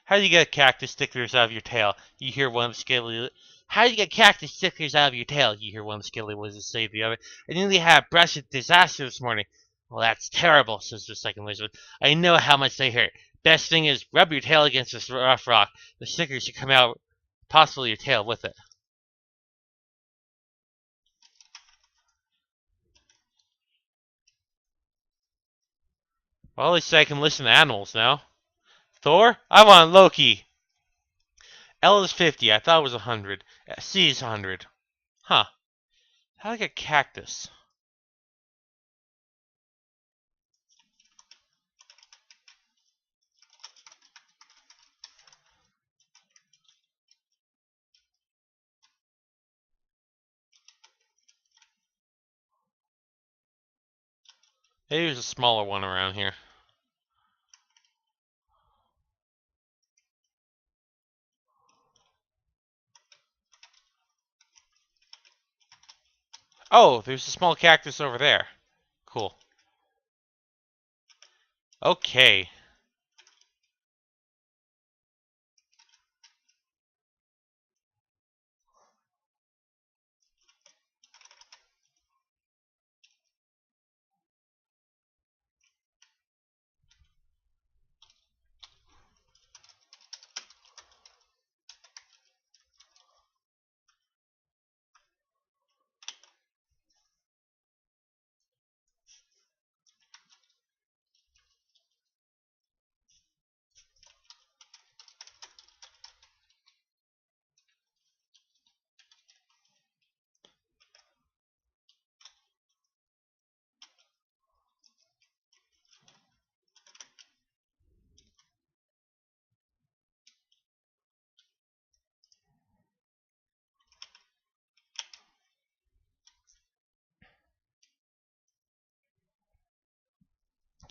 How do you get cactus sticklers out of your tail? You hear one of the scaly... How do you get cactus sticklers out of your tail? You hear one of the scaly lizards say to the other. I nearly had a brush with disaster this morning. Well, that's terrible, says the second lizard. I know how much they hurt. Best thing is, rub your tail against this rough rock. The stickers should come out, possibly your tail with it. Well, at least I can listen to animals now. Thor? I want Loki. L is 50. I thought it was 100. C is 100. Huh. How do I get cactus? Maybe there's a smaller one around here. Oh, there's a small cactus over there. Cool. Okay.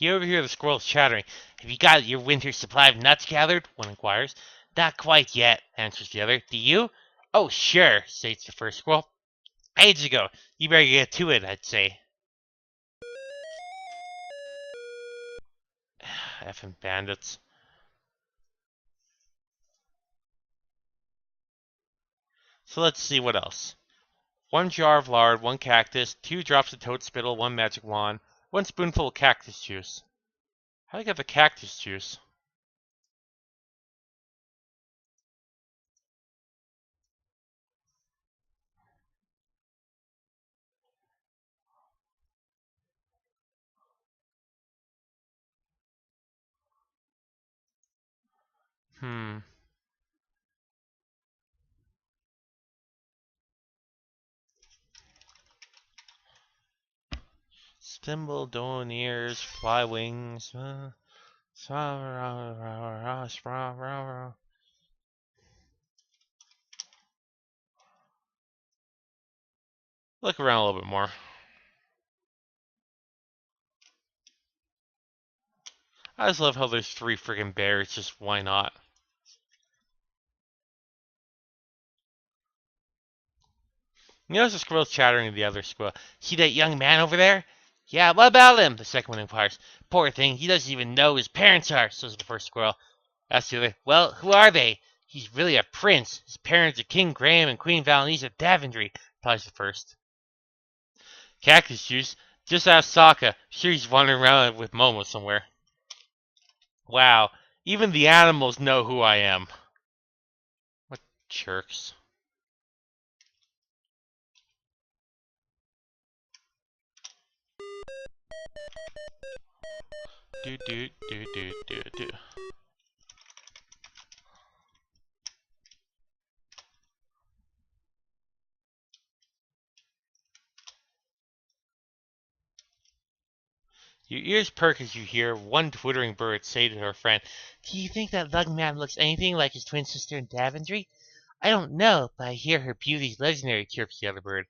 You overhear the squirrels chattering. Have you got your winter supply of nuts gathered? One inquires. Not quite yet, answers the other. Do you? Oh, sure, states the first squirrel. Ages ago. You better get to it, I'd say. Effing bandits. So let's see what else. 1 jar of lard, 1 cactus, 2 drops of toad spittle, 1 magic wand, 1 spoonful of cactus juice. How do I get the cactus juice? Hmm. Thimble, dawn ears, fly wings. Look around a little bit more. I just love how there's 3 friggin' bears, just why not? You notice the squirrel's chattering to the other squirrel. See that young man over there? Yeah, what about him? The second one inquires. Poor thing, he doesn't even know who his parents are, says the first squirrel. Asks the other, well, who are they? He's really a prince. His parents are King Graham and Queen Valenice of Daventry, replies the first. Cactus juice? Just ask Sokka. Sure he's wandering around with Momo somewhere. Wow, even the animals know who I am. What jerks. Do do do do do do. Your ears perk as you hear one twittering bird say to her friend, do you think that young man looks anything like his twin sister in Daventry? I don't know, but I hear her beauty's legendary, chirps the other bird.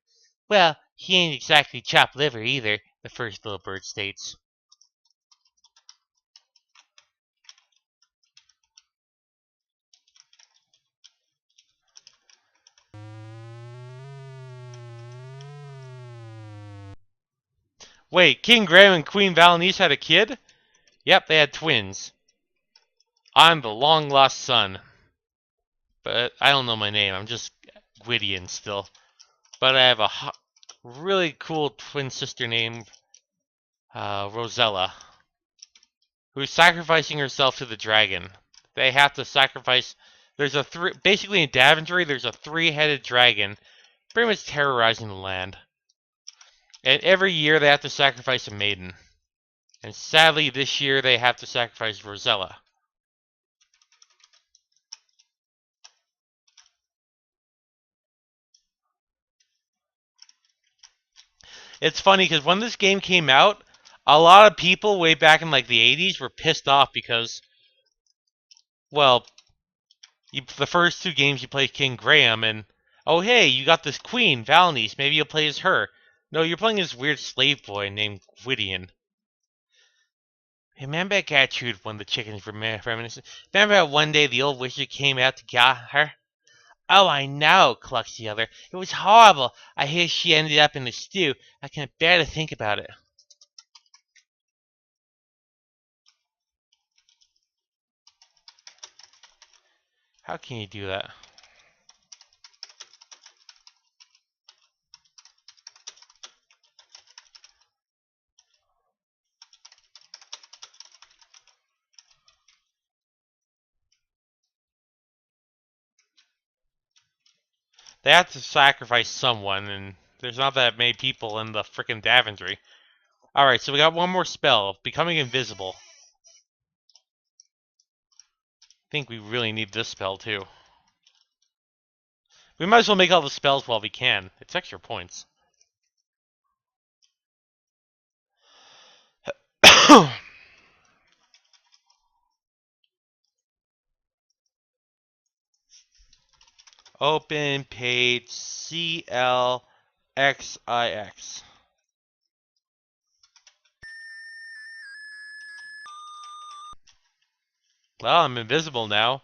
Well, he ain't exactly chopped liver either, the first little bird states. Wait, King Graham and Queen Valenice had a kid? Yep, they had twins. I'm the long lost son. But I don't know my name, I'm just Gwydion still. But I have a really cool twin sister named Rosella, who's sacrificing herself to the dragon. They have to sacrifice. There's a basically in Daventry, there's a 3-headed dragon, pretty much terrorizing the land. And every year they have to sacrifice a maiden. And sadly, this year they have to sacrifice Rosella. It's funny because when this game came out, a lot of people way back in like the 80s were pissed off because, well, the first 2 games you play King Graham and, oh hey, you got this queen, Valenice, maybe you'll play as her. No, you're playing this weird slave boy named Gwydion. Remember Gertrude, one of the chickens reminiscent. Remember how one day the old wizard came out to get her? Oh, I know, clucks the other. It was horrible. I hear she ended up in the stew. I can bear to think about it. How can you do that? They have to sacrifice someone, and there's not that many people in the frickin' Daventry. Alright, so we got one more spell, Becoming Invisible. I think we really need this spell, too. We might as well make all the spells while we can. It's extra points. Open page CLXIX. Well, I'm invisible now.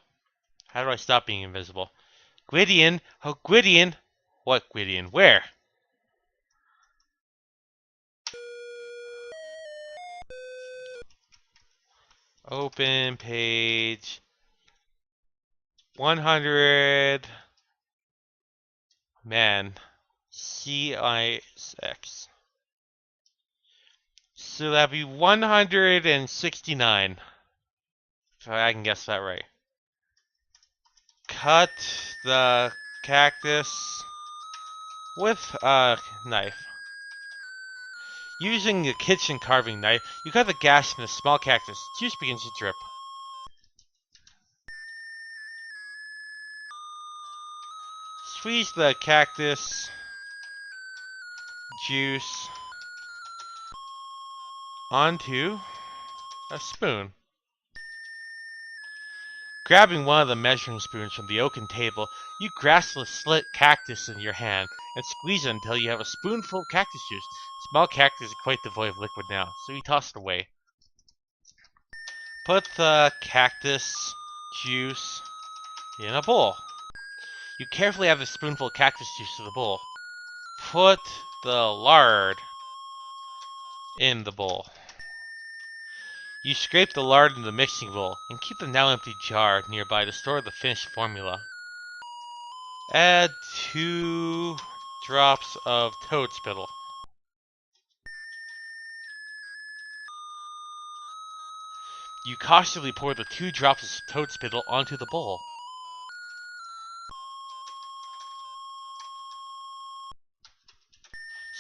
How do I stop being invisible? Gwydion! Oh, Gwydion! What Gwydion? Where? Open page 100. Man. CIX. So that'd be 169. If I can guess that right. Cut the cactus with a knife. Using a kitchen carving knife, you cut the gash in a small cactus. Juice begins to drip. Squeeze the cactus juice onto a spoon. Grabbing one of the measuring spoons from the oaken table, you grasp the slit cactus in your hand and squeeze it until you have a spoonful of cactus juice. Small cactus is quite devoid of liquid now, so you toss it away. Put the cactus juice in a bowl. You carefully add the spoonful of cactus juice to the bowl. Put the lard in the bowl. You scrape the lard in the mixing bowl and keep the now empty jar nearby to store the finished formula. Add 2 drops of toad spittle. You cautiously pour the 2 drops of toad spittle onto the bowl.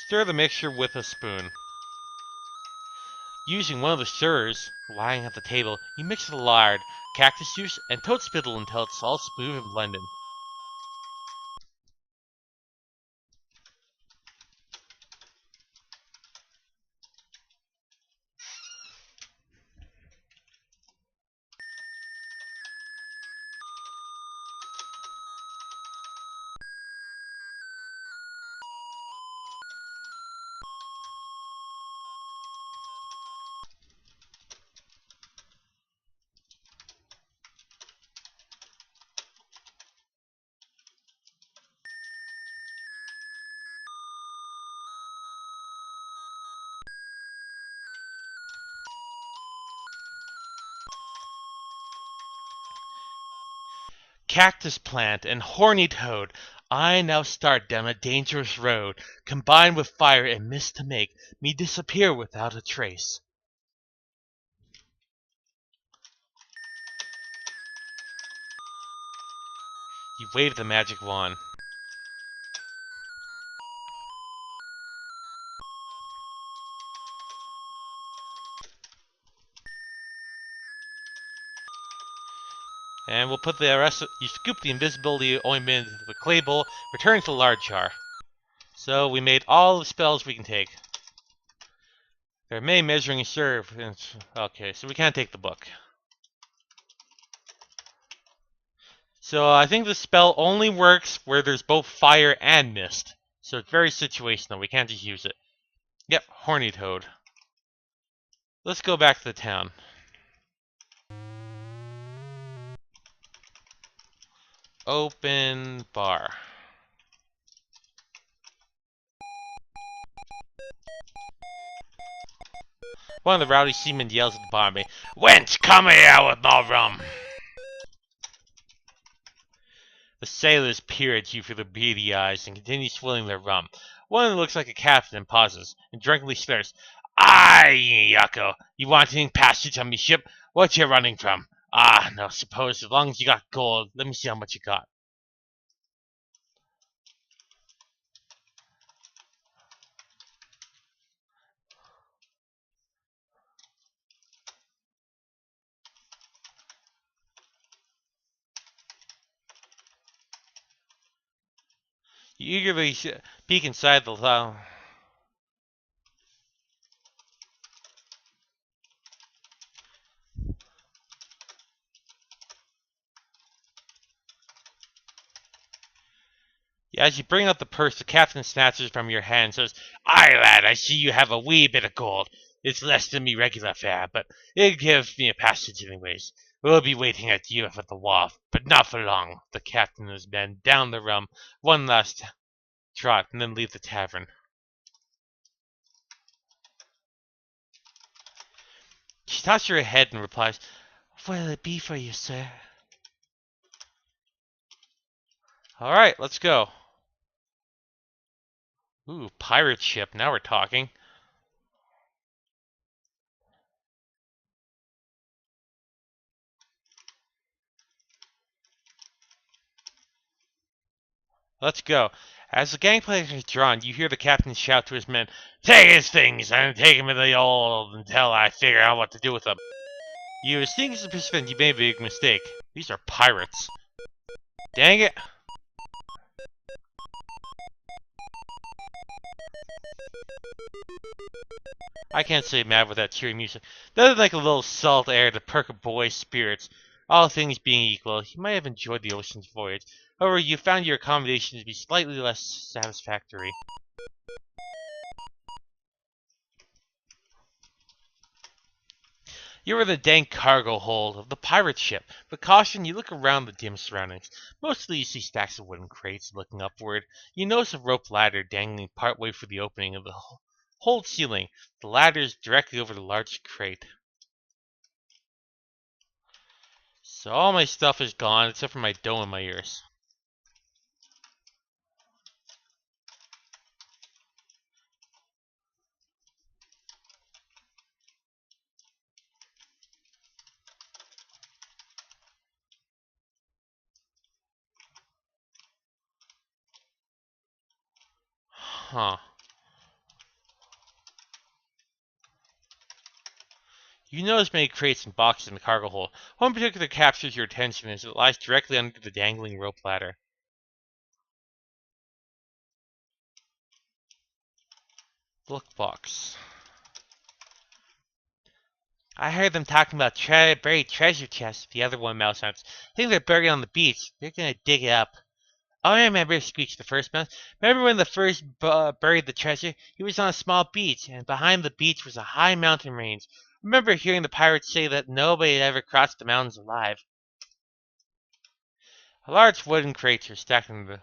Stir the mixture with a spoon. Using one of the stirrers lying at the table, you mix the lard, cactus juice, and toad spittle until it's all smooth and blended. Cactus plant and horny toad, I now start down a dangerous road, combined with fire and mist to make me disappear without a trace. You wave the magic wand. And we'll put the rest of, you scoop the invisibility ointment into the clay bowl, return to the large jar. So we made all the spells we can take. There may measuring serve. Okay, so we can't take the book. So I think the spell only works where there's both fire and mist. So it's very situational, we can't just use it. Yep, horny toad. Let's go back to the town. Open bar. One of the rowdy seamen yells at the barmaid, "Wench, come here with more rum!" The sailors peer at you through their beady eyes and continue swilling their rum. One of them looks like a captain and pauses, and drunkenly slurs, "Aye, yucko, you wanting passage on me ship? What you running from? Ah, no, suppose as long as you got gold, let me see how much you got." You eagerly peek inside the As you bring out the purse, the captain snatches it from your hand and says, "Aye, lad, I see you have a wee bit of gold. It's less than me regular fare, but it gives me a passage anyways. We'll be waiting at you at the wharf, but not for long. The captain and his men down the rum one last trot and then leave the tavern. She tosses her head and replies, "What'll it be for you, sir?" Alright, let's go. Ooh, pirate ship. Now we're talking. Let's go. As the gangplank is drawn, you hear the captain shout to his men, "Take his things and take him to the old until I figure out what to do with them." You are seeing suspicion you made a big mistake. These are pirates. Dang it. I can't say mad with that cheery music. Nothing like a little salt air to perk a boy's spirits. All things being equal, you might have enjoyed the ocean's voyage. However, you found your accommodation to be slightly less satisfactory. You are in the dank cargo hold of the pirate ship. With caution, you look around the dim surroundings. Mostly you see stacks of wooden crates looking upward. You notice a rope ladder dangling partway through the opening of the hold ceiling. The ladder is directly over the large crate. So all my stuff is gone except for my dough in my ears. Huh. You notice many crates and boxes in the cargo hold. One particular captures your attention as it lies directly under the dangling rope ladder. Look box. I heard them talking about buried treasure chests, the other one mouse hunts. I think they're buried on the beach. They're gonna dig it up. Oh, I remember, screeched the first mouse. Remember when the first buried the treasure? He was on a small beach, and behind the beach was a high mountain range. I remember hearing the pirates say that nobody had ever crossed the mountains alive. A large wooden crates are stacked in the...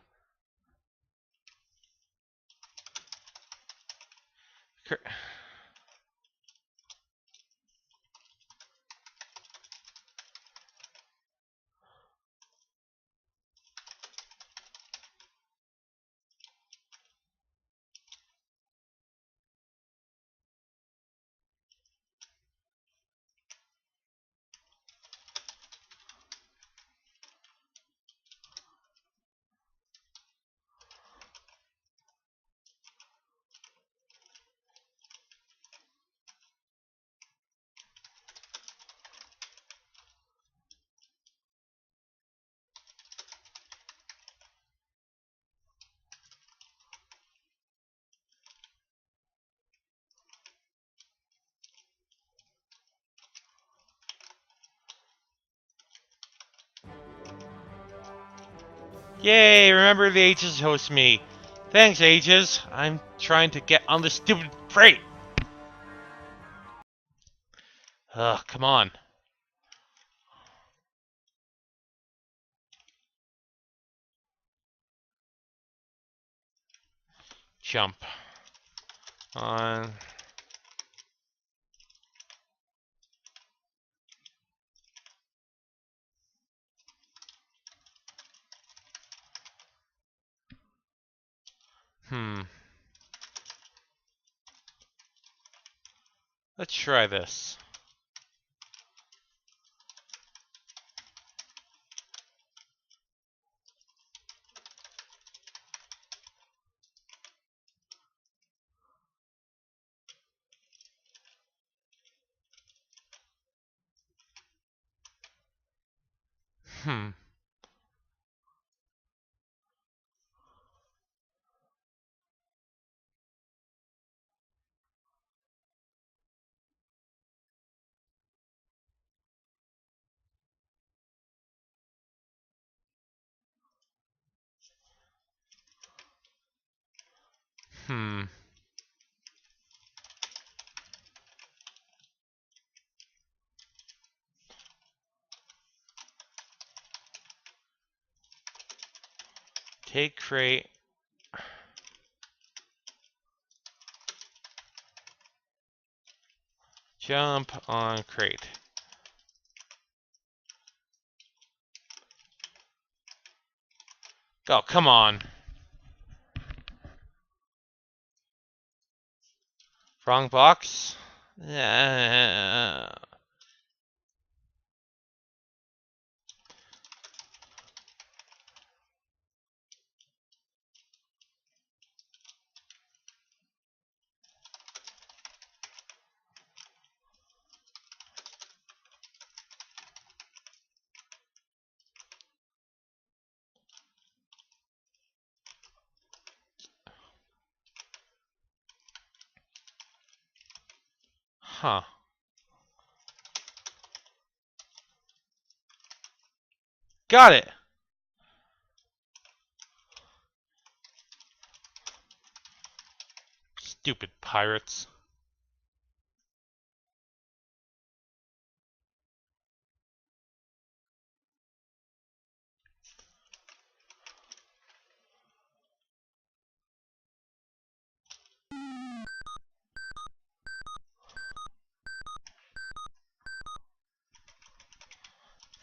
Yay, remember the Ages host me. Thanks, Ages. I'm trying to get on this stupid freight. Ugh, come on. Jump. On. Let's try this. Hmm. Hmm. Take crate. Jump on crate. Oh, come on. Wrong box. Yeah. Huh. Got it. Stupid pirates.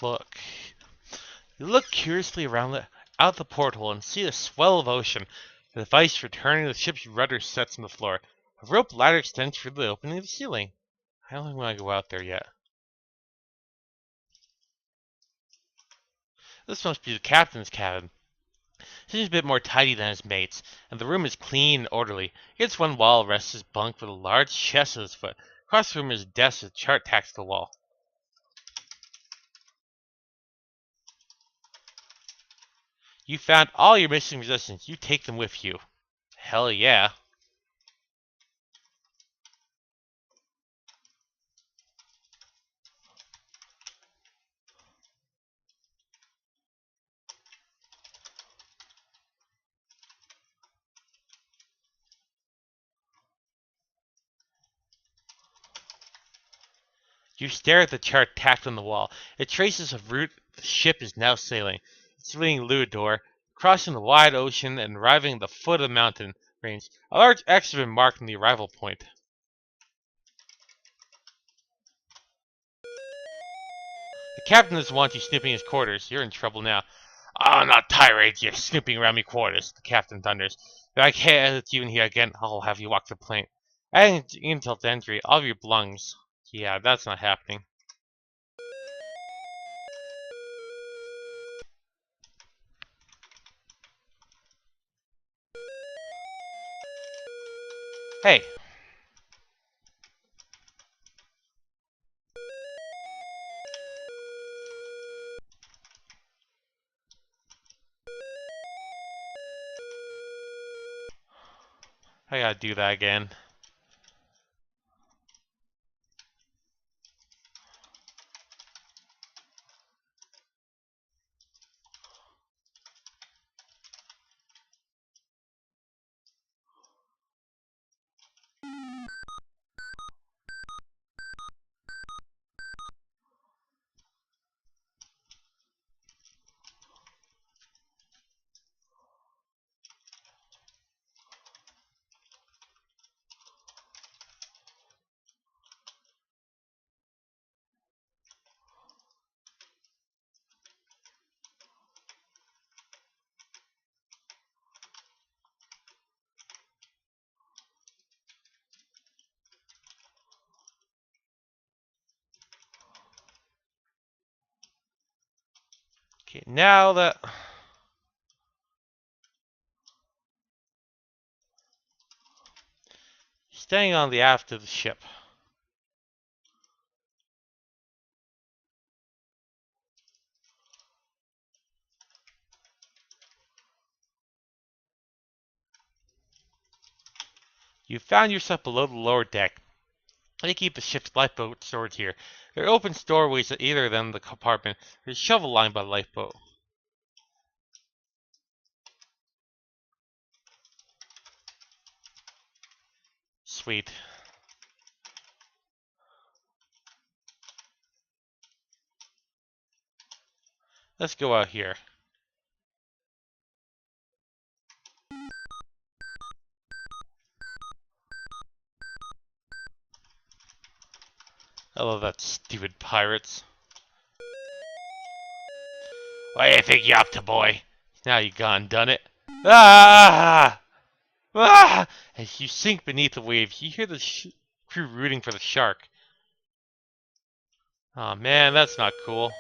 Look. You look curiously around out the porthole and see a swell of ocean. The device for turning the ship's rudder sets on the floor. A rope ladder extends through the opening of the ceiling. I don't want to go out there yet. This must be the captain's cabin. Seems a bit more tidy than his mates, and the room is clean and orderly. Against one wall rests his bunk with a large chest at his foot. Across the room is a desk with a chart tacked to the wall. You found all your missing resistance. You take them with you. Hell yeah. You stare at the chart tacked on the wall. It traces a route the ship is now sailing. It's leaving Luador, crossing the wide ocean and arriving at the foot of the mountain range. A large X has been marked on the arrival point. The captain doesn't want you snooping his quarters. You're in trouble now. Oh, not tirades, you're snooping around me quarters, the captain thunders. If I can't let you in here again, I'll have you walk the plank. Adding insult to injury, all of your belongings. Yeah, that's not happening. Hey, I gotta do that again. Okay, now that... Staying on the aft of the ship. You found yourself below the lower deck. They keep the ship's lifeboat stored here. There are open doorways at either end of the compartment. There's a shovel lined by the lifeboat. Sweet. Let's go out here. love that stupid pirates. What do you think you're up to, boy? Now you gone done it. Ah! Ah! As you sink beneath the waves, you hear the crew rooting for the shark. Oh man, that's not cool.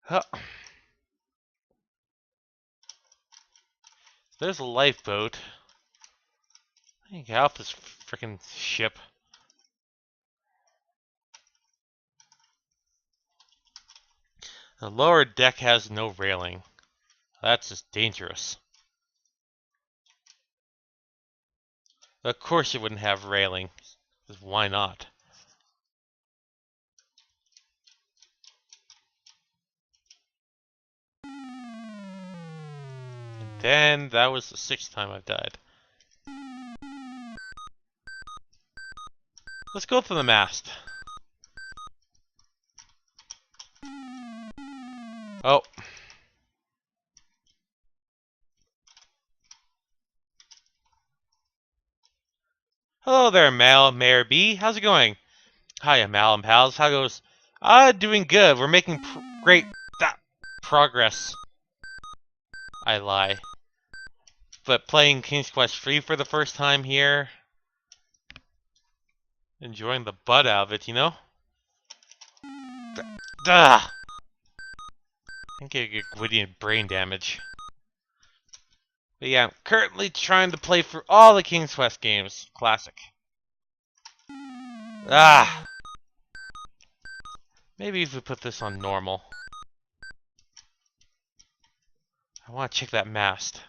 Huh. There's a lifeboat. I can get off this freaking ship. The lower deck has no railing. That's just dangerous. Of course it wouldn't have railing. Because why not? And then that was the 6th time I've died. Let's go to the mast. Oh. Hello there, Mayor B. How's it going? Hiya, Mal and pals. How goes? Doing good. We're making great progress. I lie. But playing King's Quest 3 for the first time here. Enjoying the butt out of it, you know? Duh! I think I get witty and brain damage. But yeah, I'm currently trying to play through all the King's Quest games. Classic. Ah! Maybe if we put this on normal. I want to check that mast.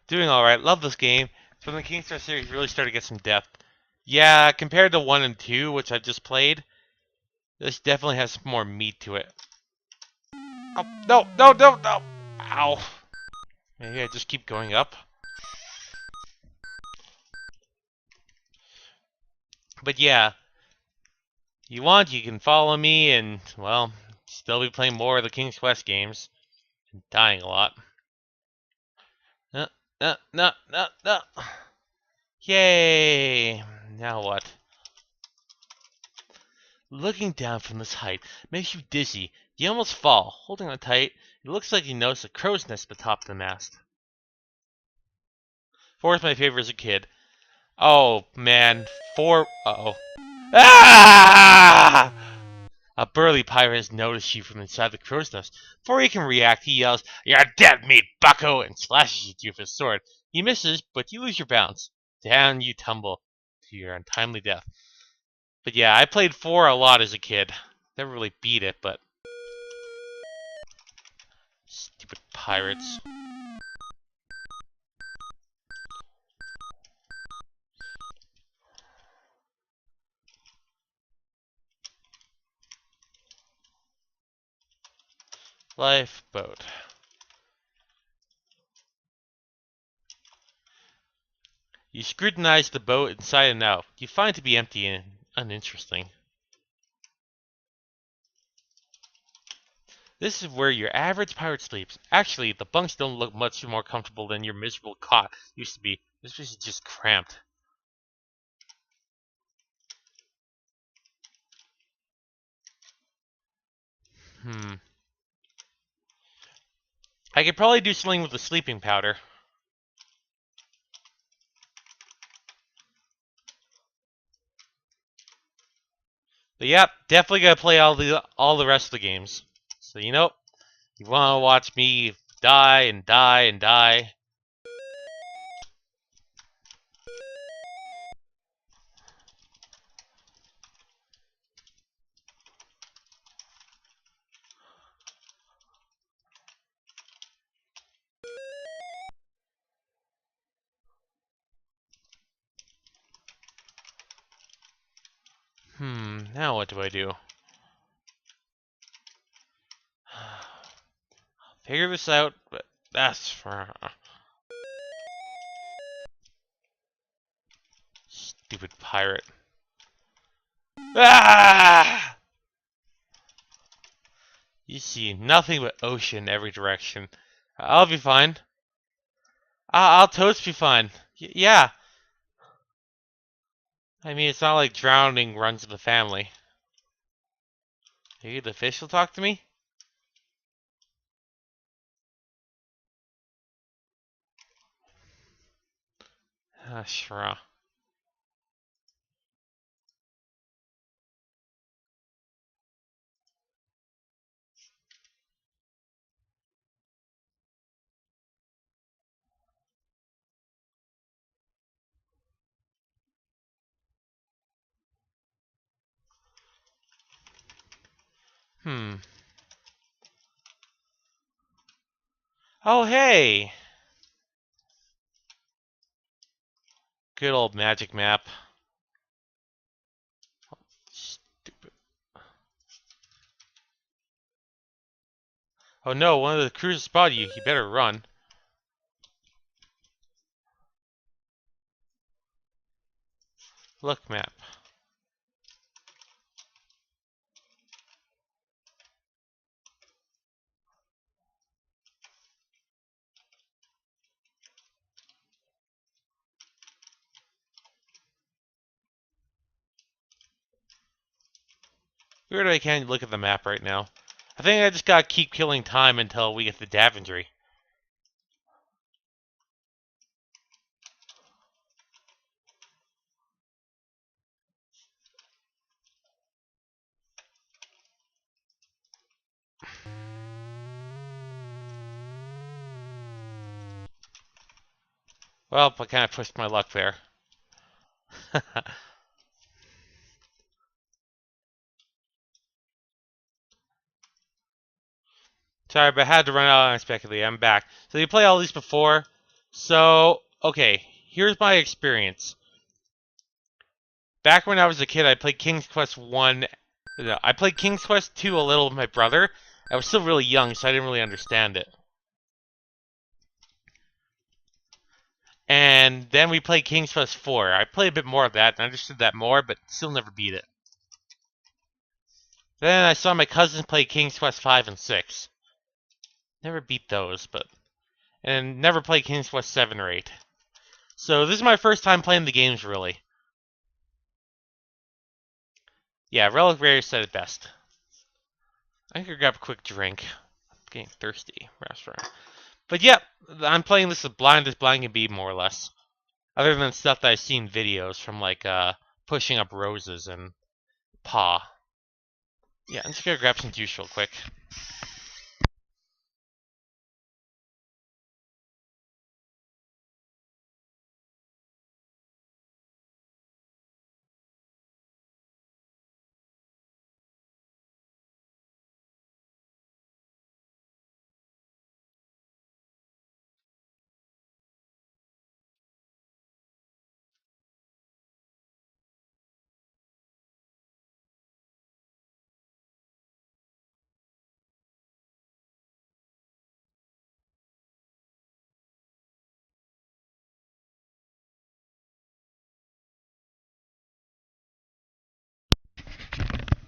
Doing alright. Love this game. It's when the King's Quest series really started to get some depth. Yeah, compared to 1 and 2, which I just played, this definitely has more meat to it. Oh, no, no, no, no! Ow. Maybe I just keep going up. But yeah, you want, you can follow me and, well, still be playing more of the King's Quest games. And dying a lot. No, no, no, no, no. Yay! Now what? Looking down from this height makes you dizzy. You almost fall. Holding on tight, it looks like you notice a crow's nest at the top of the mast. 4 was my favorite as a kid. Oh, man. 4... Uh-oh. Ah! A burly pirate has noticed you from inside the crow's nest. Before he can react, he yells, "You're dead meat, bucko!" and slashes at you with his sword. He misses, but you lose your balance. Down you tumble to your untimely death. But yeah, I played 4 a lot as a kid. Never really beat it, but... Stupid pirates. Lifeboat. You scrutinize the boat inside and out. You find it to be empty and uninteresting. This is where your average pirate sleeps. Actually, the bunks don't look much more comfortable than your miserable cot used to be. This place is just cramped. I could probably do something with the sleeping powder. But yep, definitely gotta play all the rest of the games. So you know, you wanna watch me die and die and die. Now what do I do? figure this out, but that's for... Stupid pirate. Ah! You see nothing but ocean in every direction. I'll be fine. I'll toast be fine. Yeah. I mean, it's not like drowning runs in the family. Maybe the fish will talk to me? Sure. Hmm. Oh, hey! Good old magic map. Stupid. Oh no, one of the crews spotted you. You better run. Look, map. Weird I can't look at the map right now. I think I just gotta keep killing time until we get the Daventry. Well, I kind of pushed my luck there. Sorry, but I had to run out unexpectedly. I'm back. So you play all these before. So, okay, here's my experience. Back when I was a kid, I played King's Quest 1. No, I played King's Quest 2 a little with my brother. I was still really young, so I didn't really understand it. And then we played King's Quest 4. I played a bit more of that and understood that more, but still never beat it. Then I saw my cousins play King's Quest 5 and 6. Never beat those, but... And never played King's Quest 7 or 8. So this is my first time playing the games, really. Yeah, Relic Rare said it best. I could grab a quick drink. I'm getting thirsty. Restaurant. But yeah, I'm playing this as blind can be, more or less. Other than stuff that I've seen videos from, like, pushing up roses and paw. Yeah, I'm just gonna grab some juice real quick.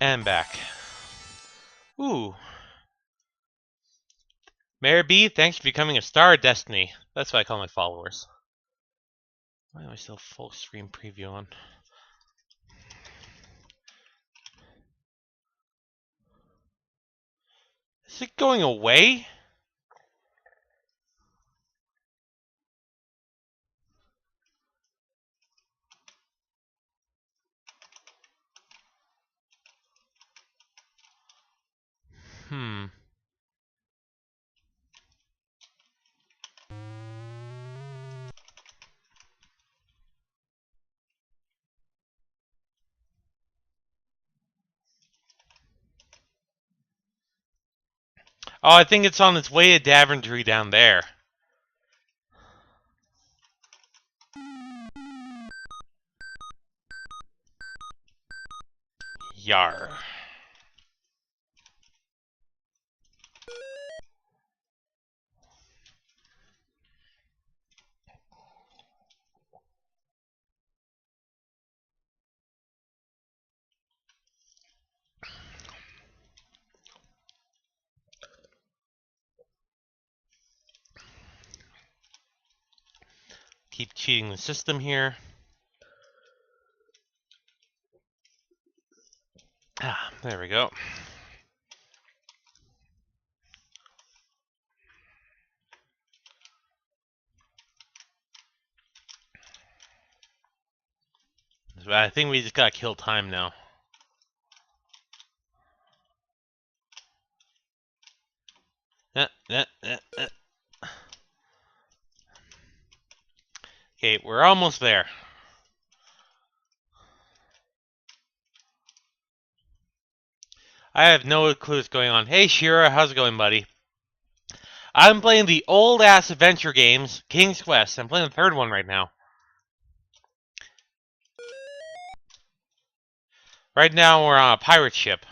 And back. Ooh. Mayor B, thanks for becoming a star of destiny. That's what I call my followers. Why do I still have full screen preview on? Is it going away? Hmm. Oh, I think it's on its way to Daventry down there. Yar. Keep cheating the system here. Ah, there we go. I think we just gotta kill time now. Okay, we're almost there. I have no clue what's going on. Hey, Shira, how's it going, buddy? I'm playing the old-ass adventure games, King's Quest. I'm playing the third one right now. Right now, we're on a pirate ship.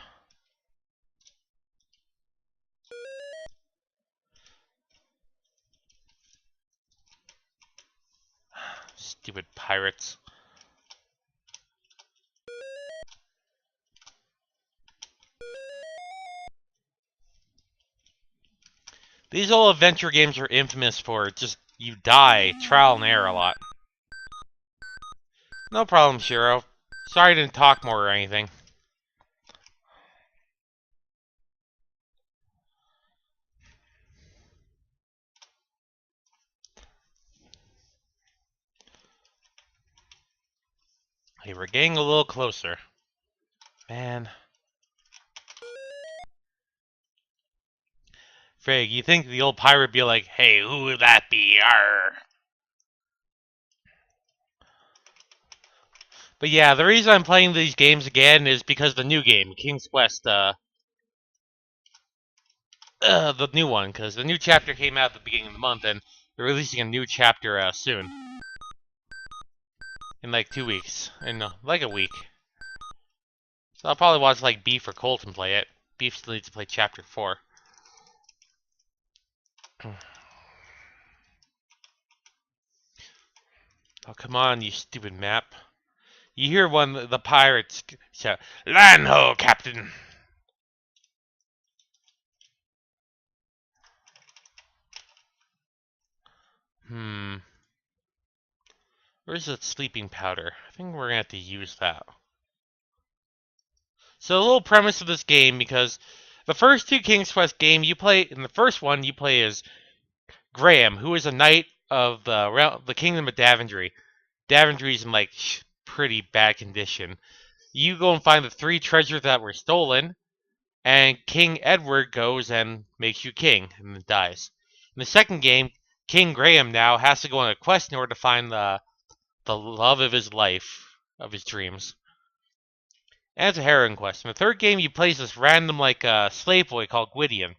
Stupid pirates. These old adventure games are infamous for just, you die, trial and error a lot. No problem, Shiro. Sorry I didn't talk more or anything. Hey, we're getting a little closer. Man. Frig, you think the old pirate would be like, hey, who would that be? Arr. But yeah, the reason I'm playing these games again is because the new game, King's Quest, the new one, because the new chapter came out at the beginning of the month, and they're releasing a new chapter soon. In like 2 weeks. In like a week. So I'll probably watch like Beef or Colton play it. Beef still needs to play chapter 4. Oh, come on, you stupid map. You hear the pirates shout, "Land ho, Captain!" Where's that sleeping powder? I think we're gonna have to use that. So the little premise of this game, because the first two King's Quest game you play, in the first one you play as Graham, who is a knight of the Kingdom of Daventry. Daventry's in like pretty bad condition. You go and find the 3 treasures that were stolen, and King Edward goes and makes you king, and then dies. In the second game, King Graham now has to go on a quest in order to find the love of his life, of his dreams. And it's a heroine quest. In the third game, you play this random like slave boy called Gwydion.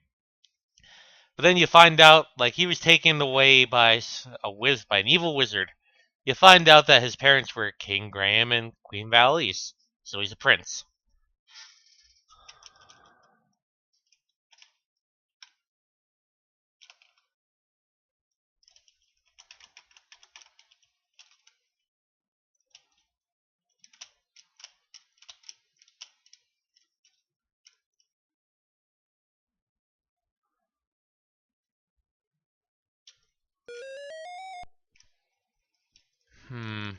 But then you find out like he was taken away by by an evil wizard. You find out that his parents were King Graham and Queen Malice, so he's a prince. Hmm.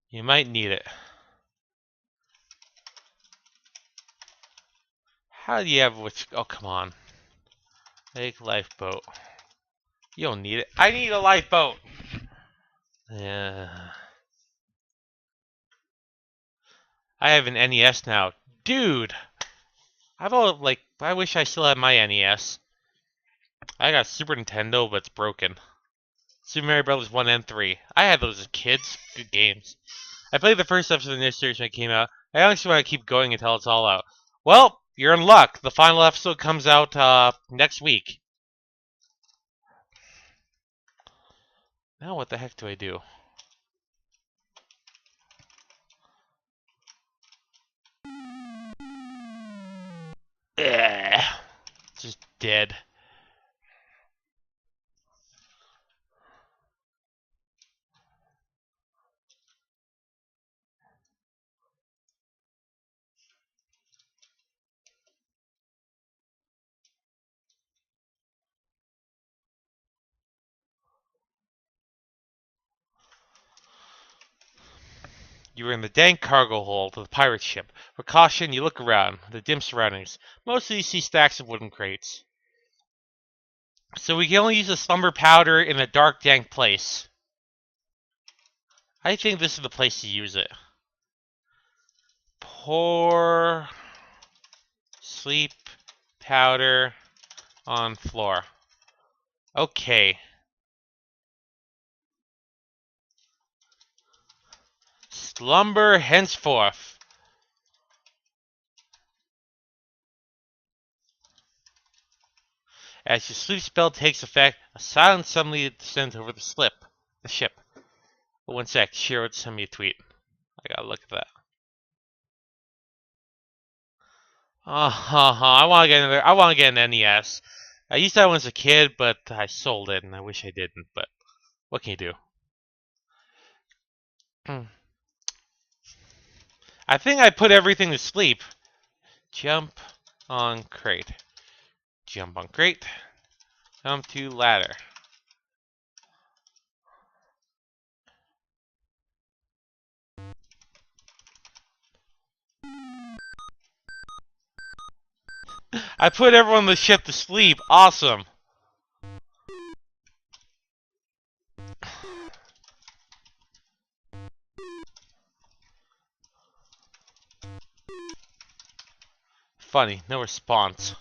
You might need it. How do you have what's... Oh, come on. Make lifeboat. You don't need it. I need a lifeboat! Yeah. I have an NES now. Dude! I wish I still had my NES. I got Super Nintendo, but it's broken. Super Mario Bros. 1 and 3. I had those as kids. Good games. I played the first episode of the new series when it came out. I honestly want to keep going until it's all out. Well, you're in luck. The final episode comes out next week. Now what the heck do I do? Ugh. Just dead. You are in the dank cargo hold of the pirate ship. For caution, you look around, the dim surroundings. Mostly you see stacks of wooden crates. So we can only use the slumber powder in a dark, dank place. I think this is the place to use it. Pour sleep powder on floor. Okay. Slumber henceforth. As your sleep spell takes effect, a silence suddenly descends over the ship. One sec, Shiro send me a tweet. I gotta look at that. I want to get another. I want to get an NES. I used that when I was a kid, but I sold it, and I wish I didn't. But what can you do? I think I put everything to sleep. Jump on crate. Jump on crate. Jump to ladder. I put everyone on the ship to sleep. Awesome. Funny, no response.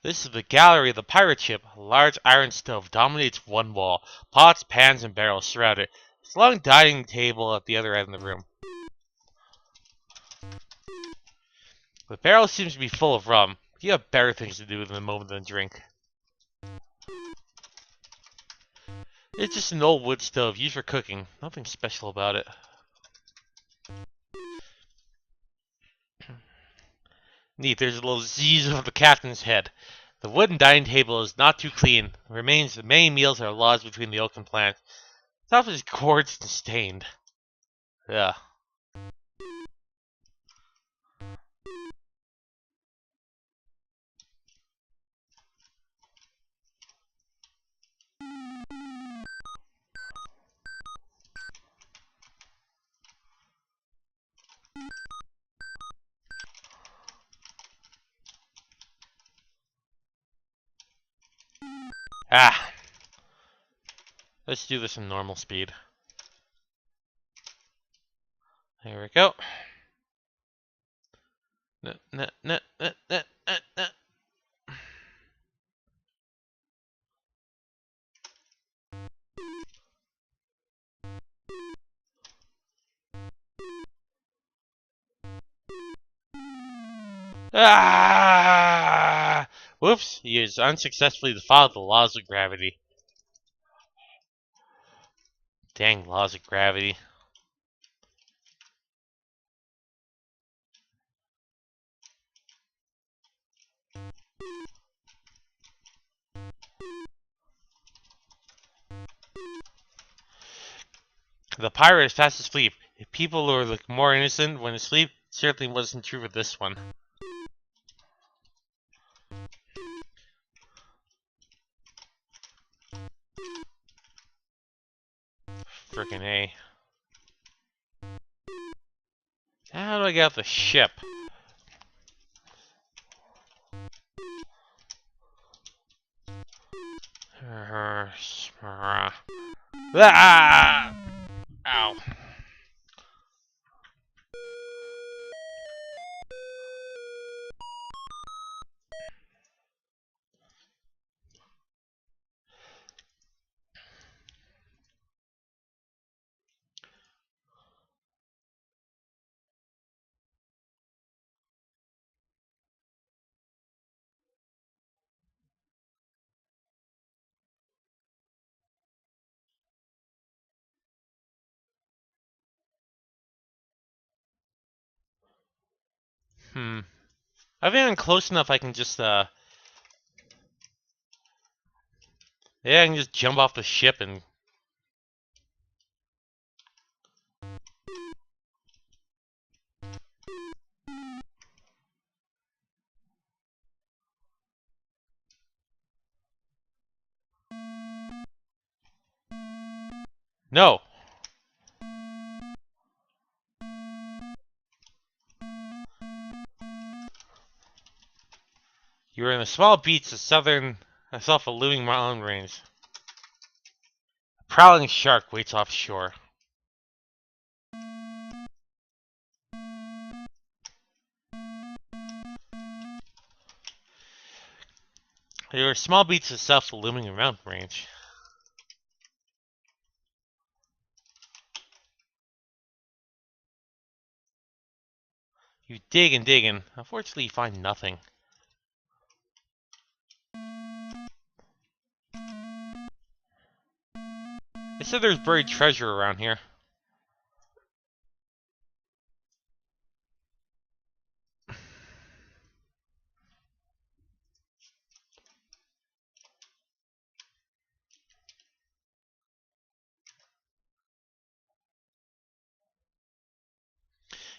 This is the gallery of the pirate ship. A large iron stove dominates one wall. Pots, pans, and barrels surround it. There's a long dining table at the other end of the room. The barrel seems to be full of rum. You have better things to do in the moment than drink. It's just an old wood stove used for cooking. Nothing special about it. Neat, there's a little Z's of the captain's head. The wooden dining table is not too clean. The remains of many meals are lodged between the oaken planks. The top is gorged and stained. Yeah. Ah. Let's do this in normal speed. There we go. Ah! Whoops, he has unsuccessfully defied the laws of gravity. Dang laws of gravity. The pirate is fast asleep. If people were more innocent when asleep, it certainly wasn't true for this one. Frickin' A. How do I get off the ship? Ah! Ow. Hmm. I think I'm close enough I can just, yeah, I can just jump off the ship and... No! You are in a small beach of south of looming mountain range. A prowling shark waits offshore. You are a small beach of south of looming mountain range. You dig and dig and unfortunately you find nothing. They said there's buried treasure around here.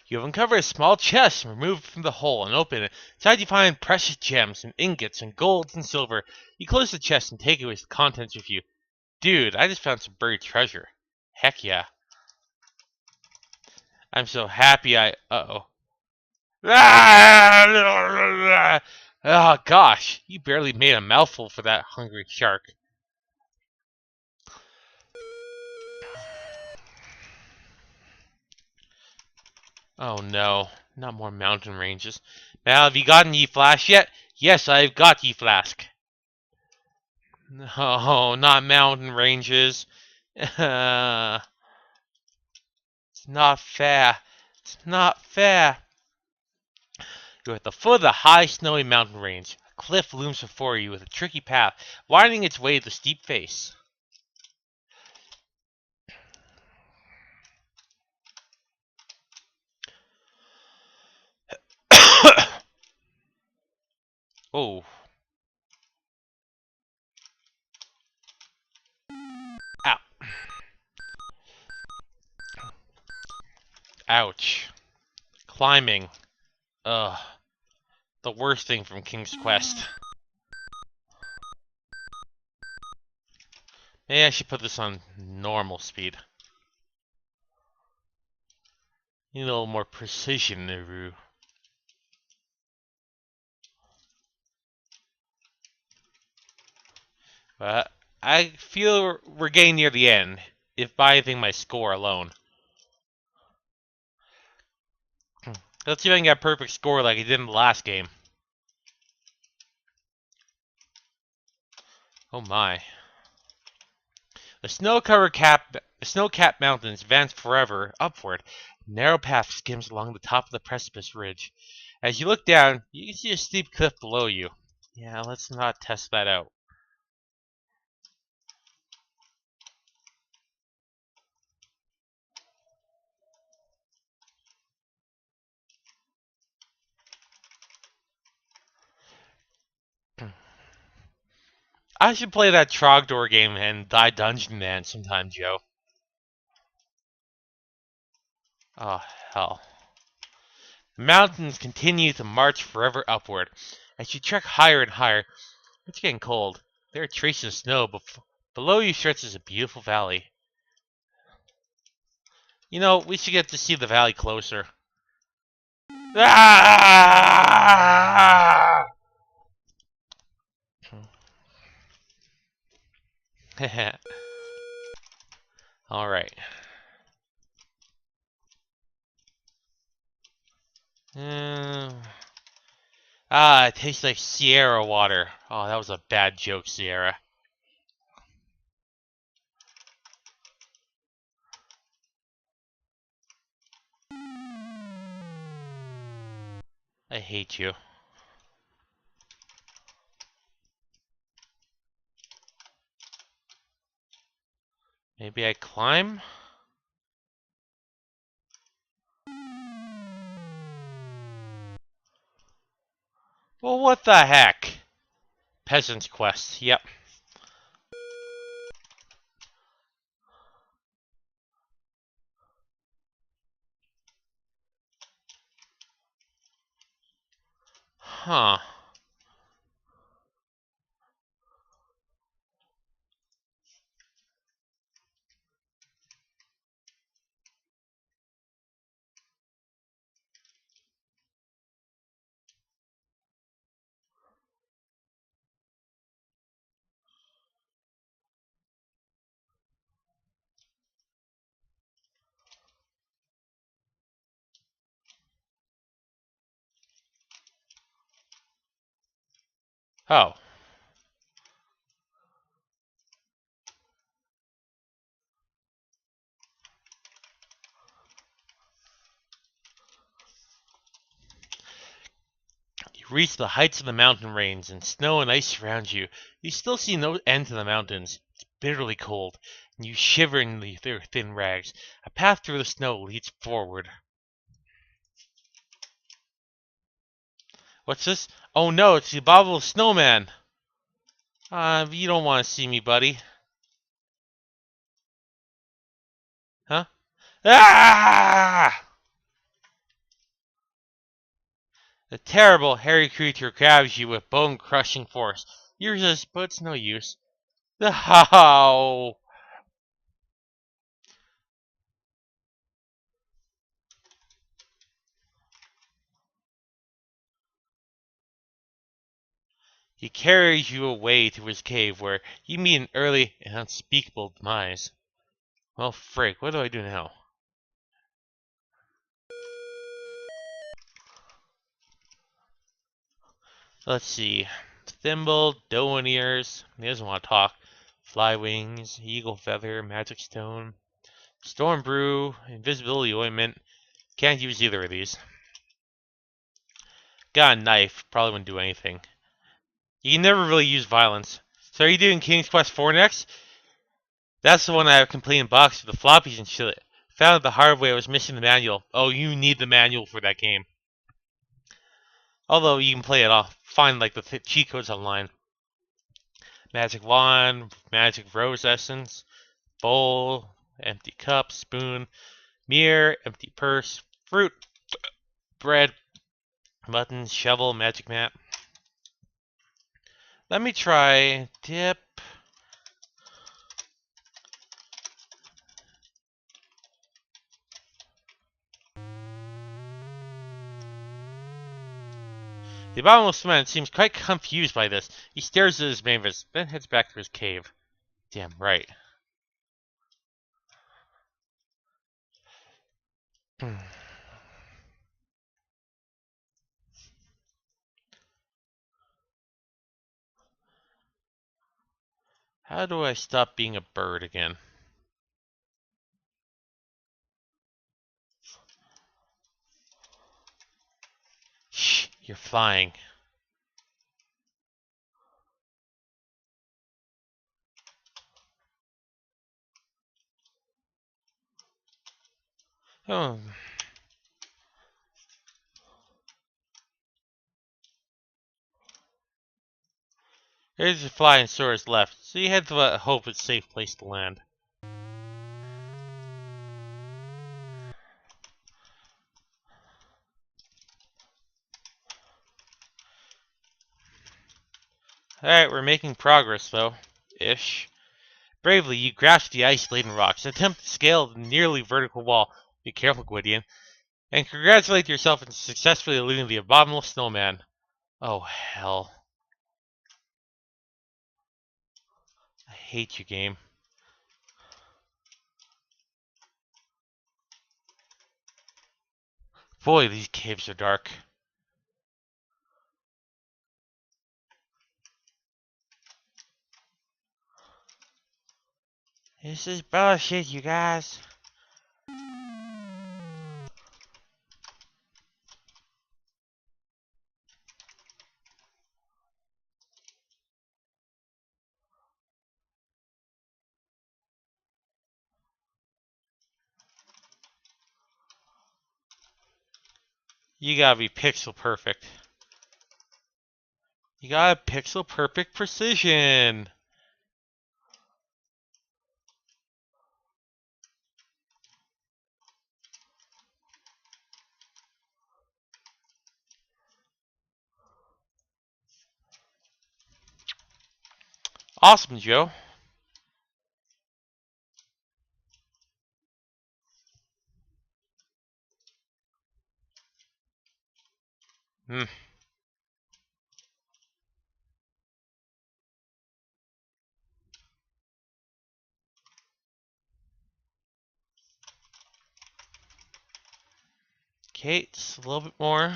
You have uncovered a small chest removed from the hole and open it. Inside you find precious gems and ingots and gold and silver. You close the chest and take away the contents with you. Dude, I just found some buried treasure. Heck yeah. I'm so happy Uh-oh. Oh gosh, you barely made a mouthful for that hungry shark. Oh no, not more mountain ranges. Now, have you gotten ye flask yet? Yes, I've got ye flask. Oh, not mountain ranges. It's not fair. It's not fair. You're at the foot of the high, snowy mountain range. A cliff looms before you with a tricky path, winding its way to the steep face. Oh. Ow. Ouch. Climbing. Ugh. The worst thing from King's Quest. Maybe I should put this on normal speed. Need a little more precision, Naru. But I feel we're getting near the end, if by anything my score alone. Let's see if I can get a perfect score like I did in the last game. Oh my. The snow-capped mountains advance forever upward. A narrow path skims along the top of the precipice ridge. As you look down, you can see a steep cliff below you. Yeah, let's not test that out. I should play that Trogdor game and die Dungeon Man sometime, Joe. Oh, hell. The mountains continue to march forever upward. As you trek higher and higher, it's getting cold. There are traces of snow, but below you stretches a beautiful valley. You know, we should get to see the valley closer. Ah! Alright. It tastes like Sierra water. Oh, that was a bad joke, Sierra. I hate you. Maybe I climb? Well, what the heck? Peasant's Quest, yep. Huh. Oh. You reach the heights of the mountain range, and snow and ice surround you. You still see no end to the mountains. It's bitterly cold, and you shiver in their thin rags. A path through the snow leads forward. What's this? Oh no, it's the abominable snowman! You don't want to see me, buddy. Huh? Ah! The terrible, hairy creature grabs you with bone-crushing force. You resist, but it's no use. How? He carries you away to his cave, where you meet an early and unspeakable demise. Well, frick, what do I do now? Let's see. Thimble, Doan ears. He doesn't want to talk. Fly wings, eagle feather, magic stone, storm brew, invisibility ointment. Can't use either of these. Got a knife. Probably wouldn't do anything. You can never really use violence. So are you doing King's Quest 4 next? That's the one I have complete in box with the floppies and shit. Found it the hard way. I was missing the manual. Oh, you need the manual for that game. Although you can play it off. Find like the cheat codes online. Magic wand, magic rose essence, bowl, empty cup, spoon, mirror, empty purse, fruit, bread, buttons, shovel, magic mat. Let me try dip. The abominable man seems quite confused by this. He stares at his mavis, then heads back to his cave. Damn right. How do I stop being a bird again? Shh, you're flying. Oh. There's your flying soars left, so you head to what I hope is a safe place to land. Alright, we're making progress, though. Ish. Bravely, you grasp the ice-laden rocks, attempt to scale the nearly vertical wall. Be careful, Gwydion. And congratulate yourself on successfully eluding the abominable snowman. Oh, hell. I hate you, game. Boy, these caves are dark. This is bullshit, you guys. You gotta be pixel perfect. You got pixel perfect precision. Awesome, Joe. Hmm. Okay, just a little bit more.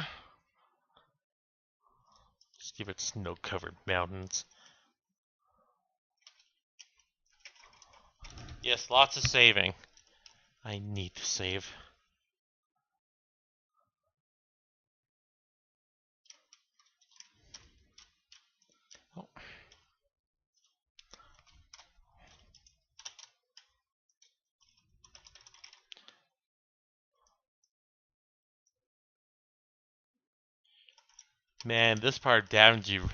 Stupid snow-covered mountains. Yes, lots of saving. I need to save. Oh. Man, this part of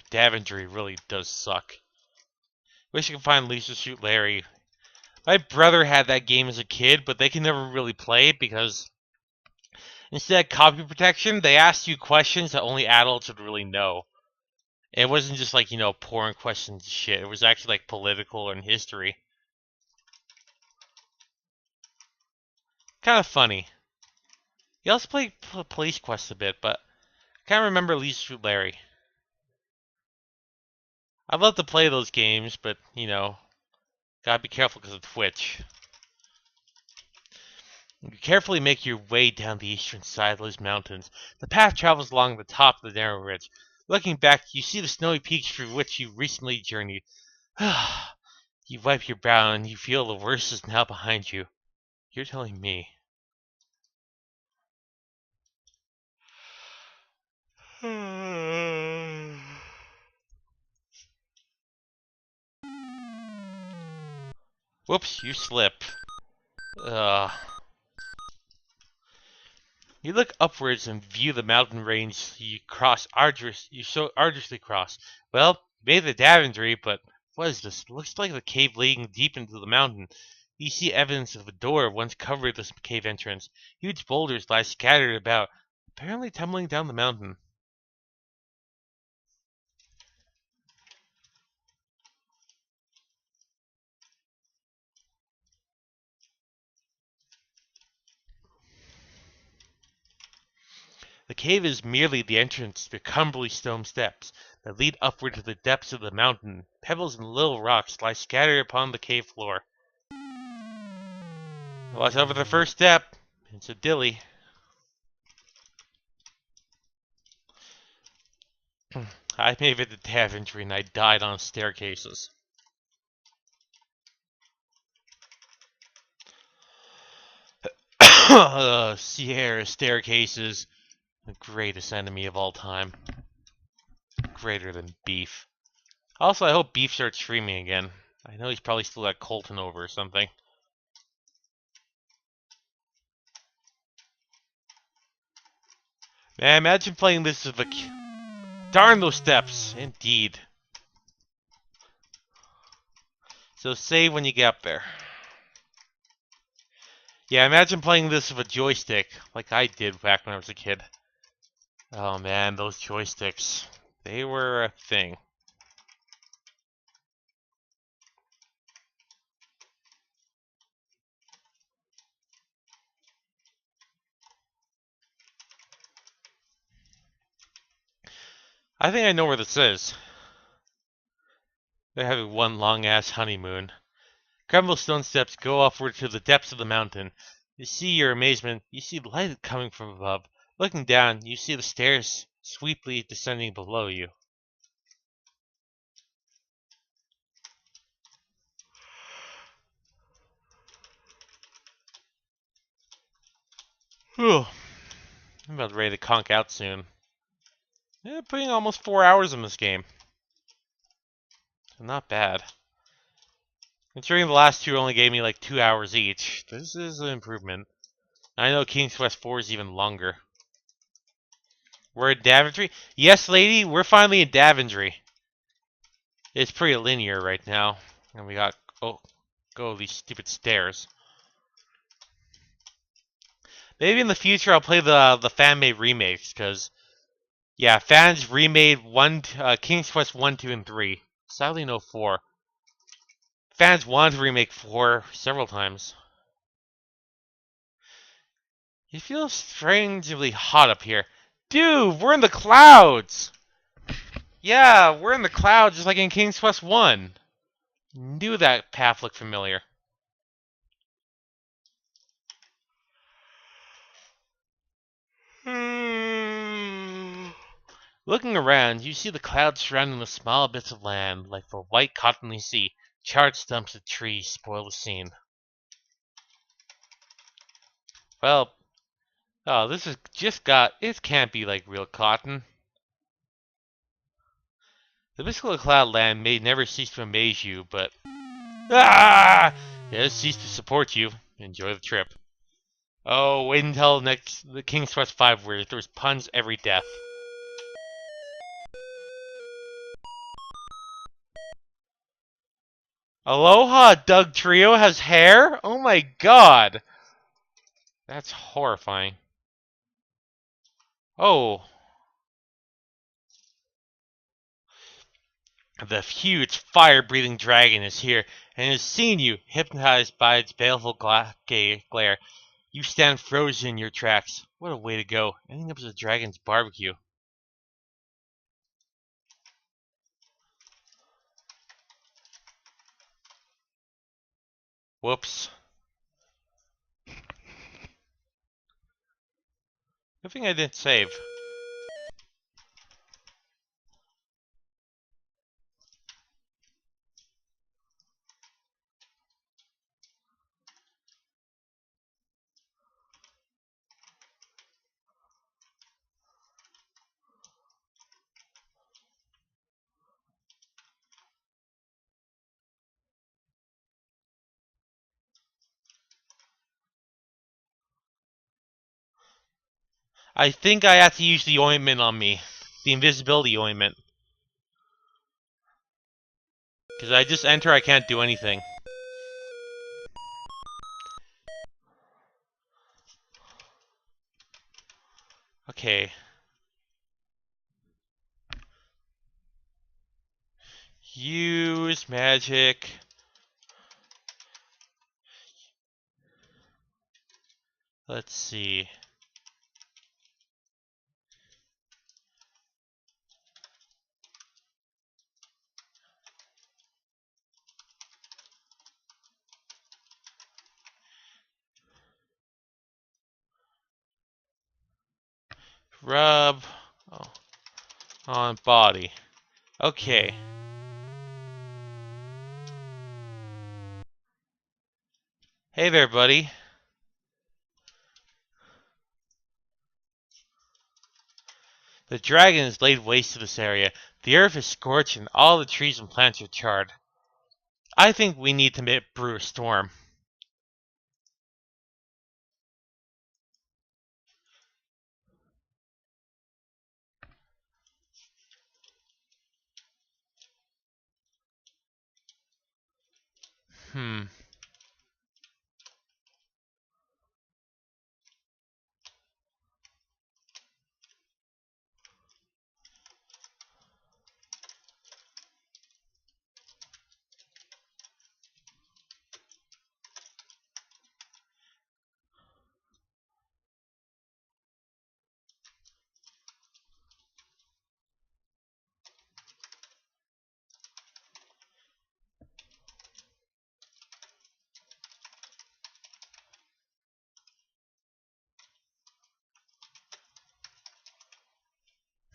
Daventry really does suck. Wish I could find Lisa Shoot Larry. My brother had that game as a kid, but they can never really play it because instead of copy protection, they asked you questions that only adults would really know. It wasn't just like, pouring questions and shit. It was actually like political and history. Kind of funny. He also played Police Quest a bit, but I can't remember Lisa Shoot Larry. I'd love to play those games, but, gotta be careful because of Twitch. You carefully make your way down the eastern side of those mountains. The path travels along the top of the narrow ridge. Looking back, you see the snowy peaks through which you recently journeyed. You wipe your brow and you feel the worst is now behind you. You're telling me. Whoops, you slip. Ugh. You look upwards and view the mountain range you so arduously cross. Well, made the Daventry, but what is this? Looks like a cave leading deep into the mountain. You see evidence of a door once covered this cave entrance. Huge boulders lie scattered about, apparently tumbling down the mountain. The cave is merely the entrance to crumbly stone steps that lead upward to the depths of the mountain. Pebbles and little rocks lie scattered upon the cave floor. Watch out for the first step. It's a dilly. I made it to Daventry and I died on staircases. Sierra staircases, the greatest enemy of all time. Greater than Beef. Also, I hope Beef starts streaming again. I know he's probably still at Colton over or something. Man, imagine playing this with a... Darn those steps! Indeed. So save when you get up there. Yeah, imagine playing this with a joystick, like I did back when I was a kid. Oh man, those joysticks. They were a thing. I think I know where this is. They're having one long-ass honeymoon. Cobblestone steps go upward to the depths of the mountain. You see your amazement. You see light coming from above. Looking down, you see the stairs sweetly descending below you. Whew. I'm about ready to conk out soon. Yeah, putting almost 4 hours in this game. So not bad. Considering the last two only gave me like 2 hours each, this is an improvement. I know King's Quest 4 is even longer. We're at Daventry? Yes, lady, we're finally in Daventry. It's pretty linear right now. And we got go these stupid stairs. Maybe in the future I'll play the fan made remakes, because yeah, fans remade King's Quest 1, 2, and 3. Sadly no 4. Fans wanted to remake 4 several times. It feels strangely hot up here. Dude, we're in the clouds! Yeah, we're in the clouds just like in King's Quest 1. Knew that path looked familiar. Looking around, you see the clouds surrounding the small bits of land, like the white cotton you see. Charred stumps of trees spoil the scene. Well, oh, this is just got. It can't be like real cotton. The mystical cloud land may never cease to amaze you, but it has ceased to support you. Enjoy the trip. Oh, wait until the King's Quest 5, where there's puns every death. Aloha, Doug Trio has hair? Oh my god! That's horrifying. Oh, the huge fire-breathing dragon is here and has seen you, hypnotized by its baleful glare. You stand frozen in your tracks. What a way to go, ending up as a dragon's barbecue. Whoops. Good thing I didn't save. I think I have to use the ointment on me. The invisibility ointment. Because I just enter, I can't do anything. Okay. Use magic. Let's see. Rub on body. Okay. Hey there, buddy. The dragon has laid waste to this area. The earth is scorched and all the trees and plants are charred. I think we need to brew a storm. Hmm.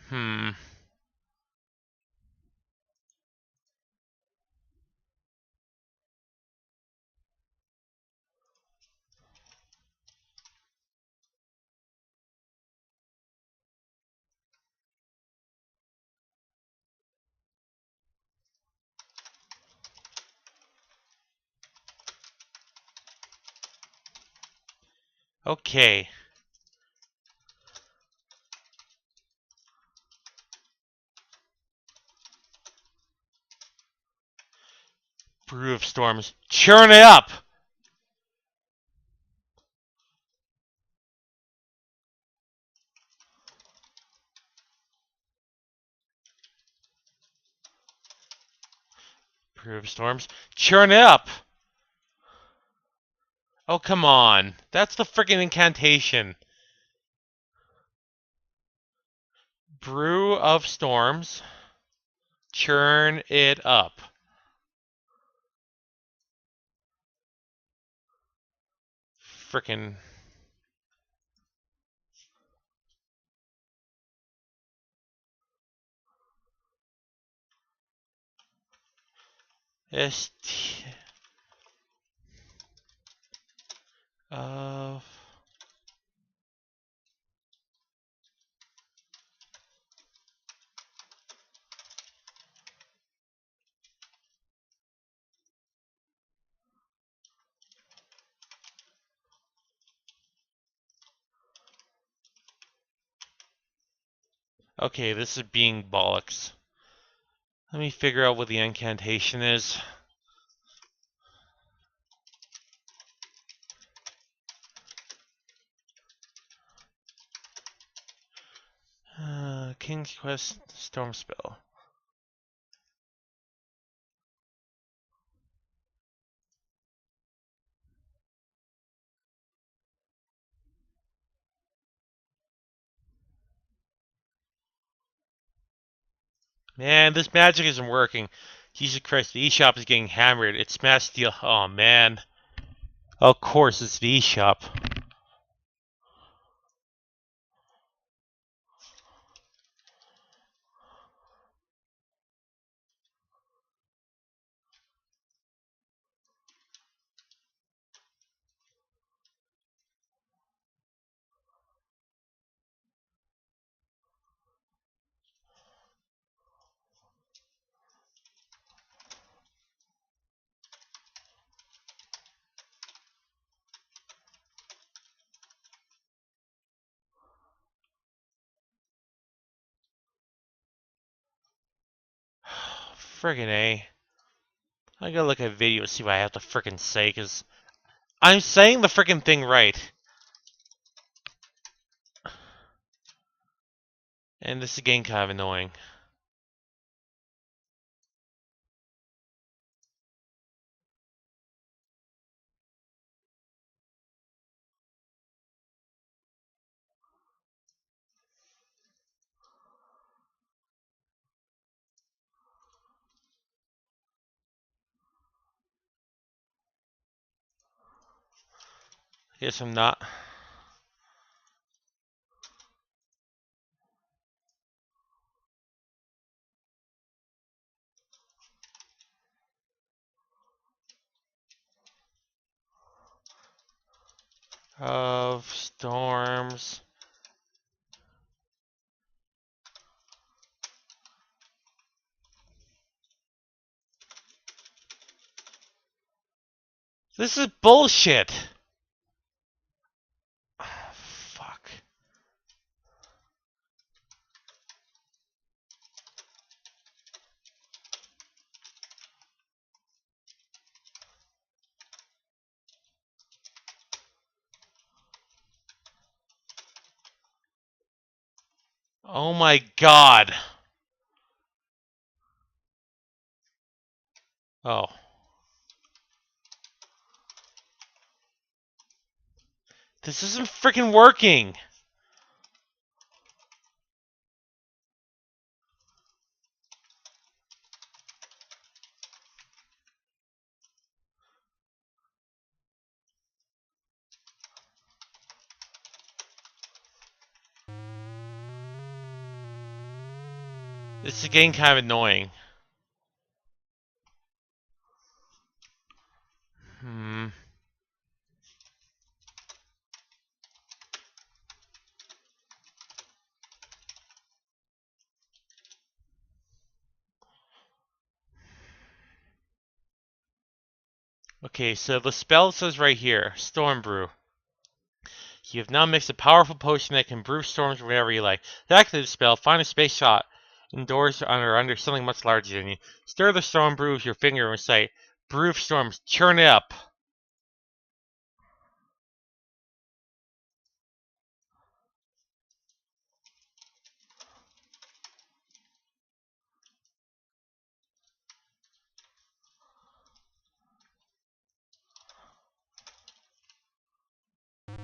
Hmm. Okay. Brew of storms. Churn it up! Brew of storms. Churn it up! Oh, come on. That's the freaking incantation. Brew of storms. Churn it up. Frickin'. Of Okay, this is being bollocks. Let me figure out what the incantation is. King's Quest Storm Spell. Man, this magic isn't working. Jesus Christ, the eShop is getting hammered. It's Smash Steel. Oh, man. Of course, it's the eShop. Friggin' A. I gotta look at video to see what I have to frickin' say, because I'm saying the frickin' thing right. And this is getting kind of annoying. Guess I'm not. Of storms. This is bullshit. Oh, fuck. Oh my god. Oh. This isn't freaking working. This is getting kind of annoying. Okay, so the spell says right here, Storm Brew. You have now mixed a powerful potion that can brew storms whenever you like. To activate the spell, find a space shot indoors or under something much larger than you. Stir the storm brew with your finger and recite, Roof storms, churn it up.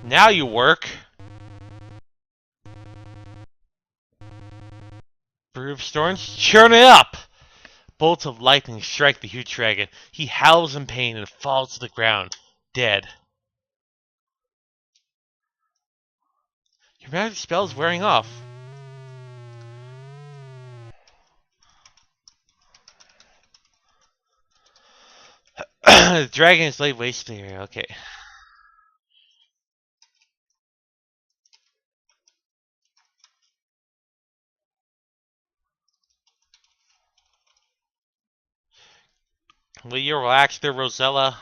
Now you work. Roof storms, churn it up. Bolts of lightning strike the huge dragon. He howls in pain and falls to the ground, dead. Your magic spell is wearing off. The dragon is laid waste to the area. Okay. Will you relax there, Rosella?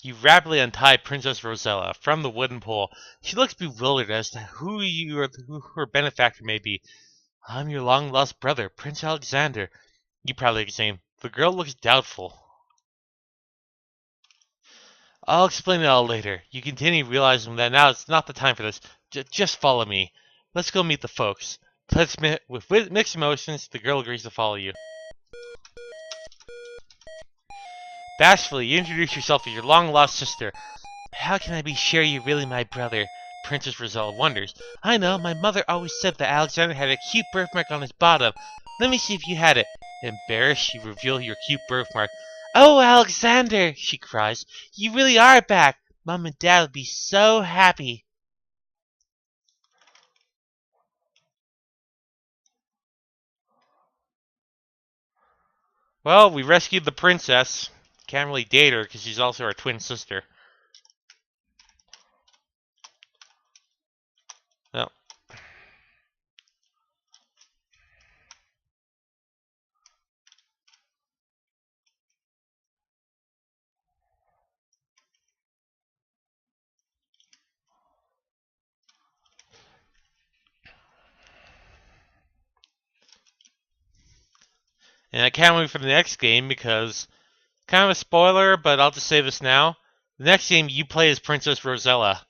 You rapidly untie Princess Rosella from the wooden pole. She looks bewildered as to who her benefactor may be. I'm your long-lost brother, Prince Alexander. You probably exclaim. The girl looks doubtful. I'll explain it all later. You continue realizing that now it's not the time for this. Just follow me. Let's go meet the folks. With mixed emotions, the girl agrees to follow you. Bashfully, you introduce yourself as your long-lost sister. How can I be sure you're really my brother? Princess Rosella wonders. I know, my mother always said that Alexander had a cute birthmark on his bottom. Let me see if you had it. Embarrassed, you reveal your cute birthmark. Oh, Alexander, she cries. You really are back. Mom and Dad would be so happy. Well, we rescued the princess. Can't really date her because she's also our twin sister. No. And I can't wait for the next game because, kind of a spoiler, but I'll just say this now. The next game you play as Princess Rosella.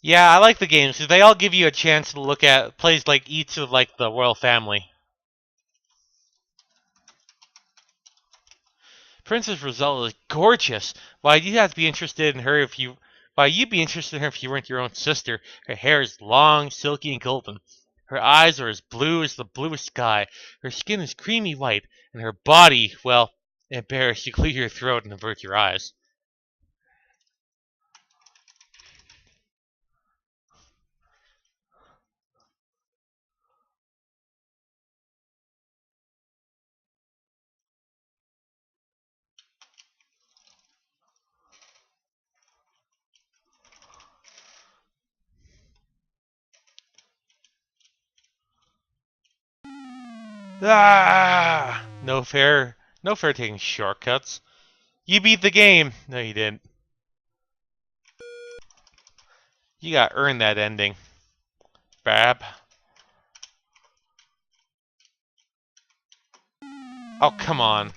Yeah, I like the games because they all give you a chance to look at plays like each of like the royal family. Princess Rosella is gorgeous. Why you have to be interested in her if you? Why you'd be interested in her if you weren't your own sister? Her hair is long, silky, and golden. Her eyes are as blue as the bluest sky. Her skin is creamy white, and her body, well, embarrassed, you clear your throat and avert your eyes. Ah! No fair taking shortcuts. You beat the game. No, you didn't. You got earned that ending, Bab. Oh, come on.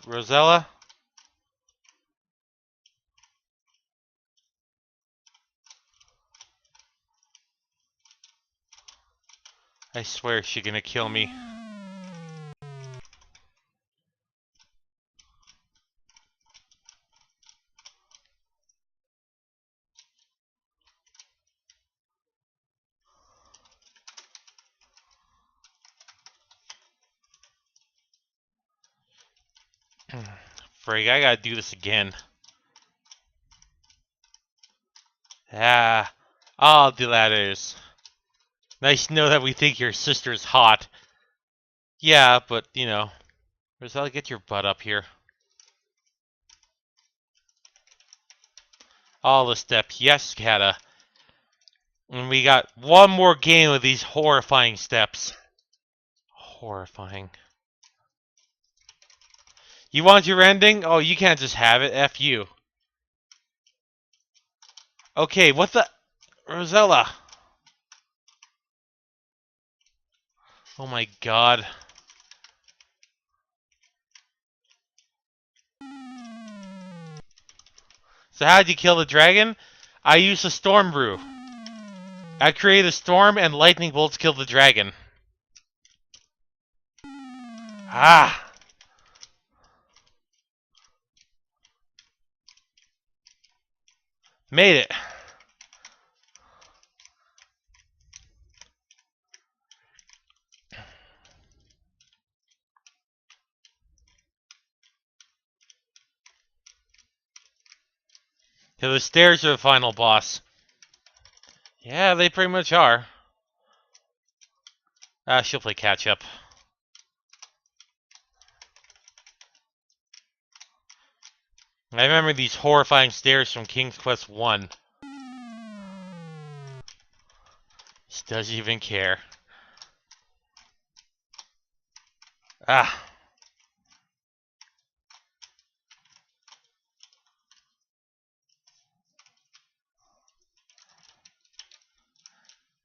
Rosella? I swear she's gonna kill me. Frig, I gotta do this again. Ah, all the ladders. Nice to know that we think your sister's hot. Yeah, but, Rosella, get your butt up here. All the steps. Yes, Kata. And we got one more game of these horrifying steps. Horrifying. You want your ending? Oh, you can't just have it. F you. Okay, what the... Rosella. Oh my god. So how'd you kill the dragon? I used a storm brew. I created a storm and lightning bolts killed the dragon. Ah! Made it. To the stairs are the final boss. Yeah, they pretty much are. She'll play catch up. I remember these horrifying stairs from King's Quest 1. She doesn't even care. Ah.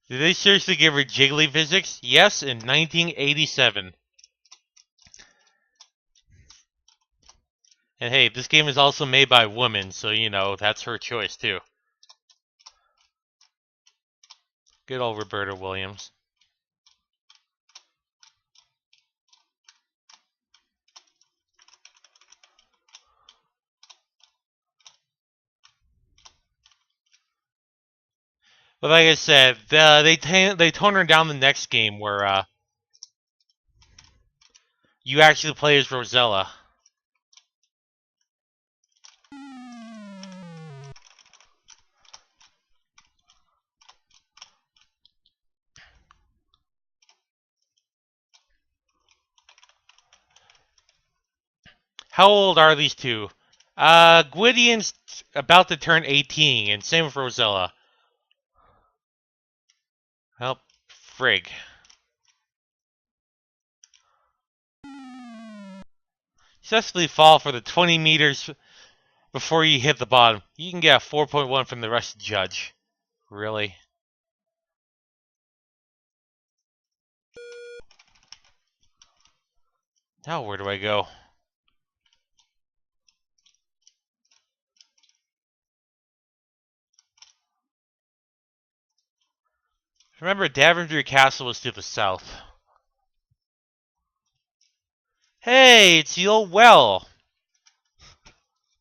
Did they seriously give her jiggly physics? Yes, in 1987. And hey, this game is also made by a woman, so you know, that's her choice too. Good old Roberta Williams. But like I said, they tone her down the next game where you actually play as Rosella. How old are these two? Gwydian's about to turn 18, and same with Rosella. Well, frig. Successfully fall for the 20 meters before you hit the bottom. You can get a 4.1 from the rest judge. Really? Now where do I go? Remember, Daventry Castle was to the south. Hey, it's the old well.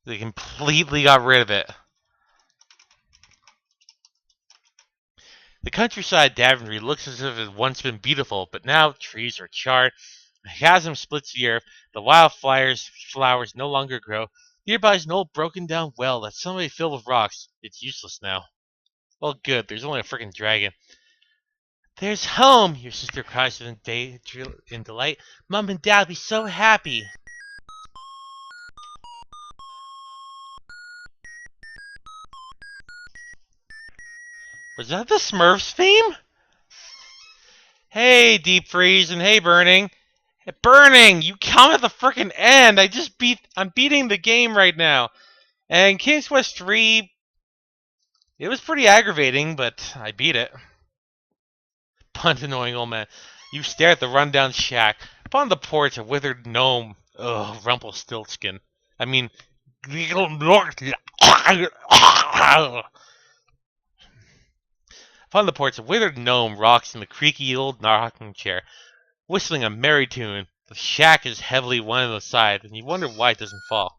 They completely got rid of it. The countryside Daventry looks as if it had once been beautiful, but now trees are charred, a chasm splits the earth, the flowers no longer grow. Nearby is an old broken down well that's somebody filled with rocks. It's useless now. Well, good, there's only a freaking dragon. There's home, your sister cries in delight. Mom and Dad will be so happy. Was that the Smurfs theme? Hey, Deep Freeze, and hey, Burning. Hey, Burning, you come at the frickin' end. I'm beating the game right now. And King's Quest 3, it was pretty aggravating, but I beat it. Punt annoying old man. You stare at the rundown shack. Upon the porch, a withered gnome. Ugh, Rumpelstiltskin. I mean, upon the porch, a withered gnome rocks in the creaky old rocking chair, whistling a merry tune. The shack is heavily one on the side, and you wonder why it doesn't fall.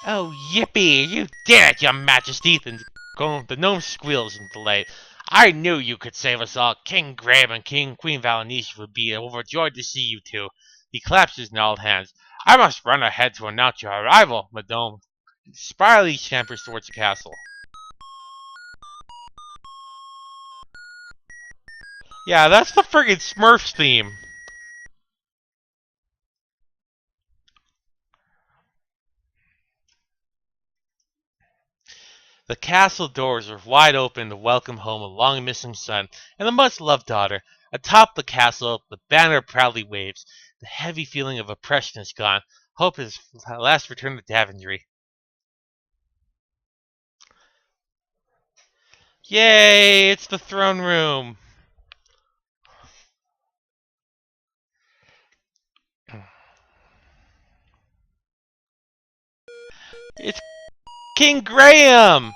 Oh, yippee! You did it, your majesty! The gnome squeals in delight. I knew you could save us all. King Graham and Queen Valenice would be overjoyed to see you two. He claps his gnarled hands. I must run ahead to announce your arrival, Madame. Spirally scampers towards the castle. Yeah, that's the friggin' Smurfs theme. The castle doors are wide open to welcome home a long-missing son and a much-loved daughter. Atop the castle, the banner proudly waves. The heavy feeling of oppression is gone. Hope has at last returned to Daventry. Yay! It's the throne room! It's King Graham!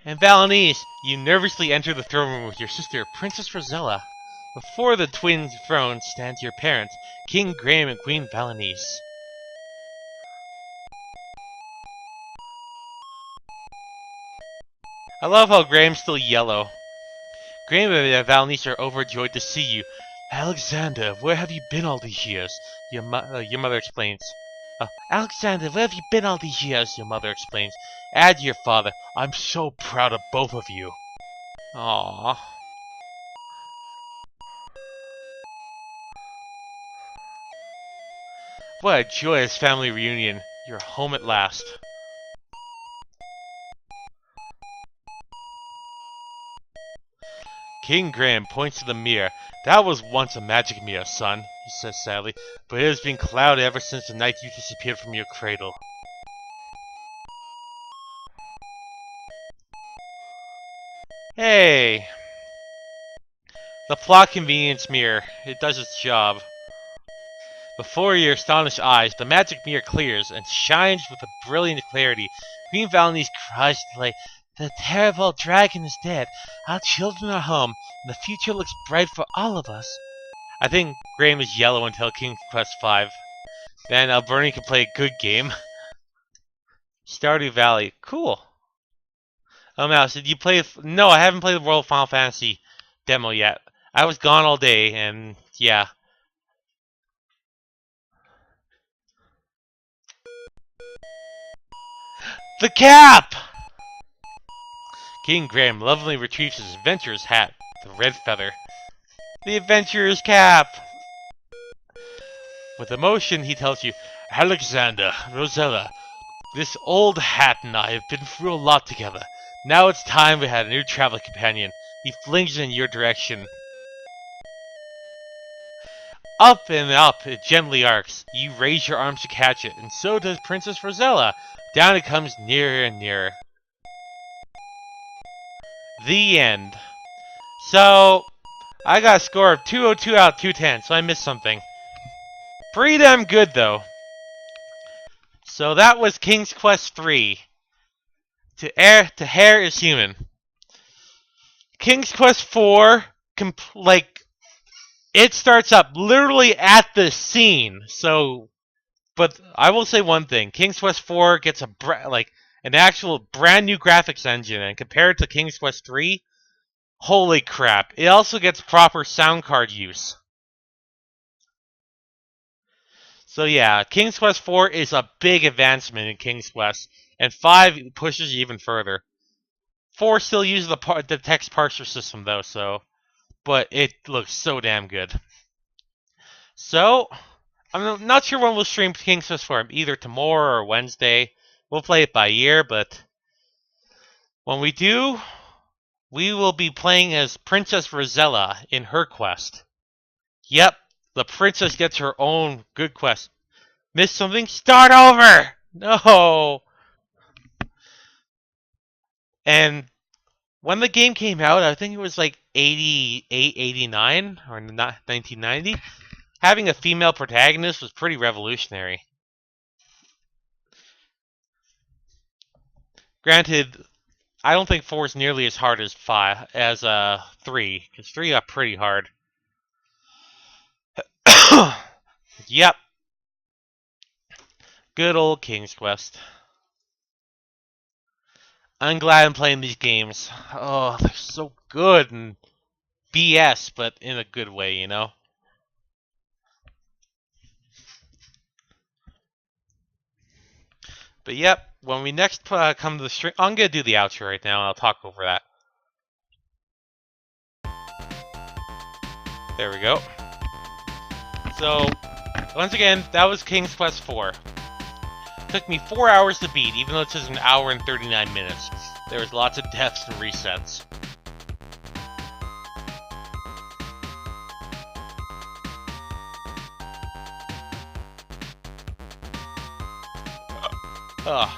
And Valenice, you nervously enter the throne room with your sister, Princess Rosella. Before the twin throne stands your parents, King Graham and Queen Valenice. I love how Graham's still yellow. Graham and Valenice are overjoyed to see you. Alexander, where have you been all these years? Your mother explains. Alexander, where have you been all these years? Your mother explains. Add your father. I'm so proud of both of you. Aww. What a joyous family reunion. You're home at last. King Graham points to the mirror. That was once a magic mirror, son, he says sadly, but it has been clouded ever since the night you disappeared from your cradle. Hey! The plot convenience mirror. It does its job. Before your astonished eyes, the magic mirror clears and shines with a brilliant clarity. Queen Valenice cries to light. The terrible dragon is dead. Our children are home, and the future looks bright for all of us. I think Graham is yellow until King's Quest V. Then Bernie can play a good game. Stardew Valley. Cool. Oh, Mouse, did you play... No, I haven't played the World Final Fantasy demo yet. I was gone all day, and yeah. The cap! King Graham lovingly retrieves his adventurer's hat, the red feather. The adventurer's cap! With emotion, he tells you, Alexander, Rosella, this old hat and I have been through a lot together. Now it's time we had a new travel companion. He flings it in your direction. Up and up it gently arcs. You raise your arms to catch it, and so does Princess Rosella. Down it comes nearer and nearer. The end. So, I got a score of 202 out of 210, so I missed something. Pretty damn good, though. So that was King's Quest 3. To Hair is Human. King's Quest 4, it starts up literally at the scene. So, but I will say one thing: King's Quest 4 gets an actual brand new graphics engine, and compared to King's Quest 3, holy crap! It also gets proper sound card use. So yeah, King's Quest 4 is a big advancement in King's Quest, and 5 pushes you even further. 4 still uses the text parser system though, but it looks so damn good. So, I'm not sure when we'll stream King's Quest 4, either tomorrow or Wednesday. We'll play it by ear, but when we do, we will be playing as Princess Rosella in her quest. Yep, the princess gets her own good quest. Missed something? Start over! No! And when the game came out, I think it was like 88, 89, or 1990, having a female protagonist was pretty revolutionary. Granted, I don't think 4 is nearly as hard as 3, because 3 got pretty hard. Yep. Good old King's Quest. I'm glad I'm playing these games. Oh, they're so good and BS, but in a good way, you know? But yep, when we next come to the stream, I'm going to do the outro right now, and I'll talk over that. There we go. So, once again, that was King's Quest 4. Took me 4 hours to beat, even though it says an hour and 39 minutes. There was lots of deaths and resets. Ugh.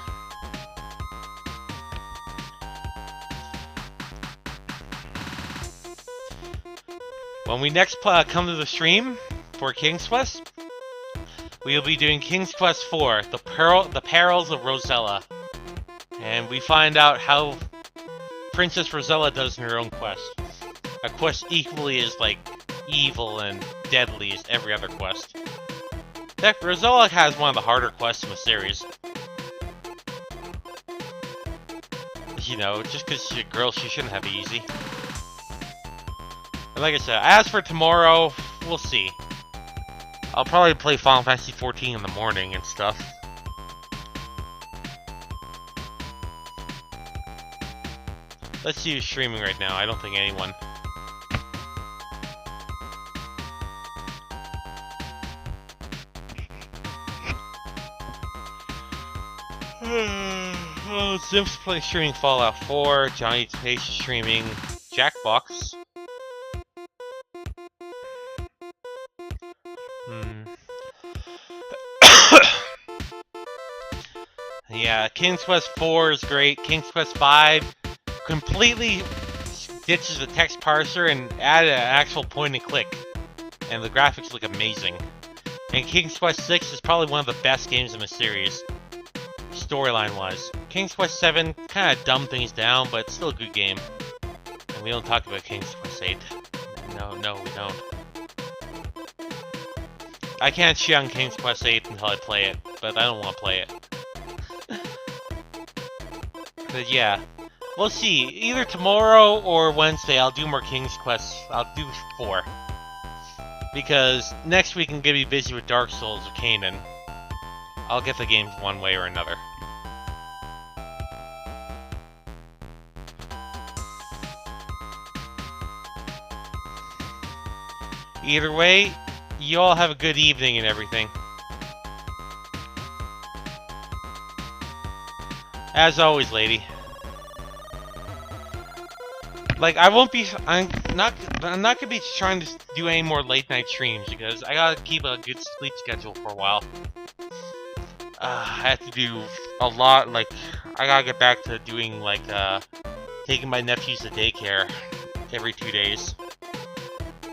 When we next come to the stream for King's Quest, we will be doing King's Quest 4, the Perils of Rosella. And we find out how Princess Rosella does in her own quest. A quest equally as, like, evil and deadly as every other quest. Heck, Rosella has one of the harder quests in the series. You know, just because she's a girl, she shouldn't have it easy. And like I said, as for tomorrow, we'll see. I'll probably play Final Fantasy XIV in the morning and stuff. Let's see who's streaming right now. I don't think anyone. Oh, Zim's streaming Fallout 4. Johnny Pace is streaming Jackbox. Yeah, King's Quest 4 is great. King's Quest 5 completely ditches the text parser and added an actual point and click. And the graphics look amazing. And King's Quest 6 is probably one of the best games in the series, storyline-wise. King's Quest 7 kind of dumbed things down, but it's still a good game. And we don't talk about King's Quest 8. No, we don't. I can't shit on King's Quest 8 until I play it, but I don't want to play it. But yeah, we'll see. Either tomorrow or Wednesday I'll do more King's Quest. I'll do 4. Because next week I'm going to be busy with Dark Souls or Kanan. I'll get the games one way or another. Either way, you all have a good evening and everything. As always, lady. Like, I'm not gonna be trying to do any more late night streams because I gotta keep a good sleep schedule for a while. I have to do a lot, like, I gotta get back to doing, like, taking my nephews to daycare every 2 days.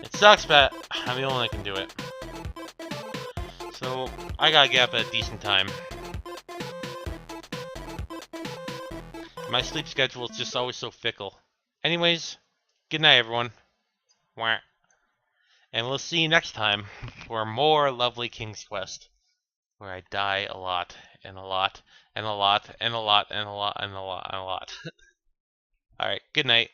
It sucks, but I'm the only one that can do it. So, I gotta get up at a decent time. My sleep schedule is just always so fickle. Anyways, good night, everyone. Wah. And we'll see you next time for more lovely King's Quest, where I die a lot, and a lot, and a lot, and a lot, and a lot, and a lot, and a lot. Alright, good night.